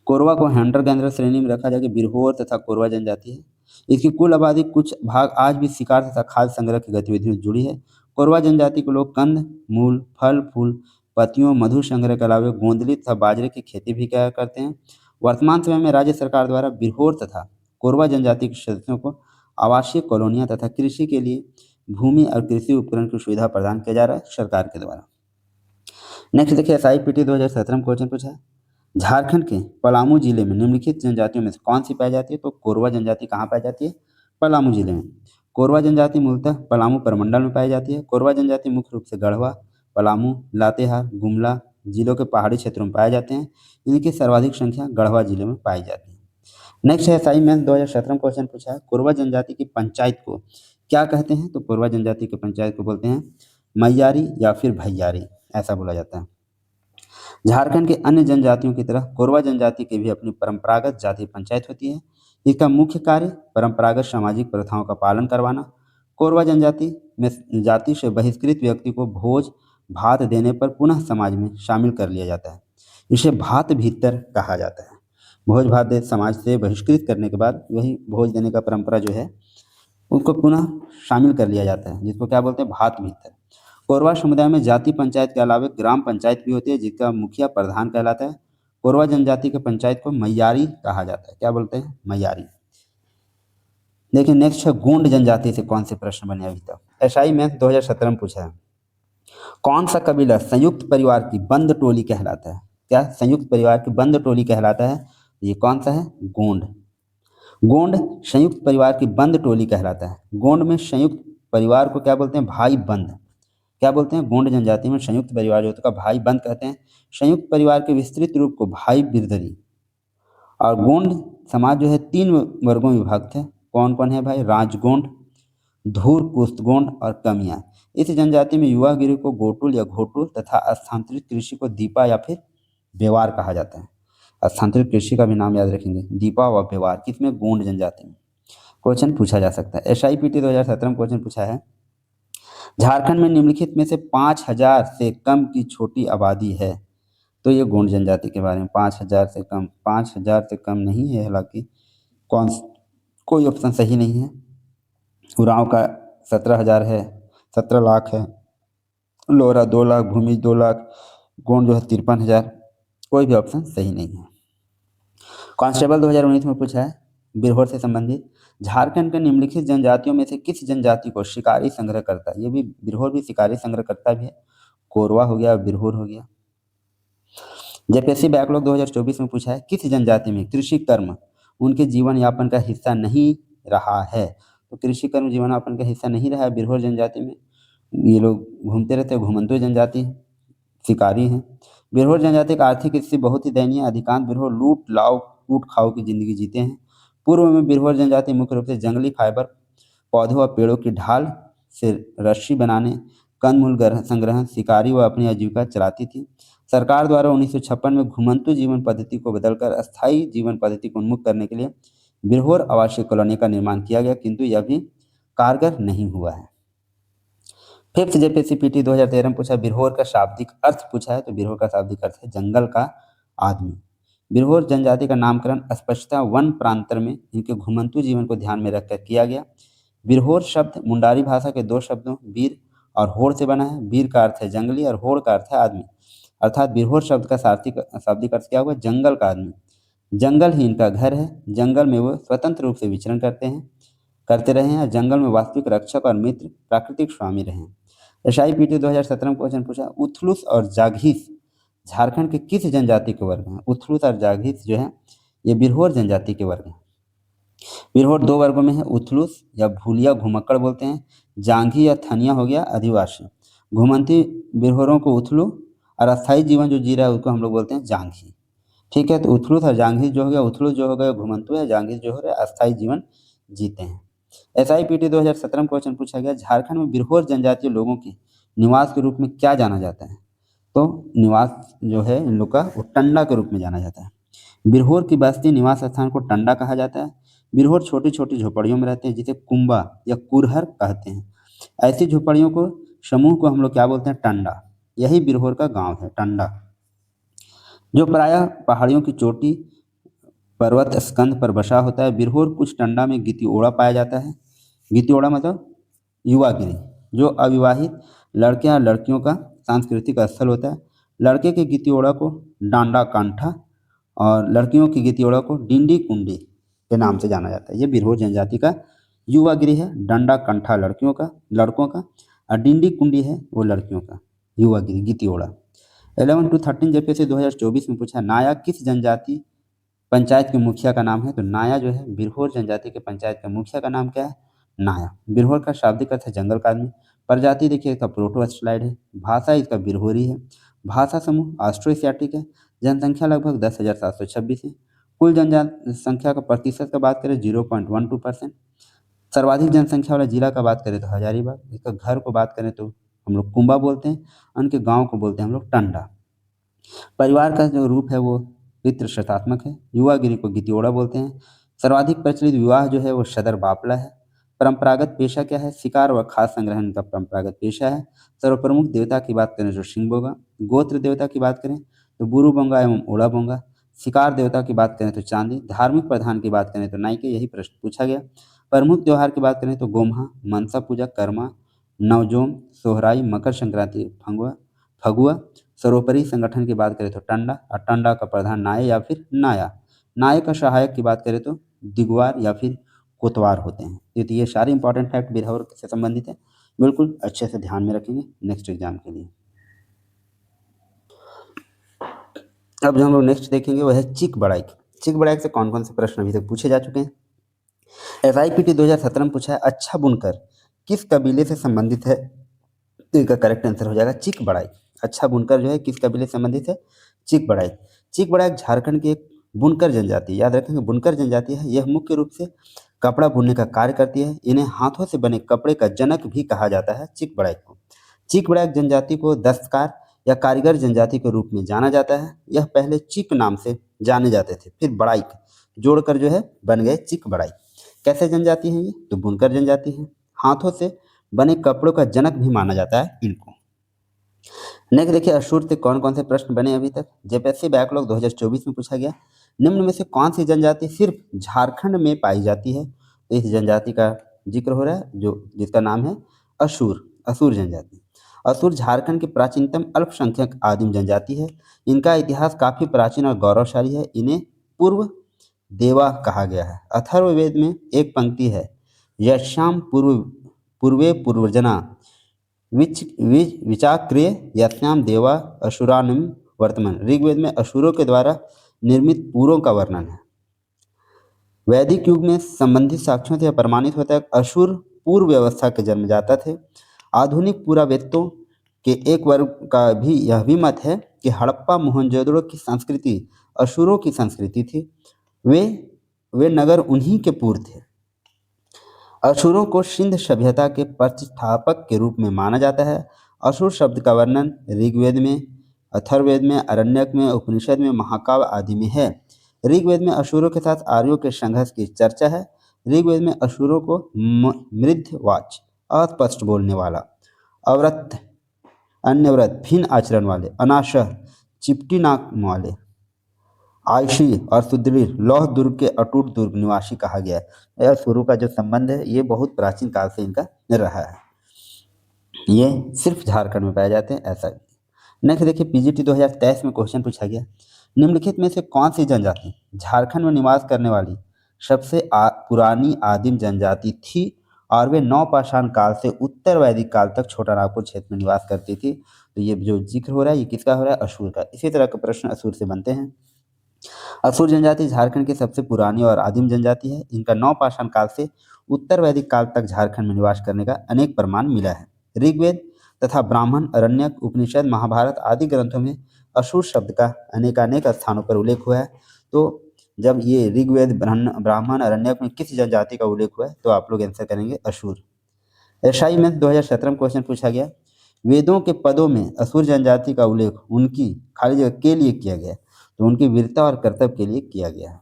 कोरवा को हंटर गैदरर श्रेणी में रखा जाए बिरहोर तथा कोरवा जनजाति है। इसकी कुल आबादी कुछ भाग आज भी शिकार तथा खाद्य संग्रह की गतिविधियों से जुड़ी है। कोरवा जनजाति के लोग कंद मूल फल फूल पत्तियों मधु संग्रह के अलावा गोंदली तथा बाजरे की खेती भी क्या करते हैं। वर्तमान समय में राज्य सरकार द्वारा बिरहोर तथा कोरवा जनजाति के सदस्यों को आवासीय कॉलोनियां तथा कृषि के लिए भूमि और कृषि उपकरण की सुविधा प्रदान किया जा रहा है सरकार के द्वारा। नेक्स्ट देखिए SIPT 2017 में क्वेश्चन पूछा है, झारखंड के पलामू जिले में निम्नलिखित जनजातियों में से कौन सी पाई जाती है। तो कोरवा जनजाति कहाँ पाई जाती है, पलामू जिले में। कोरवा जनजाति मूलतः पलामू प्रमंडल में पाई जाती है। कोरवा जनजाति मुख्य रूप से गढ़वा पलामू लातेहार गुमला जिलों के पहाड़ी क्षेत्रों में पाए जाते हैं। इनकी सर्वाधिक संख्या गढ़वा जिले में पाई जाती है। नेक्स्ट है SI मैथ 2017 में क्वेश्चन पूछा है, कोरवा जनजाति की पंचायत को क्या कहते हैं। तो कोरवा जनजाति की पंचायत को बोलते हैं मैयारी या फिर भैयारी, ऐसा बोला जाता है। झारखंड के अन्य जनजातियों की तरह कोरवा जनजाति की भी अपनी परंपरागत जातीय पंचायत होती है। इसका मुख्य कार्य परंपरागत सामाजिक प्रथाओं का पालन करवाना। कोरवा जनजाति में जाति से बहिष्कृत व्यक्ति को भोज भात देने पर पुनः समाज में शामिल कर लिया जाता है। इसे भात भीतर कहा जाता है। भोज भात दे समाज से बहिष्कृत करने के बाद वही भोज देने का परंपरा जो है उसको पुनः शामिल कर लिया जाता है, जिसको क्या बोलते हैं, भात भीतर। कोरवा समुदाय में जाति पंचायत के अलावा ग्राम पंचायत भी होती है, जिसका मुखिया प्रधान कहलाता है। कोरवा जनजाति के पंचायत को मैयारी कहा जाता है। क्या बोलते हैं, मैयारी। देखिए नेक्स्ट है, गोंड जनजाति से कौन से प्रश्न बने अभी तक। SI मैथ 2017 में पूछा है, कौन सा कबीला संयुक्त परिवार की बंद टोली कहलाता है। क्या संयुक्त परिवार की बंद टोली कहलाता है। ये कौन सा है, गोंड। गोंड संयुक्त परिवार की बंद टोली कहलाता है। गोंड में संयुक्त परिवार को क्या बोलते हैं, भाई बंद। क्या बोलते हैं, गोंड जनजाति में संयुक्त परिवार जो होता है भाई बंद कहते हैं। संयुक्त परिवार के विस्तृत रूप को भाई बिरदरी। और गोंड समाज जो है 3 वर्गों में विभक्त है। कौन कौन है भाई, राजगोंड धूर कुस्तगोंड और कमियां। इस जनजाति में युवा गिरी को गोटुल या घोटुल तथा स्थानांतरित कृषि को दीपा या फिर बेवार कहा जाता है। स्थानांतरित कृषि का भी नाम याद रखेंगे, दीपा व बेवार, किसमें, गोंड जनजाति में। क्वेश्चन पूछा जा सकता है। SIPT 2017 में क्वेश्चन पूछा है, झारखंड में निम्नलिखित में से 5000 से कम की छोटी आबादी है। तो ये गोंड जनजाति के बारे में, 5000 से कम, 5000 से कम नहीं है, हालांकि कोई ऑप्शन सही नहीं है। उरांव का 17,000 है, 17 लाख है। लोरा 2 लाख, भूमि 2 लाख, गोंड जो है 53,000। कोई भी ऑप्शन सही नहीं है। कांस्टेबल 2019 में पूछा है बिरहोर से संबंधित, झारखंड के निम्नलिखित जनजातियों में से किस जनजाति को शिकारी संग्रह करता है। ये भी बिरहोर भी शिकारी संग्रह करता भी है। कोरवा हो गया, बिरहोर हो गया। JPSC बैकलॉग 2024 में पूछा है, किस जनजाति में कृषि कर्म उनके जीवन यापन का हिस्सा नहीं रहा है। तो कृषि कर्म जीवन यापन का हिस्सा नहीं रहा है बिरहोर जनजाति में। ये लोग घूमते रहते हैं, घुमंतु जनजाति शिकारी हैं। बिरहोर जनजाति का आर्थिक स्थिति बहुत ही दयनीय। अधिकांश बिरहोर लूट खाओ की जिंदगी जीते हैं। पूर्व में बिरहोर जनजाति मुख्य रूप से जंगली फाइबर पौधों व पेड़ों की ढाल से रस्सी बनाने, कंदमूल संग्रहण, शिकारी व अपनी आजीविका चलाती थी। सरकार द्वारा 1956 में घुमंतु जीवन पद्धति को बदलकर अस्थायी जीवन पद्धति को उन्मुख करने के लिए बिरहोर आवासीय कॉलोनी का निर्माण किया गया, किंतु यह भी कारगर नहीं हुआ है। फिफ्थ JPSC 2013 में पूछा, बिरहोर का शाब्दिक अर्थ पूछा है। तो बिरहोर का शाब्दिक अर्थ है जंगल का आदमी। बिरहोर जनजाति का नामकरण स्पष्टता वन प्रांतर में इनके घुमंतु जीवन को ध्यान में रखकर किया गया। बिरहोर शब्द मुंडारी भाषा के 2 शब्दों बीर और होड़ से बना है। बीर का अर्थ है जंगली और होड़ का अर्थ है आदमी, अर्थात बिरहोर शब्द का शाब्दिक अर्थ क्या हुआ, जंगल का आदमी। जंगल ही इनका घर है। जंगल में वो स्वतंत्र रूप से विचरण करते रहे हैं। जंगल में वास्तविक रक्षक और मित्र, प्राकृतिक स्वामी रहे हैं। SIPT 2017 में क्वेश्चन पूछा, उथलुस और जाघिस झारखंड के किस जनजाति के वर्ग हैं। उथलुस और जाघिस जो है ये बिरहोर जनजाति के वर्ग हैं। बिरहोर 2 वर्गों में है, उथलुस या भूलिया घुमक्कड़ बोलते हैं। जांघी या थनिया हो गया आदिवासी। घुमंती बिरहोरों को उथलू और अस्थायी जीवन जो जी रहा है उसको हम लोग बोलते हैं जांघी। ठीक है, तो उथलुस और जांघी जो हो गया, उथलुस जो हो गया घुमंतु है, जांघी जो हो रहा है अस्थायी जीवन जीते हैं। SIPT 2017 में क्वेश्चन पूछा गया, झारखंड में बिरहोर जनजातीय लोगों के निवास के रूप में क्या जाना जाता है। तो निवास जो है इन लोग का वो टंडा के रूप में जाना जाता है। बिरहोर की बस्ती निवास स्थान को टंडा कहा जाता है। बिरहोर छोटी छोटी झोपड़ियों में रहते हैं जिसे कुंबा या कुरहर कहते हैं। ऐसी झोपड़ियों को समूह को हम लोग क्या बोलते हैं, टंडा। यही बिरहोर का गांव है टंडा, जो प्रायः पहाड़ियों की चोटी पर्वत स्कंद पर बसा होता है। बिरहोर कुछ टंडा में गितिओड़ा पाया जाता है। गितिओड़ा मतलब युवागिरी, जो अविवाहित लड़के या लड़कियों का सांस्कृतिक स्थल होता है। लड़के के गितिओड़ा को डांडा कांठा और लड़कियों की गितिओड़ा को डिंडी कुंडी के नाम से जाना जाता है। ये बिरहोर जनजाति का युवागिरी है। डांडा कंठा लड़कों का और डिंडी कुंडी है वो लड़कियों का युवागिरी गितिओड़ा। 11 to 13 जेपीएससी 2024 में पूछा, नाया किस जनजाति पंचायत के मुखिया का नाम है? तो नाया जो है बिरहोर जनजाति के पंचायत के मुखिया का नाम क्या है? नाया। बिरहोर का शाब्दिक अर्थ है जंगल का आदमी। प्रजाति देखिए इसका प्रोटो स्लाइड है। भाषा इसका बिरहोरी है। भाषा समूह ऑस्ट्रो-एशियाटिक है। जनसंख्या लगभग 10,726 है। कुल जनसंख्या का प्रतिशत का बात करें 0.12%। सर्वाधिक जनसंख्या वाला जिला का बात करें तो हजारीबाग। इसका घर को बात करें तो हम लोग कुंबा बोलते हैं। उनके गांव को बोलते हैं हम लोग टंडा। परिवार का जो रूप है वो पितृशतात्मक है। युवागिरी को गितिओड़ा बोलते हैं। सर्वाधिक प्रचलित विवाह जो है वो सदर बापला है। परंपरागत पेशा क्या है? शिकार व खाद्य संग्रहण का परंपरागत पेशा है। सर्वप्रमुख देवता की बात करें तो सिंहबोगा। गोत्र देवता की बात करें तो बुरुबोंगा एवं ओड़ाबोंगा। शिकार देवता की बात करें तो चांदी। धार्मिक प्रधान की बात करें तो नाइके। यही प्रश्न पूछा गया। प्रमुख त्योहार की बात करें तो गोम्हा, मनसा पूजा, कर्मा, नवजोम, सोहराई, मकर संक्रांति, फगुआ। सर्वोपरि संगठन की बात करें तो टंडा और टंडा का प्रधान नाय या फिर नाया। नाय का सहायक की बात करें तो दिगवार या फिर कोतवार होते हैं। तो ये सारे इंपॉर्टेंट फैक्ट बिरहोर से संबंधित है। बिल्कुल अच्छे से ध्यान में रखेंगे नेक्स्ट एग्जाम के लिए। अब जो हम लोग नेक्स्ट देखेंगे वह है चिक बड़ाइक। चिक बड़ाइक से कौन कौन से प्रश्न अभी तक पूछे जा चुके हैं? SIPT 2017 में पूछा है, अच्छा बुनकर किस कबीले से संबंधित है? तो इसका करेक्ट आंसर हो जाएगा चिक बड़ाइक। अच्छा बुनकर जो है किस कबीले से संबंधित है? चिक बड़ाइक। चिक बड़ाइक झारखंड की एक बुनकर जनजाति, याद रखेंगे बुनकर जनजाति है। यह मुख्य रूप से कपड़ा बुनने का कार्य करती है। इन्हें हाथों से बने कपड़े का जनक भी कहा जाता है चिक बड़ाइक को। चिक बड़ाइक जनजाति को दस्तकार या कारीगर जनजाति के रूप में जाना जाता है। यह पहले चिक नाम से जाने जाते थे, फिर बड़ाइक जोड़कर जो है बन गए चिक बड़ाइक। कैसे जनजाति है ये? तो बुनकर जनजाति है। हाथों से बने कपड़ों का जनक भी माना जाता है इनको। नेक्स्ट देखिए, असुर से कौन कौन से प्रश्न बने अभी तक? जेपीएससी बैकलॉग 2024 में पूछा गया, निम्न में से कौन सी जनजाति सिर्फ झारखंड में पाई जाती है? तो इस जनजाति का जिक्र हो रहा है जो जिसका नाम है असुर जनजाति। असुर झारखंड की प्राचीनतम अल्पसंख्यक आदिम जनजाति है। इनका इतिहास काफी प्राचीन और गौरवशाली है। इन्हें पूर्व देवा कहा गया है। अथर्ववेद में एक पंक्ति है, यश्याम पूर्वे पूर्वजना विचाक्रिय यस्याम देवा असुरानुम वर्तमान। ऋग्वेद में असुरों के द्वारा निर्मित पूरों का वर्णन है। वैदिक युग में संबंधित साक्ष्यों से प्रमाणित होता है कि असुर पूर्व व्यवस्था के जन्मदाता थे। आधुनिक पुरावेत्तों के एक वर्ग का भी यह भी मत है कि हड़प्पा मोहनजोदड़ो की संस्कृति असुरों की संस्कृति थी। वे नगर उन्हीं के पूर्व थे। असुरों को सिंध सभ्यता के प्रतिष्ठापक के रूप में माना जाता है। असुर शब्द का वर्णन ऋग्वेद में, अथर्ववेद में, आरण्यक में, उपनिषद में, महाकाव्य आदि में है। ऋग्वेद में असुरों के साथ आर्यों के संघर्ष की चर्चा है। ऋग्वेद में असुरों को मृद्धवाच, अस्पष्ट बोलने वाला, अव्रत, अन्यव्रत, भिन्न आचरण वाले, अनाशह, चिपटी नाक वाले, आयशी और सुदृढ़ लौह दुर्ग के अटूट दुर्ग निवासी कहा गया है। असुरों का जो संबंध है ये बहुत प्राचीन काल से इनका रहा है। ये सिर्फ झारखंड में पाए जाते हैं ऐसा। नेक्स्ट देखिए, PGT 2023 में क्वेश्चन पूछा गया, निम्नलिखित में से कौन सी जनजाति झारखंड में निवास करने वाली सबसे पुरानी आदिम जनजाति थी और वे नवपाषाण काल से उत्तर वैदिक काल तक छोटा नागपुर क्षेत्र में निवास करती थी? तो ये जो जिक्र हो रहा है ये किसका हो रहा है? असुर का। इसी तरह के प्रश्न असुर से बनते हैं। असुर जनजाति झारखंड की सबसे पुरानी और आदिम जनजाति है। इनका नवपाषाण काल से उत्तर वैदिक काल तक झारखंड में निवास करने का अनेक प्रमाण मिला है। ऋग्वेद तथा ब्राह्मण, अरण्यक, उपनिषद, महाभारत आदि ग्रंथों में असुर शब्द का अनेकानेक स्थानों पर उल्लेख हुआ है। तो जब ये ऋग्वेद, ब्राह्मण, अरण्यक में किस जनजाति का उल्लेख हुआ है तो आप लोग आंसर करेंगे असुर। SI में 2017 में क्वेश्चन पूछा गया, वेदों के पदों में असुर जनजाति का उल्लेख उनकी खाली जगह के लिए किया गया, तो उनकी वीरता और कर्तव्य के लिए किया गया है।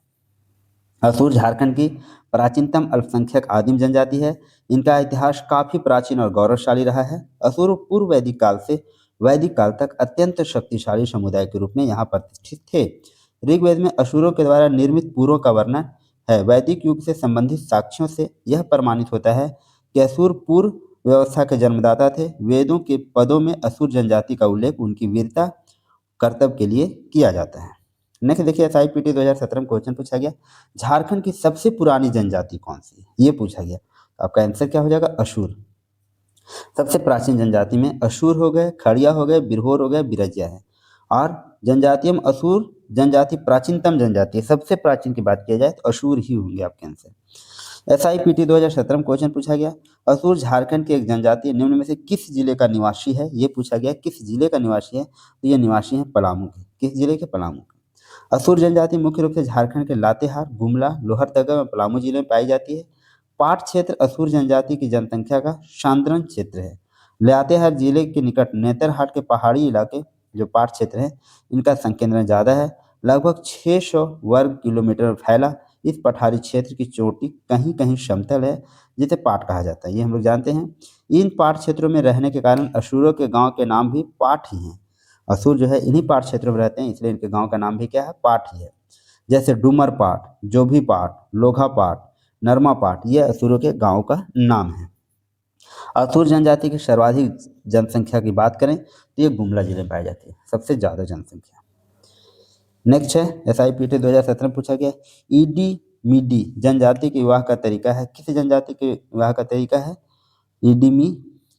असुर झारखंड की प्राचीनतम अल्पसंख्यक आदिम जनजाति है। इनका इतिहास काफी प्राचीन और गौरवशाली रहा है। असुर पूर्व वैदिक काल से वैदिक काल तक अत्यंत शक्तिशाली समुदाय के रूप में यहाँ प्रतिष्ठित थे। ऋग्वेद में असुरों के द्वारा निर्मित पुरों का वर्णन है। वैदिक युग से संबंधित साक्ष्यों से यह प्रमाणित होता है कि असुर पूर्व व्यवस्था के जन्मदाता थे। वेदों के पदों में असुर जनजाति का उल्लेख उनकी वीरता कर्तव्य के लिए किया जाता है। नेक्स्ट देखिए, SIPT 2017 में क्वेश्चन पूछा गया, झारखंड की सबसे पुरानी जनजाति कौन सी है, ये पूछा गया। आपका आंसर क्या हो जाएगा, असुर। सबसे प्राचीन जनजाति में असुर हो गए, खड़िया हो गए, बिरहोर हो गए, बिरजिया है। और जनजातियों में असुर जनजाति प्राचीनतम जनजाति है। सबसे प्राचीन की बात किया जाए तो असुर ही होंगे आपके आंसर। SIPT 2017 में क्वेश्चन पूछा गया, असुर झारखंड की एक जनजाति है, निम्न में से किस जिले का निवासी है, ये पूछा गया किस जिले का निवासी है, तो ये निवासी है पलामू के। किस जिले के, पलामू के। असुर जनजाति मुख्य रूप से झारखंड के लातेहार, गुमला, लोहरदगा में पलामू जिले में पाई जाती है। पाट क्षेत्र असुर जनजाति की जनसंख्या का सांद्रण क्षेत्र है। लातेहार जिले के निकट नेतरहाट के पहाड़ी इलाके जो पाट क्षेत्र है, इनका संकेंद्रण ज़्यादा है। लगभग 600 वर्ग किलोमीटर में फैला इस पठारी क्षेत्र की चोटी कहीं कहीं समतल है, जिसे पाट कहा जाता है, ये हम लोग जानते हैं। इन पाट क्षेत्रों में रहने के कारण असुरों के गांव के नाम भी पाट ही हैं। असुर जो है इन्हीं पाट क्षेत्रों में रहते हैं, इसलिए इनके गांव का नाम भी क्या है, पाट ही है। जैसे डूमर पाट, जोभी पाट, लोघा पाट, नरमा पाट, ये असुरों के गांव का नाम है। असुर जनजाति की सर्वाधिक जनसंख्या की बात करें तो ये गुमला जिले में पाई जाती है, सबसे ज़्यादा जनसंख्या। नेक्स्ट है, SIPT 2017 में पूछा गया, ईडी मीडी जनजाति के विवाह का तरीका है, किस जनजाति के विवाह का तरीका है, ईडीमी।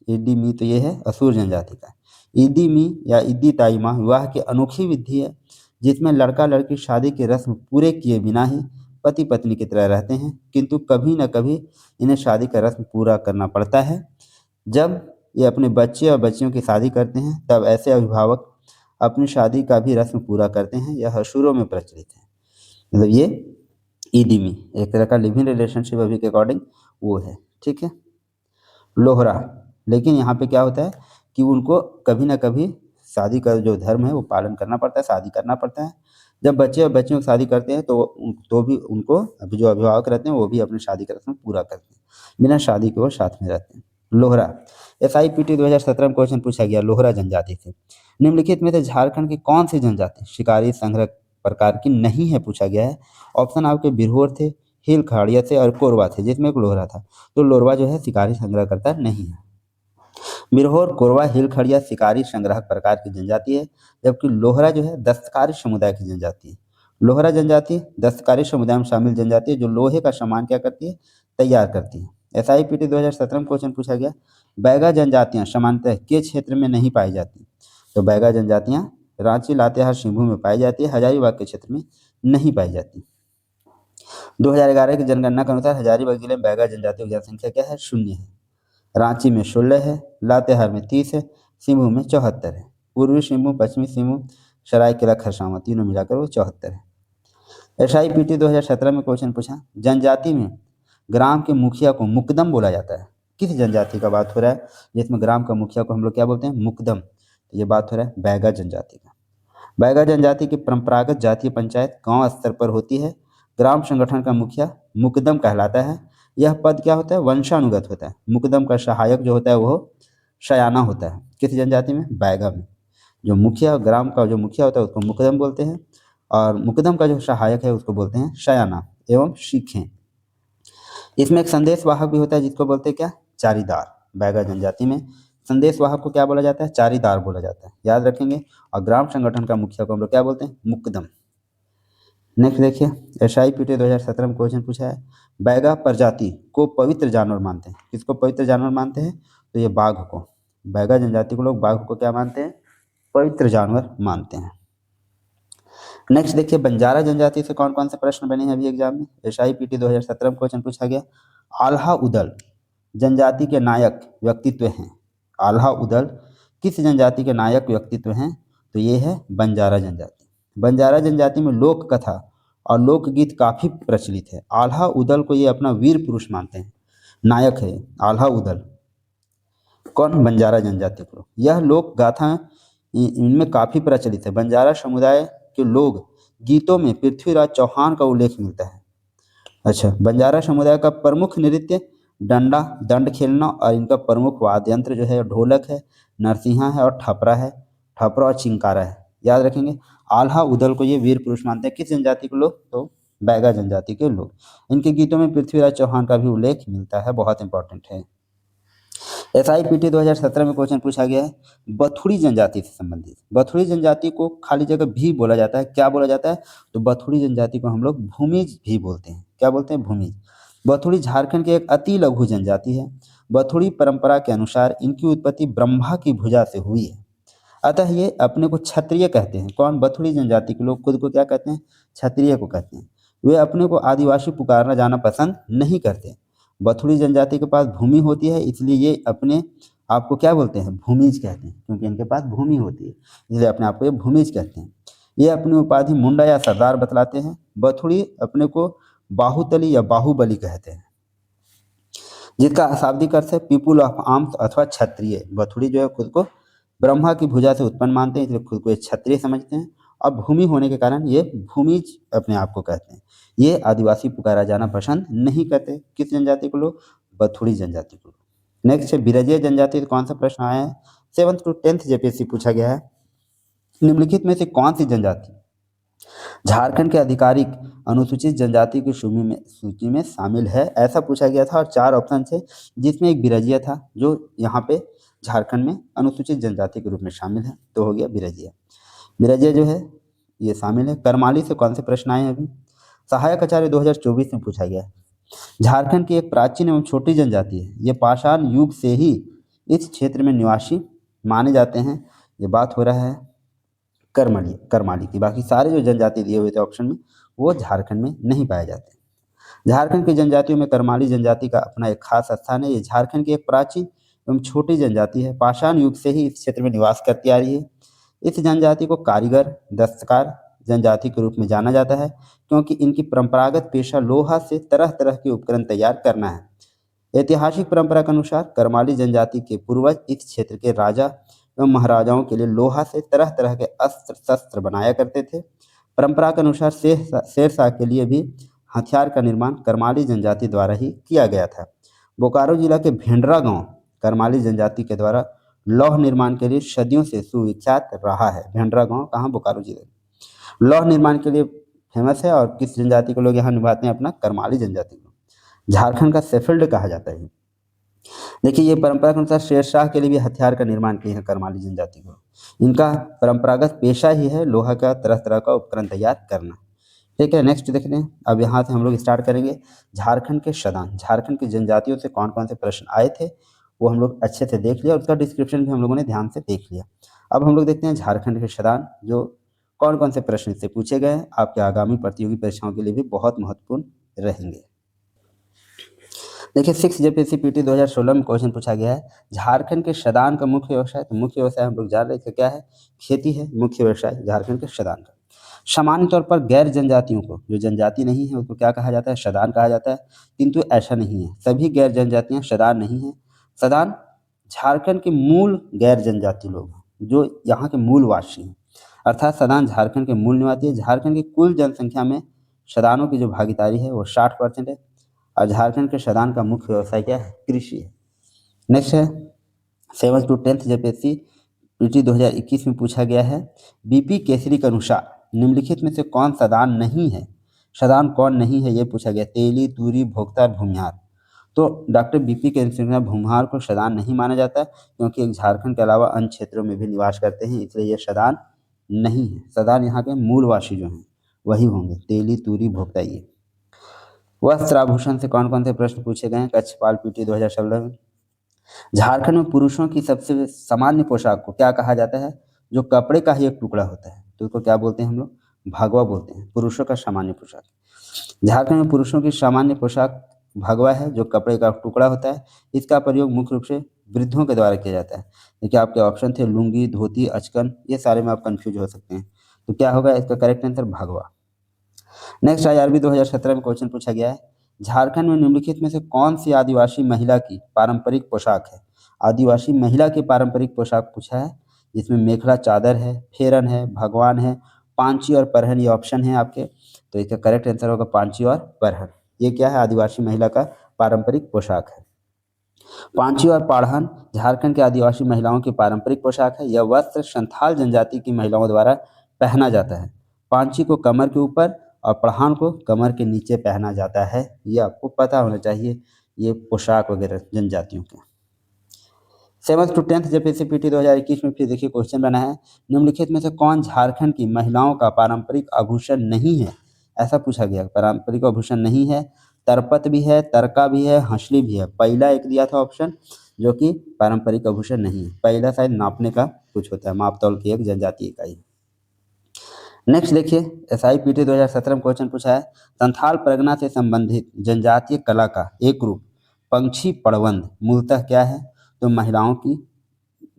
ईडीमी तो ये है असुर जनजाति का। ईदीमी या ईदी ताईमा विवाह की अनोखी विधि है, जिसमें लड़का लड़की शादी के रस्म पूरे किए बिना ही पति पत्नी की तरह रहते हैं, किंतु कभी न कभी इन्हें शादी का रस्म पूरा करना पड़ता है। जब ये अपने बच्चे और बच्चियों की शादी करते हैं, तब ऐसे अभिभावक अपनी शादी का भी रस्म पूरा करते हैं। यह असुरों में प्रचलित है। मतलब ये ईदीमी एक तरह का लिविंग रिलेशनशिप अभी के अकॉर्डिंग वो है, ठीक है। लोहरा, लेकिन यहाँ पे क्या होता है कि उनको कभी ना कभी शादी का जो धर्म है वो पालन करना पड़ता है, शादी करना पड़ता है। जब बच्चे और बच्चियों की शादी करते हैं तो भी उनको अभी जो अभिभावक रहते हैं वो भी अपनी शादी का रस्म पूरा करते हैं, बिना शादी के वो साथ में रहते हैं। लोहरा, SIPT 2017 में क्वेश्चन पूछा गया, लोहरा जनजाति से निम्नलिखित में से झारखंड की कौन सी जनजाति शिकारी संग्रह प्रकार की नहीं है, पूछा गया है। ऑप्शन आपके बिरहोर थे, हिल खाड़िया थे और कोरवा थे, जिसमें एक लोहरा था। तो लोरवा जो है शिकारी संग्रह करता नहीं है। बिरहोर, कोरवा, हिल खड़िया शिकारी संग्राहक प्रकार की जनजाति है, जबकि लोहरा जो है दस्तकारी समुदाय की जनजाति है। लोहरा जनजाति दस्तकारी समुदाय में शामिल जनजाति है, जो लोहे का सामान क्या करती है, तैयार करती है। SIPT 2017 में क्वेश्चन पूछा गया, बैगा जनजातियां सामान्यतः के क्षेत्र में नहीं पाई जाती, तो बैगा जनजातियां रांची, लातेहार, सिंहभूम में पाई जाती है, हजारीबाग के क्षेत्र में नहीं पाई जाती। 2011 की जनगणना के अनुसार हजारीबाग जिले में बैगा जनजातियों की जनसंख्या क्या है, 0 है। रांची में 16 है, लातेहार में 30 है, सिंहभूम में 74 है। पूर्वी सिंहभूम, पश्चिमी सिंहभूम, सरायकेला, खरसावां तीनों मिलाकर वो 74 है। SIPT 2017 में क्वेश्चन पूछा, जनजाति में ग्राम के मुखिया को मुकदम बोला जाता है, किस जनजाति का बात हो रहा है जिसमें ग्राम का मुखिया को हम लोग क्या बोलते हैं, मुकदम। तो ये बात हो रहा है बैगा जनजाति का। बैगा जनजाति की परंपरागत जातीय पंचायत गांव स्तर पर होती है। ग्राम संगठन का मुखिया मुकदम कहलाता है। यह पद क्या होता है, वंशानुगत होता है। मुकदम का सहायक जो होता है वो शयाना होता है। किस जनजाति में, बैगा में। जो मुखिया, ग्राम का जो मुखिया होता है उसको मुकदम बोलते हैं, और मुकदम का जो सहायक है उसको बोलते हैं शयाना एवं सीखें। इसमें एक संदेश वाहक भी होता है, जिसको बोलते हैं क्या, चारीदार। बैगा जनजाति में संदेश वाहक को क्या बोला जाता है, चारीदार बोला जाता है, याद रखेंगे। और ग्राम संगठन का मुखिया को हम लोग क्या बोलते हैं, मुकदम। नेक्स्ट देखिए, SIPT 2017 में क्वेश्चन पूछा है, बैगा प्रजाति को पवित्र जानवर मानते हैं, किसको पवित्र जानवर मानते हैं, तो ये बाघ को। बैगा जनजाति को लोग बाघ को क्या मानते हैं, पवित्र जानवर मानते हैं। नेक्स्ट देखिए, बंजारा जनजाति से कौन कौन से प्रश्न बने हैं अभी एग्जाम में। SIPT 2017 में क्वेश्चन पूछा गया, आल्हा उदल जनजाति के नायक व्यक्तित्व हैं। आल्हा उदल किस जनजाति के नायक व्यक्तित्व हैं, तो ये है बंजारा जनजाति। बंजारा जनजाति में लोक कथा और लोकगीत काफ़ी प्रचलित है। आल्हा उदल को ये अपना वीर पुरुष मानते हैं, नायक है आल्हा उदल। कौन, बंजारा जनजाति को। यह लोक गाथा इनमें काफ़ी प्रचलित है। बंजारा समुदाय के लोग गीतों में पृथ्वीराज चौहान का उल्लेख मिलता है। अच्छा, बंजारा समुदाय का प्रमुख नृत्य डंडा, दंड खेलना, और इनका प्रमुख वाद्य यंत्र जो है ढोलक है, नरसिंहा है और ठपरा है। ठपरा और चिंकारा है, याद रखेंगे। आल्हा उदल को ये वीर पुरुष मानते हैं। किस जनजाति के लोग? तो बैगा जनजाति के लोग। इनके गीतों में पृथ्वीराज चौहान का भी उल्लेख मिलता है, बहुत इंपॉर्टेंट है। SIPT 2017 में क्वेश्चन पूछा गया है बथुड़ी जनजाति से संबंधित। बथुड़ी जनजाति को खाली जगह भी बोला जाता है। क्या बोला जाता है? तो बथुड़ी जनजाति को हम लोग भूमिज भी बोलते हैं। क्या बोलते हैं? भूमिज। बथुड़ी झारखंड की एक अति लघु जनजाति है। बथुड़ी परंपरा के अनुसार इनकी उत्पत्ति ब्रह्मा की भुजा से हुई है। अतः ये अपने को क्षत्रिय कहते हैं। कौन? बथुड़ी जनजाति के लोग खुद को क्या कहते हैं? क्षत्रिय को कहते हैं। वे अपने को आदिवासी पुकारना जाना पसंद नहीं करते। बथुड़ी जनजाति के पास भूमि होती है, इसलिए ये अपने आप को क्या बोलते हैं? भूमिज कहते हैं, क्योंकि इनके पास भूमि होती है इसलिए अपने आप को ये भूमिज कहते हैं। ये अपनी उपाधि मुंडा या सरदार बतलाते हैं। बथुड़ी अपने को बाहुतली या बाहुबली कहते हैं, जिसका शाब्दिक अर्थ है पीपुल ऑफ आर्म्स अथवा क्षत्रिय। बथुड़ी जो है खुद को ब्रह्मा की भुजा से उत्पन्न मानते हैं, इसलिए खुद को ये क्षत्रिय समझते हैं और भूमि होने के कारण ये भूमिज अपने आप को कहते हैं। ये आदिवासी पुकारा जाना पसंद नहीं करते। किस जनजाति को लोग? बथुड़ी जनजाति को। नेक्स्ट है बिरजीय जनजाति से कौन सा प्रश्न आया है? 7th to 10th JPSC पूछा गया है। निम्नलिखित में से कौन सी जनजाति झारखंड के आधिकारिक अनुसूचित जनजाति की सूची में शामिल है? ऐसा पूछा गया था और 4 ऑप्शन थे, जिसमें एक बिरजिया था जो यहाँ पे झारखंड में अनुसूचित जनजाति के रूप में शामिल है, तो हो गया बिरजिया। बिरजिया जो है ये शामिल है। करमाली से कौन से प्रश्न आए हैं अभी? सहायक आचार्य 2024 में पूछा गया है। झारखंड की एक प्राचीन एवं छोटी जनजाति है। ये पाषाण युग से ही इस क्षेत्र में निवासी माने जाते हैं। ये बात हो रहा है करमाली की। बाकी सारे जो जनजाति दिए हुए थे ऑप्शन में वो झारखंड में नहीं पाए जाते। झारखंड की जनजातियों में करमाली जनजाति का अपना एक खास स्थान है। ये झारखंड की एक प्राचीन एवं छोटी जनजाति है। पाषाण युग से ही इस क्षेत्र में निवास करती आ रही है। इस जनजाति को कारीगर दस्तकार जनजाति के रूप में जाना जाता है, क्योंकि इनकी परंपरागत पेशा लोहा से तरह तरह के उपकरण तैयार करना है। ऐतिहासिक परंपरा के अनुसार करमाली जनजाति के पूर्वज इस क्षेत्र के राजा एवं महाराजाओं के लिए लोहा से तरह तरह के अस्त्र शस्त्र बनाया करते थे। परंपरा के अनुसार शेरशाह के लिए भी हथियार का निर्माण करमाली जनजाति द्वारा ही किया गया था। बोकारो जिला के भेंडरा गांव करमाली जनजाति के द्वारा लौह निर्माण के लिए सदियों से सुविख्यात रहा है। भेंडरा गांव कहाँ? बोकारो जिले में। लौह निर्माण के लिए फेमस है। और किस जनजाति को लोग यहाँ निभाते हैं? अपना करमाली जनजाति को। झारखंड का शेफील्ड कहा जाता है। देखिए ये परंपरा के अनुसार शेरशाह के लिए भी हथियार का निर्माण किए हैं करमाली जनजाति को। इनका परंपरागत पेशा ही है लोहा का तरह तरह का उपकरण तैयार करना। ठीक है, नेक्स्ट देखते हैं। अब यहाँ से हम लोग स्टार्ट करेंगे झारखंड के शदान। झारखंड की जनजातियों से कौन कौन से प्रश्न आए थे वो हम लोग अच्छे से देख लिया और उसका डिस्क्रिप्शन भी हम लोगों ने ध्यान से देख लिया। अब हम लोग देखते हैं झारखंड के शदान जो कौन कौन से प्रश्न से पूछे गए हैं, आपके आगामी प्रतियोगी परीक्षाओं के लिए भी बहुत महत्वपूर्ण रहेंगे। देखिए 6 JPSC PT 2016 में क्वेश्चन पूछा गया है झारखंड के शदान का मुख्य व्यवसाय। तो मुख्य व्यवसाय हम लोग जान रहे थे क्या है? खेती है मुख्य व्यवसाय झारखंड के शदान का। सामान्य तौर पर गैर जनजातियों को, जो जनजाति नहीं है उसको क्या कहा जाता है? शदान कहा जाता है। किंतु ऐसा नहीं है, सभी गैर जनजातियाँ शदान नहीं है। शदान झारखंड के मूल गैर जनजाति लोग हैं जो यहाँ के मूलवासी हैं, अर्थात शदान झारखंड के मूल निवासी है। झारखंड की कुल जनसंख्या में शदानों की जो भागीदारी है वो 60% है और झारखंड के शदान का मुख्य व्यवसाय क्या है? कृषि है। नेक्स्ट है 7th to 10th JPSC PT 2021 में पूछा गया है BP केसरी के अनुसार निम्नलिखित में से कौन शदान नहीं है? शदान कौन नहीं है ये पूछा गया। तेली, तूरी, भोक्ता, भूमिहार। तो डॉक्टर BP केसरी के अनुसार भूमिहार को शदान नहीं माना जाता क्योंकि एक झारखंड के अलावा अन्य क्षेत्रों में भी निवास करते हैं, इसलिए ये शदान नहीं है। शदान यहाँ के मूलवासी जो हैं वही होंगे, तेली, तूरी, भोक्ता। ये वस्त्र आभूषण से कौन कौन से प्रश्न पूछे गए हैं? कक्षपाल PT 2016 में। झारखंड में पुरुषों की सबसे सामान्य पोशाक को क्या कहा जाता है? जो कपड़े का ही एक टुकड़ा होता है, तो उसको क्या बोलते हैं हम लोग? भगवा बोलते हैं। पुरुषों का सामान्य पोशाक। झारखंड में पुरुषों की सामान्य पोशाक भगवा है जो कपड़े का टुकड़ा होता है। इसका प्रयोग मुख्य रूप से वृद्धों के द्वारा किया जाता है। देखिए आपके ऑप्शन थे लुंगी, धोती, अचकन, ये सारे में आप कंफ्यूज हो सकते हैं, तो क्या होगा इसका करेक्ट आंसर? भगवा। नेक्स्ट IRB 2017 में क्वेश्चन पूछा गया है झारखंड में निम्नलिखित में से कौन सी आदिवासी महिला की पारंपरिक पोशाक है? आदिवासी महिला की पारंपरिक पोशाक पूछा है, जिसमें मेखला चादर है, फेरन है, भगवान है, पांची और परहन, ये ऑप्शन है आपके। तो इसका करेक्ट आंसर होगा पांची और परहन। ये क्या है? आदिवासी महिला का पारंपरिक पोशाक है। पांची और पाढ़न झारखंड के आदिवासी महिलाओं की पारंपरिक पोशाक है। यह वस्त्र संथाल जनजाति की महिलाओं द्वारा पहना जाता है। पांची को कमर के ऊपर और पढ़ान को कमर के नीचे पहना जाता है। ये आपको पता होना चाहिए, ये पोशाक वगैरह जनजातियों के। 7th to 10th जेपीएससी 2021 में फिर देखिए क्वेश्चन बना है, निम्नलिखित में से कौन झारखंड की महिलाओं का पारंपरिक आभूषण नहीं है? ऐसा पूछा गया, पारंपरिक आभूषण नहीं है। तरपत भी है, तरका भी है, हंसली भी है। पहला एक दिया था ऑप्शन जो कि पारंपरिक आभूषण नहीं है। पहला शायद नापने का कुछ होता है, माप तौल की एक जनजातीय इकाई। नेक्स्ट देखिए SIPT 2017 में क्वेश्चन पूछा है, संथाल परगना से संबंधित जनजातीय कला का एक रूप पंछी पड़वंद मूलतः क्या है? तो महिलाओं की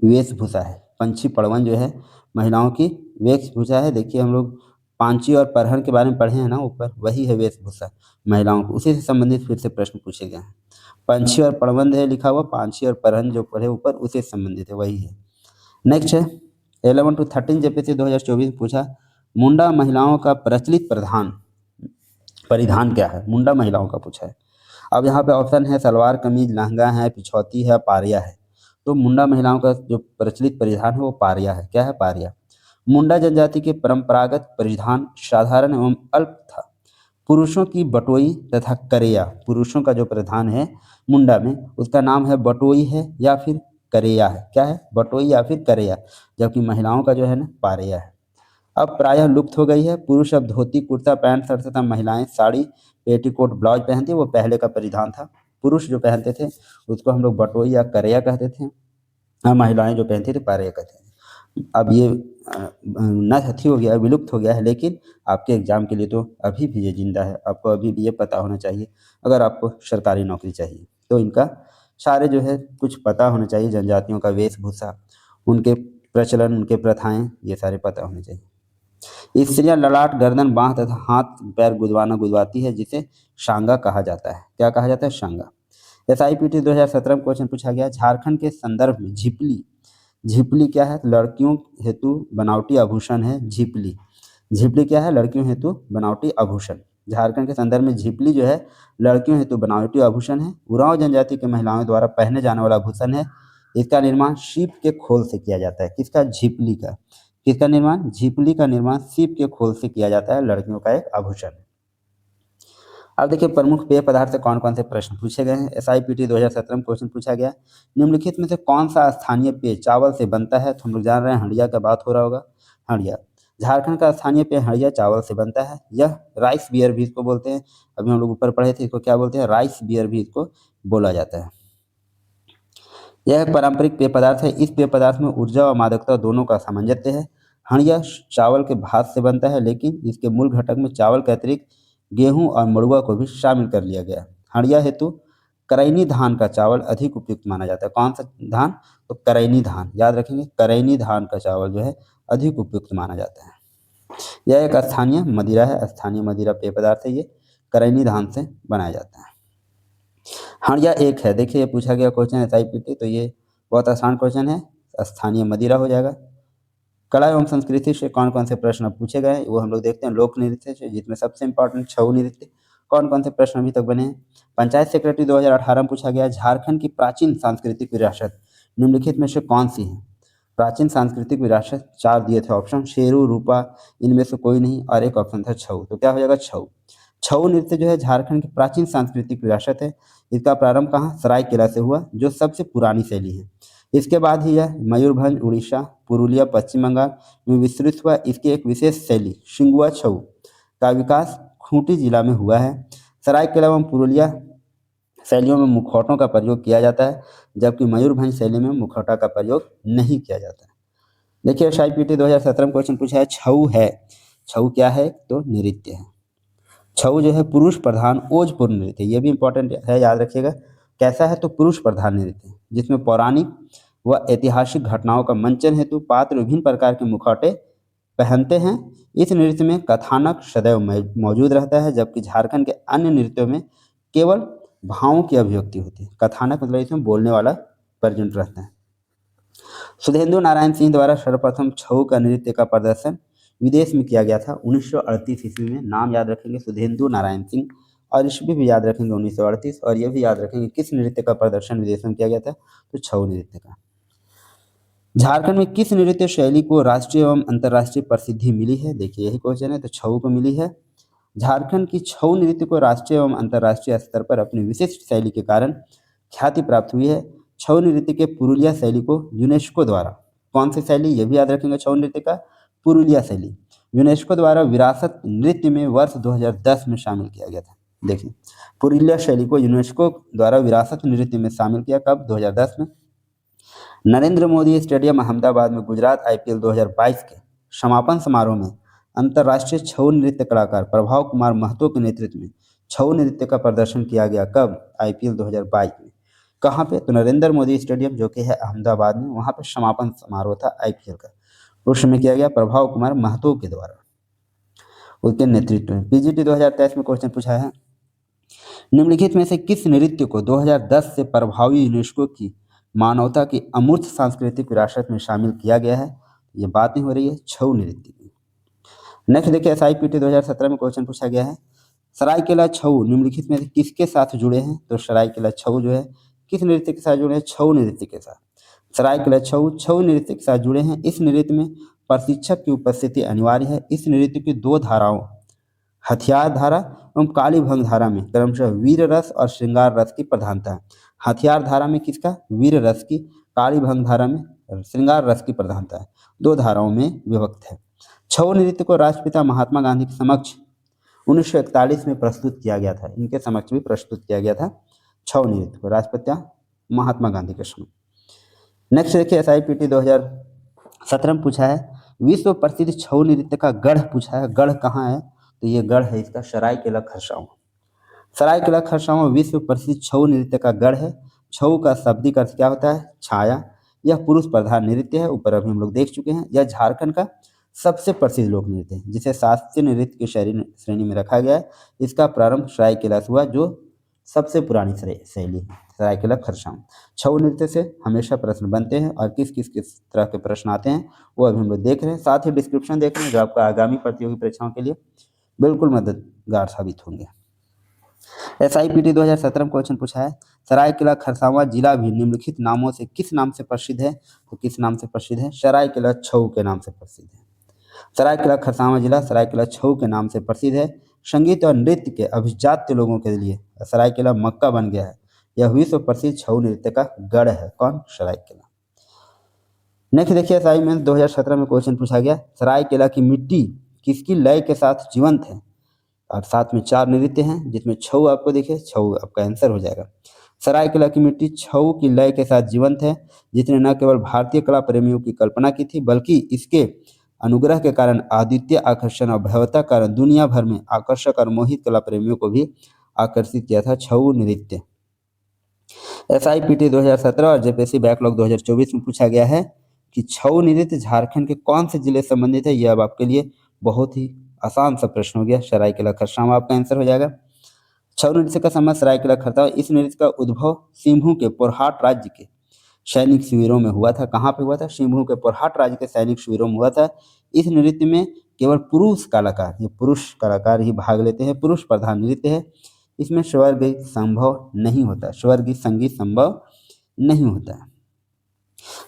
वेशभूषा है। पंछी पड़वंद जो है महिलाओं की वेशभूषा है। देखिए हम लोग पांची और परहन के बारे में पढ़े हैं ना ऊपर, वही है वेशभूषा महिलाओं को, उसी से संबंधित फिर से प्रश्न पूछे गए हैं। पंछी और पड़वंद है लिखा हुआ, पांची और परहन जो पढ़े ऊपर उसी से संबंधित है, वही है। नेक्स्ट है 11 to 13 जेपीएससी 2024 में पूछा, मुंडा महिलाओं का प्रचलित परिधान क्या है? मुंडा महिलाओं का पूछा है। अब यहाँ पे ऑप्शन है सलवार कमीज, लहंगा है, पिछौती है, पारिया है। तो मुंडा महिलाओं का जो प्रचलित परिधान है वो पारिया है। क्या है? पारिया। मुंडा जनजाति के परंपरागत परिधान साधारण एवं अल्प था। पुरुषों की बटोई तथा करेया, पुरुषों का जो परिधान है मुंडा में उसका नाम है बटोई है या फिर करेया है। क्या है? बटोई या फिर करेया। जबकि महिलाओं का जो है ना पारिया है। अब प्रायः लुप्त हो गई है। पुरुष अब धोती कुर्ता पैंट शर्ट तथा महिलाएं साड़ी पेटीकोट ब्लाउज पहनती है, वो पहले का परिधान था। पुरुष जो पहनते थे उसको हम लोग बटोई या करेया कहते थे, और महिलाएं जो पहनती थी पारिया कहते थे। अब ये नष्ट हो गया है, विलुप्त हो गया है, लेकिन आपके एग्जाम के लिए तो अभी भी ये जिंदा है। आपको अभी भी ये पता होना चाहिए, अगर आपको सरकारी नौकरी चाहिए तो इनका सारे जो है कुछ पता होना चाहिए। जनजातियों का वेशभूषा, उनके प्रचलन, उनके प्रथाएं, ये सारे पता होने चाहिए। स्त्रियां ललाट, गर्दन, बांह तथा हाथ पैर गुदवाना गुदवाती है, जिसे शांगा कहा जाता है। क्या कहा जाता है? शांगा। SIPT 2017 में क्वेश्चन पूछा गया, झारखंड के संदर्भ में झिपली, झिपली क्या है? लड़कियों हेतु बनावटी आभूषण है झिपली। झिपली क्या है? लड़कियों हेतु बनावटी आभूषण। झारखंड के संदर्भ में झिपली जो है लड़कियों हेतु बनावटी आभूषण है। उरांव जनजाति के महिलाओं द्वारा पहने जाने वाला आभूषण है। इसका निर्माण सीप के खोल से किया जाता है। किसका? झिपली का। किसका निर्माण? झिपली का निर्माण सीप के खोल से किया जाता है। लड़कियों का एक आभूषण। अब देखिए प्रमुख पेय पदार्थ से कौन कौन से प्रश्न पूछे गए हैं। SIPT 2017 में क्वेश्चन पूछा गया, निम्नलिखित में से कौन सा स्थानीय पेय चावल से बनता है? तो हम लोग जान रहे हैं हंडिया का बात हो रहा होगा। हंडिया झारखंड का स्थानीय पेय हंडिया चावल से बनता है। यह राइस बियर भी इसको बोलते हैं। अभी हम लोग ऊपर पढ़े थे, इसको क्या बोलते हैं? राइस बियर भी इसको बोला जाता है। यह एक पारंपरिक पेय पदार्थ है। इस पेय पदार्थ में ऊर्जा और मादकता दोनों का सामंजस्य है। हंडिया चावल के भात से बनता है, लेकिन इसके मूल घटक में चावल के अतिरिक्त गेहूं और मड़ुआ को भी शामिल कर लिया गया। हंडिया हेतु करैनी धान का चावल अधिक उपयुक्त माना जाता है। कौन सा धान? तो करैनी धान, याद रखेंगे, करैनी धान का चावल जो है अधिक उपयुक्त माना जाता है। यह एक स्थानीय मदिरा है, स्थानीय मदिरा पेय पदार्थ है। ये करैनी धान से बनाया जाता है। हंडिया एक है। देखिए ये पूछा गया क्वेश्चन SIPT, तो ये बहुत आसान क्वेश्चन है, स्थानीय मदिरा हो जाएगा। कला एवं संस्कृति से कौन कौन से प्रश्न पूछे गए वो हम लोग देखते हैं। लोक नृत्य से, जिसमें सबसे इंपॉर्टेंट छऊ नृत्य, कौन कौन से प्रश्न अभी तक बने हैं। पंचायत सेक्रेटरी 2018 में पूछा गया, झारखंड की प्राचीन सांस्कृतिक विरासत निम्नलिखित में से कौन सी है? प्राचीन सांस्कृतिक विरासत 4 दिए थे ऑप्शन, शेरू, रूपा, इनमें से कोई नहीं, और एक ऑप्शन था छऊ। तो क्या हो जाएगा? छऊ। छऊ नृत्य जो है झारखंड की प्राचीन सांस्कृतिक विरासत है। इसका प्रारंभ कहाँ? सरायकेला से हुआ, जो सबसे पुरानी शैली है। इसके बाद ही यह मयूरभंज, उड़ीसा, पुरुलिया, पश्चिम बंगाल में विस्तृत हुआ। इसकी एक विशेष शैली शिंगुआ छऊ का विकास खूंटी जिला में हुआ है। सरायकेला एवं पुरुलिया शैलियों में मुखौटों का प्रयोग किया जाता है, जबकि मयूरभंज शैली में मुखौटा का प्रयोग नहीं किया जाता है। देखिए SIPT 2017 में क्वेश्चन पूछा है, छऊ है। छऊ क्या है? तो नृत्य है। छऊ जो है पुरुष प्रधान ओजपूर्ण नृत्य, ये भी इंपॉर्टेंट है, याद रखिएगा। कैसा है? तो पुरुष प्रधान नृत्य, जिसमें पौराणिक व ऐतिहासिक घटनाओं का मंचन हेतु पात्र विभिन्न प्रकार के मुखौटे पहनते हैं। इस नृत्य में कथानक सदैव मौजूद रहता है, जबकि झारखंड के अन्य नृत्यों में केवल भावों की अभिव्यक्ति होती है। कथानक मतलब इसमें बोलने वाला प्रेजेंट रहता है। सुधेंदु नारायण सिंह द्वारा सर्वप्रथम छऊ का नृत्य का प्रदर्शन विदेश में किया गया था 1938 ईस्वी में। नाम याद रखेंगे, सुधेंदु नारायण सिंह, और ईस्वी भी याद रखेंगे 1938, और ये भी याद रखेंगे किस नृत्य का प्रदर्शन विदेश में किया गया था? तो छऊ नृत्य का। झारखंड में किस नृत्य शैली को राष्ट्रीय एवं अंतर्राष्ट्रीय प्रसिद्धि मिली है? देखिए यही क्वेश्चन है, तो छऊ को मिली है। झारखंड की छऊ नृत्य को राष्ट्रीय एवं अंतर्राष्ट्रीय स्तर पर अपनी विशिष्ट शैली के कारण ख्याति प्राप्त हुई है। छऊ नृत्य के पुरुलिया शैली को यूनेस्को द्वारा, कौन सी शैली ये भी याद रखेंगे, छऊ नृत्य का पुरुलिया शैली यूनेस्को द्वारा विरासत नृत्य में वर्ष 2010 में शामिल किया गया था। देखिए पुरुलिया शैली को यूनेस्को द्वारा विरासत नृत्य में शामिल किया, कब? 2010 में। नरेंद्र मोदी स्टेडियम अहमदाबाद में गुजरात आईपीएल 2022 के समापन समारोह में अंतर्राष्ट्रीय छऊ नृत्य कलाकार प्रभाव कुमार महतो के नेतृत्व में छऊ नृत्य का प्रदर्शन किया गया, कब? आईपीएल 2022 में। कहाँ पे? तो नरेंद्र मोदी स्टेडियम जो कि है अहमदाबाद में, वहाँ पे समापन समारोह था आईपीएल का, उस समय किया गया प्रभाव कुमार महतो के द्वारा, उनके नेतृत्व में। पीजीटी 2023 में क्वेश्चन पूछा है, निम्नलिखित में से किस नृत्य को 2010 से प्रभावी यूनेस्को की मानवता की अमूर्त सांस्कृतिक विरासत में शामिल किया गया है? ये बात नहीं हो रही है छऊ नृत्य की। नेक्स्ट देखिए एसआईपीटी 2017 में क्वेश्चन पूछा गया है, सरायकेला छऊ निम्नलिखित में से किसके साथ जुड़े हैं? तो सरायकेला छऊ जो है किस नृत्य के साथ जुड़े हैं? छऊ नृत्य के साथ। सरायकेला छऊ छऊ नृत्य के साथ जुड़े हैं। इस नृत्य में प्रशिक्षक की उपस्थिति अनिवार्य है। इस नृत्य की दो धाराओं, हथियार धारा एवं काली भंग धारा में क्रमशः वीर रस और श्रृंगार रस की प्रधानता है। हथियार धारा में किसका? वीर रस की। काली भंग धारा में श्रृंगार रस की प्रधानता है। दो धाराओं में विभक्त है। छऊ नृत्य को राष्ट्रपिता महात्मा गांधी के समक्ष 1941 में प्रस्तुत किया गया था। इनके समक्ष भी प्रस्तुत किया गया था छऊ नृत्य को, राष्ट्रपिता महात्मा गांधी के समक्ष। नेक्स्ट देखिए एसआईपीटी 2017 में पूछा है, विश्व प्रसिद्ध छऊ नृत्य का गढ़ पूछा है। गढ़ कहाँ है? तो ये गढ़ है इसका सरायकेला खरसावां। सरायकेला खरसावां विश्व प्रसिद्ध छऊ नृत्य का गढ़ है। छऊ का शाब्दिक अर्थ क्या होता है? छाया। यह पुरुष प्रधान नृत्य है, ऊपर अभी हम लोग देख चुके हैं। यह झारखंड का सबसे प्रसिद्ध लोक नृत्य है, जिसे शास्त्रीय नृत्य की श्रेणी में रखा गया है। इसका प्रारंभ सरायकेला से हुआ, जो सबसे पुरानी शैली है सरायकेला खरसावां। छऊ नृत्य से हमेशा प्रश्न बनते हैं और किस तरह के प्रश्न आते हैं वो अभी हम लोग देख रहे हैं। साथ ही डिस्क्रिप्शन देख रहे हैं, जो आपका आगामी प्रतियोगी परीक्षाओं के लिए बिल्कुल मददगार साबित होंगे। एसआईपीटी 2017 में क्वेश्चन पूछा है, सरायकेला खरसावां जिला भी निम्नलिखित नामों से किस नाम से प्रसिद्ध है? तो किस नाम से प्रसिद्ध है? सरायकेला छऊ के नाम से प्रसिद्ध है। सरायकेला खरसावां जिला सरायकेला छऊ के नाम से प्रसिद्ध है। संगीत और नृत्य के अभिजात्य लोगों के लिए सरायकेला मक्का बन गया है। यह विश्व प्रसिद्ध छऊ नृत्य का गढ़ है। कौन? सरायकेला। नेक्स्ट देखिए असाइनमेंट 2017 में क्वेश्चन पूछा गया, सरायकेला की मिट्टी किसकी लय के साथ जीवंत है? और साथ में 4 नृत्य हैं, जिसमें छऊ आपको देखिए, छऊ आपका आंसर हो जाएगा। सरायकेला की मिट्टी छऊ की लय के साथ जीवंत है, जिसने न केवल भारतीय कला प्रेमियों की कल्पना की थी, बल्कि इसके अनुग्रह के कारण अद्वितीय आकर्षण और भव्यता कारण दुनिया भर में आकर्षक और मोहित कला प्रेमियों को भी आकर्षित किया था छऊ नृत्य। एसआईपीटी 2017 और जेपीएससी बैकलॉग 2024 में पूछा गया है कि छऊ नृत्य झारखंड के कौन से जिले से संबंधित है? यह अब आपके लिए बहुत ही आसान सा प्रश्न हो गया। सरायकेला खरसावां आपका आंसर हो जाएगा। छऊ नृत्य का संबंध सरायकेला खरसावां। इस नृत्य का उद्भव सिंहभूम के पोरहाट राज्य के सैनिक शिविरों में हुआ था। कहाँ पे हुआ था? सिंहभूम के पोरहाट राज्य के सैनिक शिविरों में हुआ था। इस नृत्य में केवल पुरुष कलाकार, ये पुरुष कलाकार ही भाग लेते हैं। पुरुष प्रधान नृत्य है। इसमें स्वर्गीत संभव नहीं होता, स्वर्गीत संगीत संभव नहीं होता है।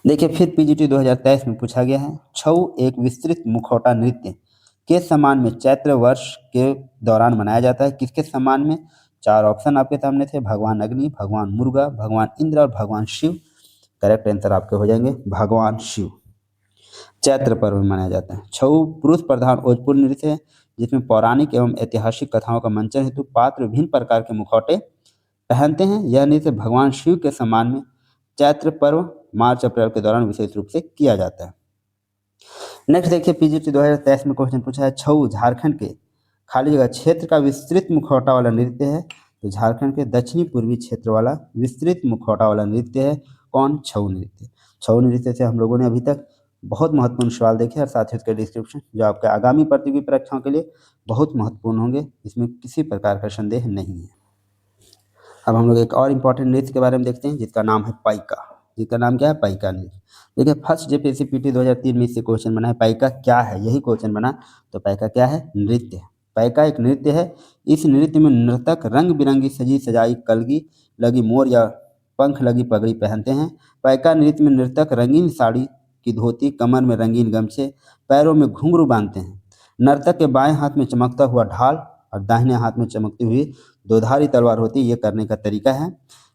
देखिए फिर पीजीटी 2023 में पूछा गया है, छऊ एक विस्तृत मुखौटा नृत्य के सम्मान में चैत्र वर्ष के दौरान मनाया जाता है। किसके सम्मान में? 4 ऑप्शन आपके सामने थे, भगवान अग्नि, भगवान मुर्गा, भगवान इंद्र और भगवान शिव। करेक्ट आंसर आपके हो जाएंगे भगवान शिव। चैत्र पर्व में मनाया जाता है। छऊ पुरुष प्रधान ओजपूर्ण नृत्य है, जिसमें पौराणिक एवं ऐतिहासिक कथाओं का मंचन हेतु पात्र विभिन्न प्रकार के मुखौटे पहनते हैं। यह नृत्य भगवान शिव के सम्मान में चैत्र पर्व मार्च अप्रैल के दौरान विशेष रूप से किया जाता है। नेक्स्ट देखिए पीजीटी 2023 में क्वेश्चन पूछा है, छऊ झारखंड के खाली जगह क्षेत्र का विस्तृत मुखौटा वाला नृत्य है। तो झारखंड के दक्षिणी पूर्वी क्षेत्र वाला विस्तृत मुखौटा वाला नृत्य है। कौन? छऊ नृत्य। छऊ नृत्य से हम लोगों ने अभी तक बहुत महत्वपूर्ण सवाल देखे और साथ ही उसके डिस्क्रिप्शन जो आपके आगामी प्रतियोगी परीक्षाओं के लिए बहुत महत्वपूर्ण होंगे, इसमें किसी प्रकार का संदेह नहीं है। अब हम लोग एक और इम्पॉर्टेंट नृत्य के बारे में देखते हैं, जिसका नाम है पाइका। जिसका नाम क्या है? पाइका नृत्य। देखिए फर्स्ट जेपीएससी पीटी 2003 में इससे क्वेश्चन बना है, पाइका क्या है, यही क्वेश्चन बना। तो पाइका क्या है? नृत्य है। पाइका एक नृत्य है। इस नृत्य में नर्तक रंग बिरंगी सजी सजाई कलगी लगी मोर या पंख लगी पगड़ी पहनते हैं। पाइका नृत्य में नर्तक रंगीन साड़ी की धोती, कमर में रंगीन गमछे, पैरों में घुंघरू बांधते हैं। नर्तक के बाएं हाथ में चमकता हुआ ढाल और दाहिने हाथ में चमकती हुई दोधारी तलवार होती है। ये करने का तरीका है।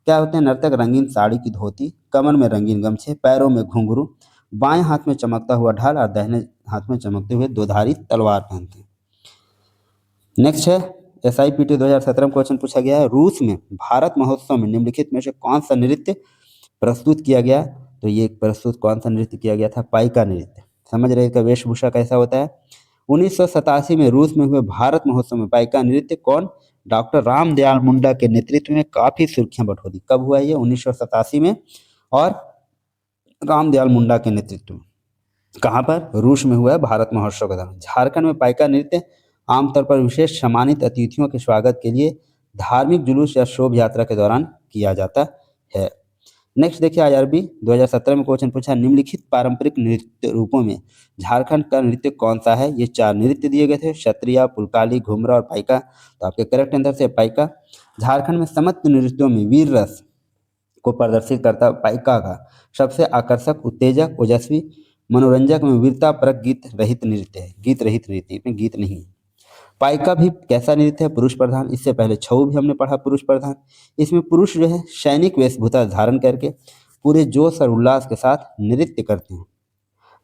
क्या होते हैं? नर्तक रंगीन साड़ी की धोती, कमर में रंगीन गमछे, पैरों में घुंघरू, बाएं हाथ में चमकता हुआ ढाल और दाहिने हाथ में चमकते हुए दोधारी तलवार पहनते हैं। नेक्स्ट है SIPT 2017 में क्वेश्चन पूछा गया है, रूस में भारत महोत्सव में निम्नलिखित में से कौन सा नृत्य प्रस्तुत किया गया? तो ये प्रस्तुत कौन सा नृत्य किया गया था? पाइका नृत्य। समझ रहे हैं इसका वेशभूषा कैसा होता है? 1987 में रूस में हुए भारत महोत्सव में पाइका नृत्य कौन? डॉक्टर रामदयाल मुंडा के नेतृत्व में काफी सुर्खियां बटोरी। कब हुआ ये? 1987 में, और रामदयाल मुंडा के नेतृत्व में। कहाँ पर? रूस में हुआ है भारत महोत्सव के दौरान। झारखंड में पाइका नृत्य आमतौर पर विशेष सम्मानित अतिथियों के स्वागत के लिए धार्मिक जुलूस या शोभा यात्रा के दौरान किया जाता है। नेक्स्ट देखिए IRB 2017 में क्वेश्चन पूछा, निम्नलिखित पारंपरिक नृत्य रूपों में झारखंड का नृत्य कौन सा है? ये 4 नृत्य दिए गए थे, क्षत्रिया, पुलकाली, घुमरा और पाइका। तो आपके करेक्ट आंसर से पाइका। झारखंड में समस्त नृत्यों में वीर रस को प्रदर्शित करता पाइका का सबसे आकर्षक, उत्तेजक, ओजस्वी, मनोरंजक में वीरता परक गीत रहित नृत्य है। गीत रहित नृत्य, इसमें गीत नहीं है। पाइका भी कैसा नृत्य है? पुरुष प्रधान। इससे पहले छऊ भी हमने पढ़ा पुरुष प्रधान। इसमें पुरुष जो है सैनिक वेशभूषा धारण करके पूरे जोश और उल्लास के साथ नृत्य करते हैं।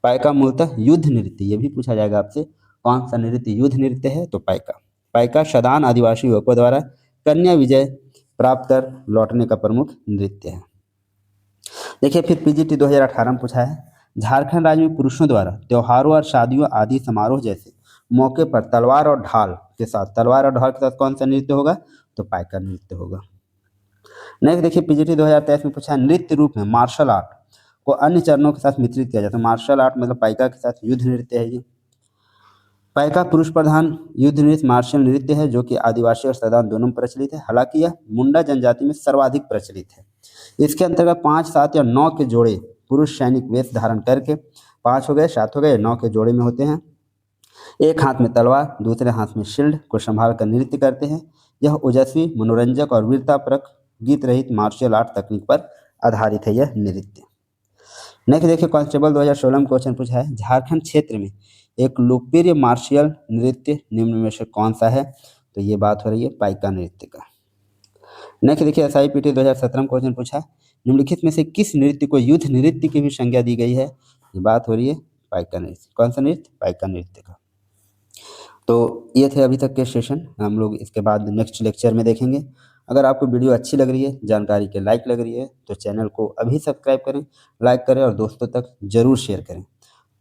पाइका मूलतः युद्ध नृत्य। ये भी पूछा जाएगा आपसे, कौन सा नृत्य युद्ध नृत्य है? तो पाइका। पाइका सदान आदिवासी युवकों द्वारा कन्या विजय प्राप्त कर लौटने का प्रमुख नृत्य है। देखिए फिर PGT 2018 में पूछा है, झारखंड राज्य में पुरुषों द्वारा त्योहारों और शादियों आदि समारोह जैसे मौके पर तलवार और ढाल के साथ कौन सा नृत्य होगा? तो पाइका नृत्य होगा। नेक्स्ट देखिए PGT 2023 में पूछा है, नृत्य रूप में मार्शल आर्ट को अन्य चरणों के साथ मिश्रित किया जाता है। मार्शल आर्ट मतलब पाइका के साथ युद्ध नृत्य है ये। पाइका पुरुष प्रधान युद्ध नृत्य मार्शल नृत्य है जो कि आदिवासी और सदान दोनों में प्रचलित है। हालांकि यह मुंडा जनजाति में सर्वाधिक प्रचलित है। इसके अंतर्गत 5, 7 या 9 के जोड़े पुरुष सैनिक वेश धारण करके, 5 हो गए, 7 हो गए, 9 के जोड़े में होते हैं। एक हाथ में तलवार, दूसरे हाथ में शील्ड को संभाल कर नृत्य करते हैं। यह ओजस्वी, मनोरंजक और वीरतापरक गीत रहित मार्शल आर्ट तकनीक पर आधारित है यह नृत्य। नेक्स्ट देखिए कांस्टेबल 2016 में क्वेश्चन पूछा है, झारखंड क्षेत्र में एक लोकप्रिय मार्शियल नृत्य निम्न में से कौन सा है? तो ये बात हो रही है पाइका नृत्य का। नेक्स्ट देखिए SIPT 2017 में क्वेश्चन पूछा है, निम्नलिखित में से किस नृत्य को युद्ध नृत्य की भी संज्ञा दी गई है? ये बात हो रही है पाइका नृत्य। कौन सा नृत्य? पाइका नृत्य का। तो ये थे अभी तक के सेशन, हम लोग इसके बाद नेक्स्ट लेक्चर में देखेंगे। अगर आपको वीडियो अच्छी लग रही है, जानकारी के लायक लग रही है, तो चैनल को अभी सब्सक्राइब करें, लाइक करें और दोस्तों तक जरूर शेयर करें।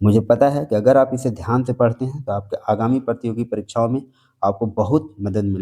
मुझे पता है कि अगर आप इसे ध्यान से पढ़ते हैं तो आपके आगामी प्रतियोगी परीक्षाओं में आपको बहुत मदद मिलेगी।